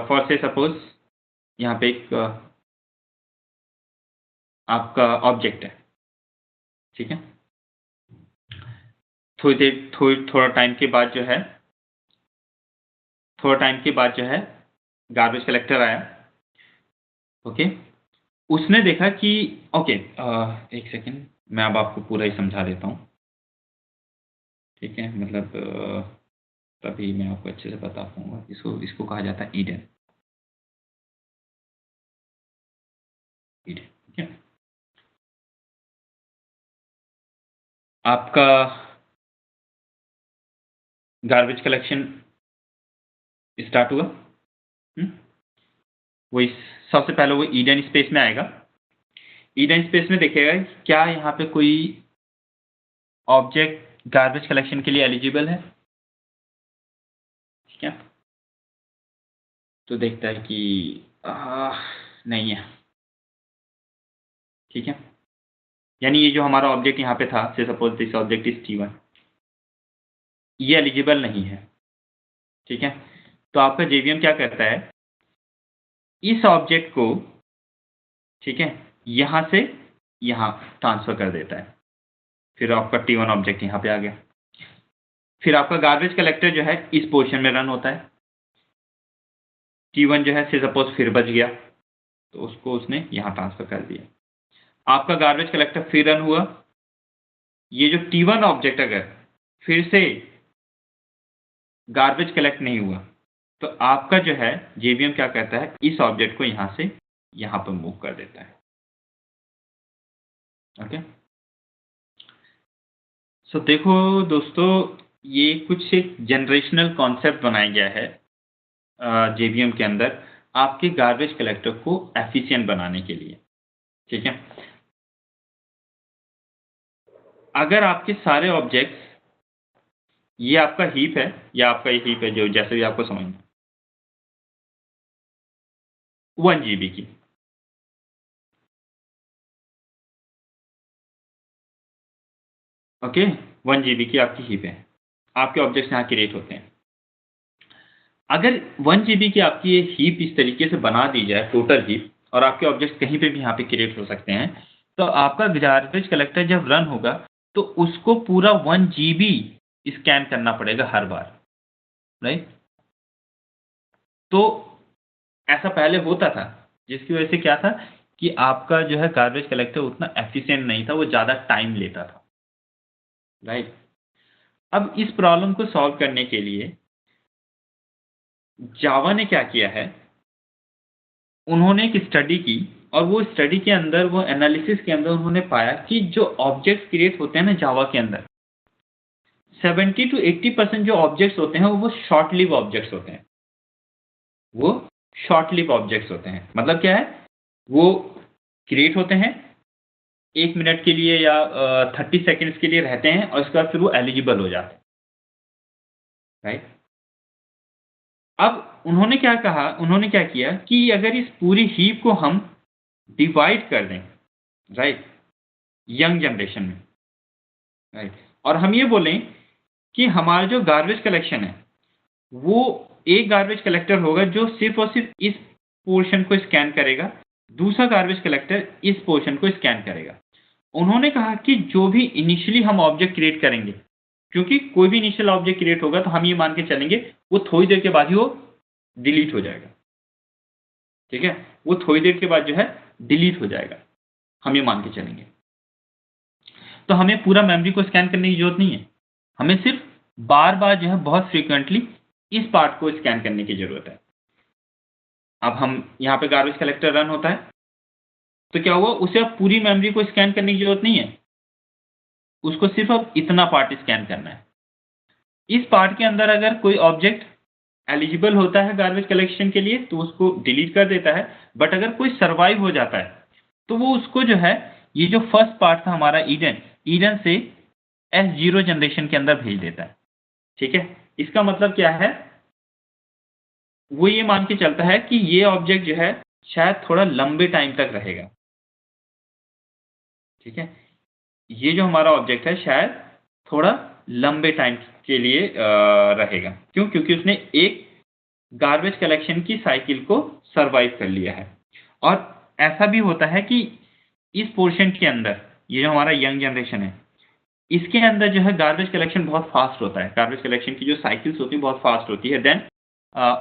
फॉर से सपोज यहाँ पे एक आपका ऑब्जेक्ट है। ठीक है, थोड़ा टाइम के बाद जो है गार्बेज कलेक्टर आया। ओके, उसने देखा कि ओके, एक सेकेंड, मैं अब आपको पूरा ही समझा देता हूँ। ठीक है, मतलब तभी मैं आपको अच्छे से बता पाऊंगा। इसको कहा जाता है ईडन। ठीक है, आपका गार्बेज कलेक्शन स्टार्ट हुआ। वही सबसे पहले वो ईडन स्पेस में आएगा। ईडन स्पेस में देखेगा क्या यहाँ पे कोई ऑब्जेक्ट गार्बेज कलेक्शन के लिए एलिजिबल है। ठीक है, तो देखता है कि नहीं है। ठीक है, यानी ये जो हमारा ऑब्जेक्ट यहाँ पे था, से suppose this object is T1, ये एलिजिबल नहीं है। ठीक है, तो आपका JVM क्या करता है, इस ऑब्जेक्ट को, ठीक है, यहाँ से यहाँ ट्रांसफर कर देता है। फिर आपका T1 ऑब्जेक्ट यहाँ पे आ गया। फिर आपका गार्बेज कलेक्टर जो है इस पोर्शन में रन होता है। T1 जो है से सपोज फिर बच गया। तो उसको उसने यहाँ ट्रांसफ़र कर दिया। आपका गार्बेज कलेक्टर फिर रन हुआ, ये जो T1 ऑब्जेक्ट अगर फिर से गार्बेज कलेक्ट नहीं हुआ, तो आपका जो है JVM क्या करता है, इस ऑब्जेक्ट को यहाँ से यहाँ पर मूव कर देता है। ओके, सो देखो दोस्तों, ये कुछ एक जनरेशनल कॉन्सेप्ट बनाया गया है JVM के अंदर आपके गार्बेज कलेक्टर को एफिशिएंट बनाने के लिए, ठीक है। अगर आपके सारे ऑब्जेक्ट्स, ये आपका हीप है या आपका ये हीप है जो जैसे भी आपको समझना, 1 GB की, ओके, 1 GB की आपकी हीप है, आपके ऑब्जेक्ट्स यहाँ क्रिएट होते हैं। अगर 1 GB की आपकी ये हीप इस तरीके से बना दी जाए, टोटल हीप, और आपके ऑब्जेक्ट्स कहीं पे भी यहाँ पे क्रिएट हो सकते हैं, तो आपका गार्बेज कलेक्टर जब रन होगा, तो उसको पूरा 1 GB स्कैन करना पड़ेगा हर बार, राइट? तो ऐसा पहले होता था, जिसकी वजह से क्या था कि आपका जो है गार्बेज कलेक्टर उतना एफिशिएंट नहीं था, वो ज़्यादा टाइम लेता था, राइट? अब इस प्रॉब्लम को सॉल्व करने के लिए जावा ने क्या किया है, उन्होंने एक स्टडी की, और वो स्टडी के अंदर, वो एनालिसिस के अंदर उन्होंने पाया कि जो ऑब्जेक्ट्स क्रिएट होते हैं ना जावा के अंदर, 70 to 80% जो ऑब्जेक्ट्स होते हैं वो शॉर्ट लिव ऑब्जेक्ट्स होते हैं। वो शॉर्ट लिव ऑब्जेक्ट्स होते हैं, मतलब क्या है, वो क्रिएट होते हैं 1 मिनट के लिए या 30 सेकेंड्स के लिए रहते हैं, और उसके बाद फिर वो एलिजिबल हो जाते हैं, राइट? अब उन्होंने क्या कहा, उन्होंने क्या किया कि अगर इस पूरी हीप को हम डिवाइड कर दें, राइट, यंग जनरेशन में, राइट, और हम ये बोलें कि हमारा जो गार्बेज कलेक्शन है, वो एक गार्बेज कलेक्टर होगा जो सिर्फ और सिर्फ इस पोर्शन को स्कैन करेगा, दूसरा गार्बेज कलेक्टर इस पोर्शन को स्कैन करेगा। उन्होंने कहा कि जो भी इनिशियली हम ऑब्जेक्ट क्रिएट करेंगे, क्योंकि कोई भी इनिशियल ऑब्जेक्ट क्रिएट होगा तो हम ये मान के चलेंगे वो थोड़ी देर के बाद ही वो डिलीट हो जाएगा, ठीक है, वो थोड़ी देर के बाद जो है डिलीट हो जाएगा, हम ये मान के चलेंगे। तो हमें पूरा मेमोरी को स्कैन करने की जरूरत नहीं है, हमें सिर्फ बार बार जो है बहुत फ्रीक्वेंटली इस पार्ट को स्कैन करने की जरूरत है। अब हम यहाँ पे गार्बेज कलेक्टर रन होता है, तो क्या हुआ, उसे अब पूरी मेमोरी को स्कैन करने की जरूरत नहीं है, उसको सिर्फ अब इतना पार्ट स्कैन करना है। इस पार्ट के अंदर अगर कोई ऑब्जेक्ट एलिजिबल होता है गार्बेज कलेक्शन के लिए तो उसको डिलीट कर देता है, बट अगर कोई सर्वाइव हो जाता है तो वो उसको जो है, ये जो फर्स्ट पार्ट था हमारा ईडन, ईडन से S0 जनरेशन के अंदर भेज देता है, ठीक है। इसका मतलब क्या है, वो ये मान के चलता है कि ये ऑब्जेक्ट जो है शायद थोड़ा लंबे टाइम तक रहेगा, ठीक है, ये जो हमारा ऑब्जेक्ट है शायद थोड़ा लंबे टाइम के लिए रहेगा। क्यों? क्योंकि उसने एक गार्बेज कलेक्शन की साइकिल को सर्वाइव कर लिया है। और ऐसा भी होता है कि इस पोर्शन के अंदर, ये जो हमारा यंग जनरेशन है, इसके अंदर जो है गार्बेज कलेक्शन बहुत फास्ट होता है, गार्बेज कलेक्शन की जो साइकिल्स होती है बहुत फास्ट होती है देन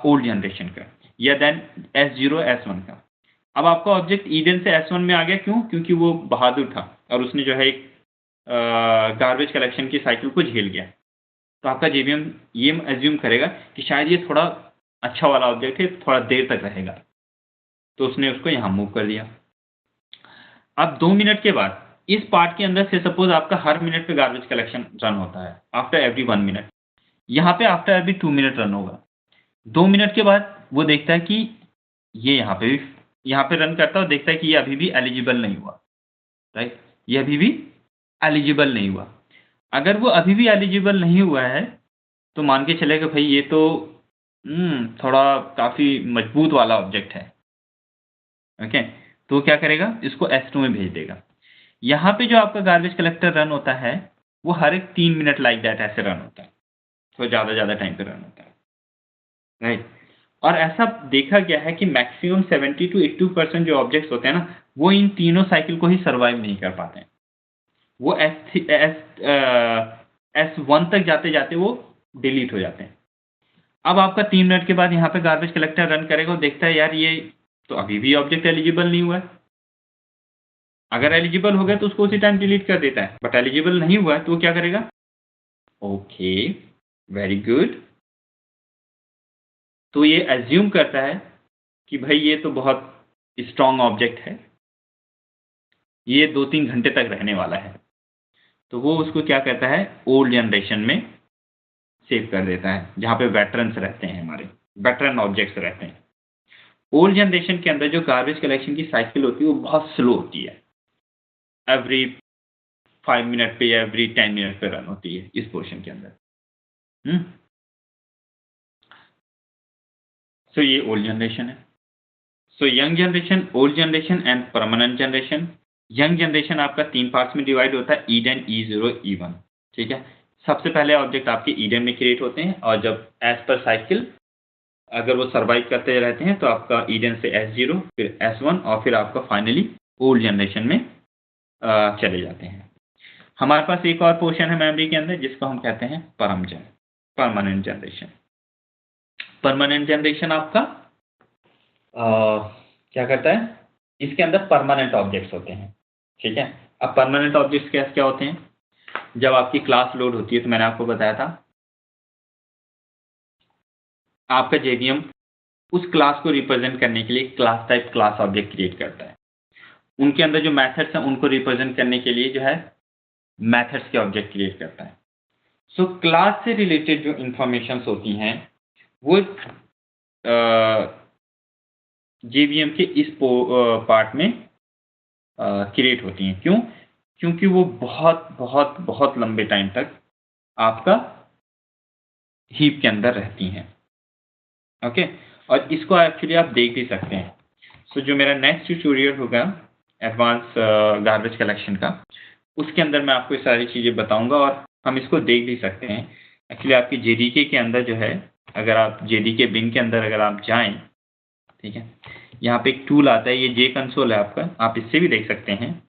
ओल्ड जनरेशन का, या देन S0 S1 का। अब आपका ऑब्जेक्ट ईडन से S1 में आ गया, क्यों? क्योंकि वो बहादुर था और उसने जो है एक गार्बेज कलेक्शन की साइकिल को झेल गया। तो आपका JVM ये एज्यूम करेगा कि शायद ये थोड़ा अच्छा वाला ऑब्जेक्ट है, थोड़ा देर तक रहेगा, तो उसने उसको यहाँ मूव कर दिया। अब 2 मिनट के बाद इस पार्ट के अंदर से सपोज आपका हर मिनट पे गार्बेज कलेक्शन रन होता है, आफ्टर एवरी 1 मिनट, यहाँ पे आफ्टर एवरी 2 मिनट रन होगा। 2 मिनट के बाद वो देखता है कि ये यहाँ पे रन करता है और देखता है कि ये अभी भी एलिजिबल नहीं हुआ, राइट, ये अभी भी एलिजिबल नहीं हुआ। अगर वो अभी भी एलिजिबल नहीं हुआ है तो मान के चले कि भाई ये तो थोड़ा काफ़ी मजबूत वाला ऑब्जेक्ट है, ओके, तो वो क्या करेगा, इसको S2 में भेज देगा। यहाँ पे जो आपका गार्बेज कलेक्टर रन होता है वो हर एक 3 मिनट लाइक दैट ऐसे रन होता है, तो ज़्यादा टाइम पे रन होता है, राइट। और ऐसा देखा गया है कि मैक्सिमम 70 to 80% जो ऑब्जेक्ट्स होते हैं ना, वो इन तीनों साइकिल को ही सर्वाइव नहीं कर पाते हैं। वो S1 तक जाते-जाते वो डिलीट हो जाते हैं। अब आपका 3 मिनट के बाद यहाँ पे गार्बेज कलेक्टर रन करेगा और देखता है यार ये तो अभी भी ऑब्जेक्ट एलिजिबल नहीं हुआ है। अगर एलिजिबल हो गया तो उसको उसी टाइम डिलीट कर देता है, बट एलिजिबल नहीं हुआ है तो वो क्या करेगा? Okay, very good. तो ये एज्यूम करता है कि भाई ये तो बहुत स्ट्रॉन्ग ऑब्जेक्ट है, ये 2-3 घंटे तक रहने वाला है, तो वो उसको क्या कहता है, ओल्ड जनरेशन में सेव कर देता है, जहाँ पे वेटरन्स रहते हैं, हमारे वेटरन ऑब्जेक्ट्स रहते हैं। ओल्ड जनरेशन के अंदर जो गार्बेज कलेक्शन की साइकिल होती है वो बहुत स्लो होती है, एवरी 5 मिनट पे या एवरी 10 मिनट पे रन होती है इस पोर्शन के अंदर। सो ये ओल्ड जनरेशन है। So young generation, old generation and permanent generation. Young generation आपका 3 पार्ट्स में डिवाइड होता है, ईडन, E0, E1। ठीक है, सबसे पहले ऑब्जेक्ट आपके ईडन में क्रिएट होते हैं, और जब एज पर साइकिल अगर वो सर्वाइव करते रहते हैं तो आपका ईडन से S0, फिर S1, और फिर आपका फाइनली ओल्ड जनरेशन में चले जाते हैं। हमारे पास एक और पोर्शन है मेमोरी के अंदर जिसको हम कहते हैं परमानेंट जनरेशन। परमानेंट जनरेशन आपका क्या करता है, इसके अंदर परमानेंट ऑब्जेक्ट्स होते हैं। ठीक है, अब परमानेंट ऑब्जेक्ट्स क्या होते हैं? जब आपकी क्लास लोड होती है, तो मैंने आपको बताया था आपका जेवीएम उस क्लास को रिप्रेजेंट करने के लिए class type class object create करता है। उनके अंदर जो मेथड्स हैं उनको रिप्रेजेंट करने के लिए जो है मेथड्स के ऑब्जेक्ट क्रिएट करता है। सो क्लास से रिलेटेड जो इंफॉर्मेशन होती हैं वो जेवीएम के इस पार्ट में क्रिएट होती हैं। क्यों? क्योंकि वो बहुत बहुत बहुत लंबे टाइम तक आपका हीप के अंदर रहती हैं। ओके, और इसको एक्चुअली आप देख भी सकते हैं। सो जो मेरा नेक्स्ट ट्यूटोरियल होगा एडवांस गार्बेज कलेक्शन का, उसके अंदर मैं आपको ये सारी चीज़ें बताऊंगा और हम इसको देख भी सकते हैं। एक्चुअली आपकी जेडीके के अंदर जो है, अगर आप जेडीके बिन के अंदर अगर आप जाएं, ठीक है, यहाँ पे एक टूल आता है, ये जे कंसोल है आपका, आप इससे भी देख सकते हैं।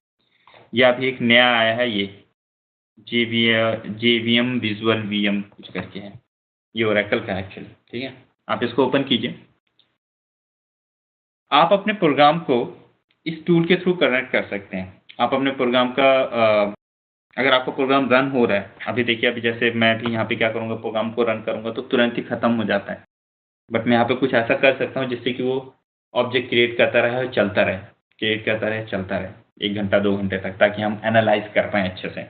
या अभी एक नया आया है ये जेवीएम विजुअल वीएम कुछ करके है, ये ओरेकल का है एक्चुअली। ठीक है, आप इसको ओपन कीजिए। आप अपने प्रोग्राम को इस टूल के थ्रू कनेक्ट कर सकते हैं। आप अपने प्रोग्राम का अगर आपका प्रोग्राम रन हो रहा है, अभी देखिए, अभी जैसे मैं भी यहाँ पे क्या करूँगा, प्रोग्राम को रन करूँगा तो तुरंत ही खत्म हो जाता है, बट मैं यहाँ पे कुछ ऐसा कर सकता हूँ जिससे कि वो ऑब्जेक्ट क्रिएट करता रहे और चलता रहे, क्रिएट करता रहे, चलता रहे 1 घंटा 2 घंटे तक, ताकि हम एनालाइज कर पाएँ अच्छे से।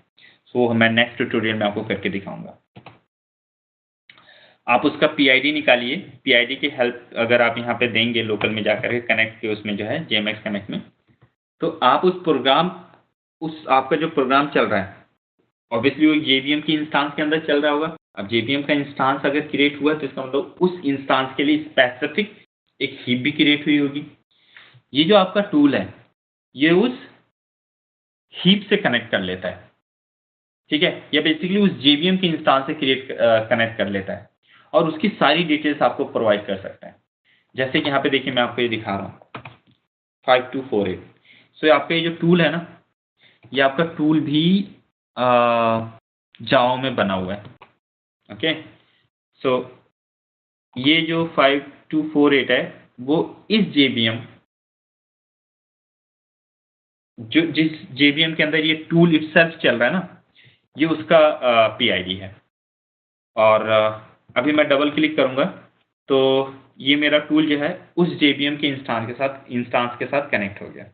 सो मैं नेक्स्ट ट्यूटोरियल में आपको करके दिखाऊंगा। आप उसका पीआईडी निकालिए, पीआईडी की हेल्प अगर आप यहाँ पे देंगे लोकल में जाकर के कनेक्ट के उसमें जो है जेएमएक्स कनेक्ट में, तो आप उस प्रोग्राम, उस आपका जो प्रोग्राम चल रहा है ऑब्वियसली वो जेवीएम की इंस्टांस के अंदर चल रहा होगा। अब जेवीएम का इंस्टांस अगर क्रिएट हुआ तो इसका मतलब उस इंस्टांस के लिए स्पेसिफिक एक हीप भी क्रिएट हुई होगी। ये जो आपका टूल है ये उस हीप से कनेक्ट कर लेता है। ठीक है, ये बेसिकली उस जेवीएम के इंस्टांस से कनेक्ट कर लेता है और उसकी सारी डिटेल्स आपको प्रोवाइड कर सकता है। जैसे कि यहाँ पे देखिए, मैं आपको ये दिखा रहा हूँ 5248। सो आपका ये जो टूल है ना, ये आपका टूल भी जावा में बना हुआ है। ओके, सो ये जो 5248 है वो इस जेवीएम, जो जिस जेवीएम के अंदर ये टूल इटसेल्फ चल रहा है ना, ये उसका पीआईडी है। और अभी मैं डबल क्लिक करूंगा तो ये मेरा टूल जो है उस जेवीएम के इंस्टांस के साथ कनेक्ट हो गया।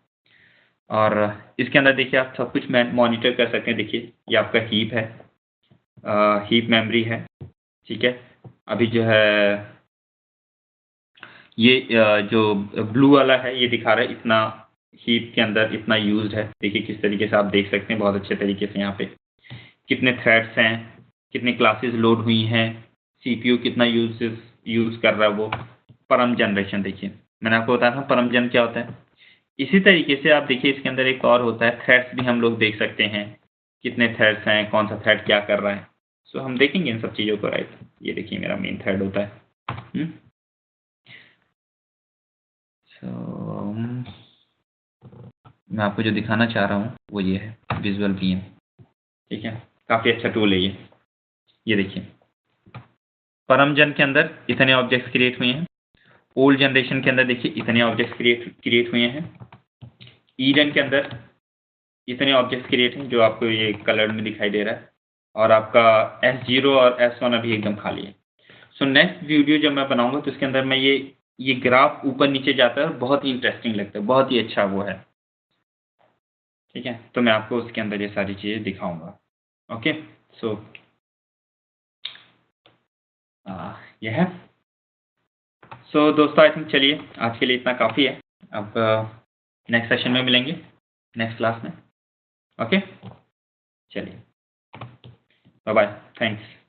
और इसके अंदर देखिए आप सब कुछ मॉनिटर कर सकते हैं। देखिए ये आपका हीप है, हीप मेमोरी है। ठीक है, अभी जो है ये जो ब्लू वाला है ये दिखा रहा है इतना हीप के अंदर इतना यूज्ड है। देखिए किस तरीके से आप देख सकते हैं बहुत अच्छे तरीके से यहाँ पे कितने थ्रेड्स हैं, कितनी क्लासेस लोड हुई हैं, सीपीयू कितना यूज कर रहा है वो। परम जनरेशन, देखिए मैंने आपको बताया था परम जन क्या होता है। इसी तरीके से आप देखिए इसके अंदर एक और होता है, थ्रेड्स भी हम लोग देख सकते हैं, कितने थ्रेड्स हैं, कौन सा थ्रेड क्या कर रहा है। सो हम देखेंगे इन सब चीज़ों को, राइट। ये देखिए मेरा मेन थ्रेड होता है। मैं आपको जो दिखाना चाह रहा हूँ वो ये है विजुअल वीएम। ठीक है, काफ़ी अच्छा टूल है ये देखिए परमजन के अंदर इतने ऑब्जेक्ट्स क्रिएट हुए हैं ओल्ड जनरेशन के अंदर देखिए इतने ऑब्जेक्ट्स क्रिएट हुए हैं। ईडन के अंदर इतने ऑब्जेक्ट्स क्रिएट हैं जो आपको ये कलर में दिखाई दे रहा है, और आपका S0 और S1 अभी एकदम खाली है। सो नेक्स्ट वीडियो जब मैं बनाऊंगा तो उसके अंदर मैं ये ग्राफ ऊपर नीचे जाता है और बहुत ही इंटरेस्टिंग लगता है, बहुत ही अच्छा वो है। ठीक है, तो मैं आपको उसके अंदर ये सारी चीज़ें दिखाऊंगा। ओके, सो यह है। सो दोस्तों, आई थिंक चलिए आज के लिए इतना काफ़ी है। अब नेक्स्ट सेशन में मिलेंगे, नेक्स्ट क्लास में। ओके, चलिए, बाय बाय, थैंक्स।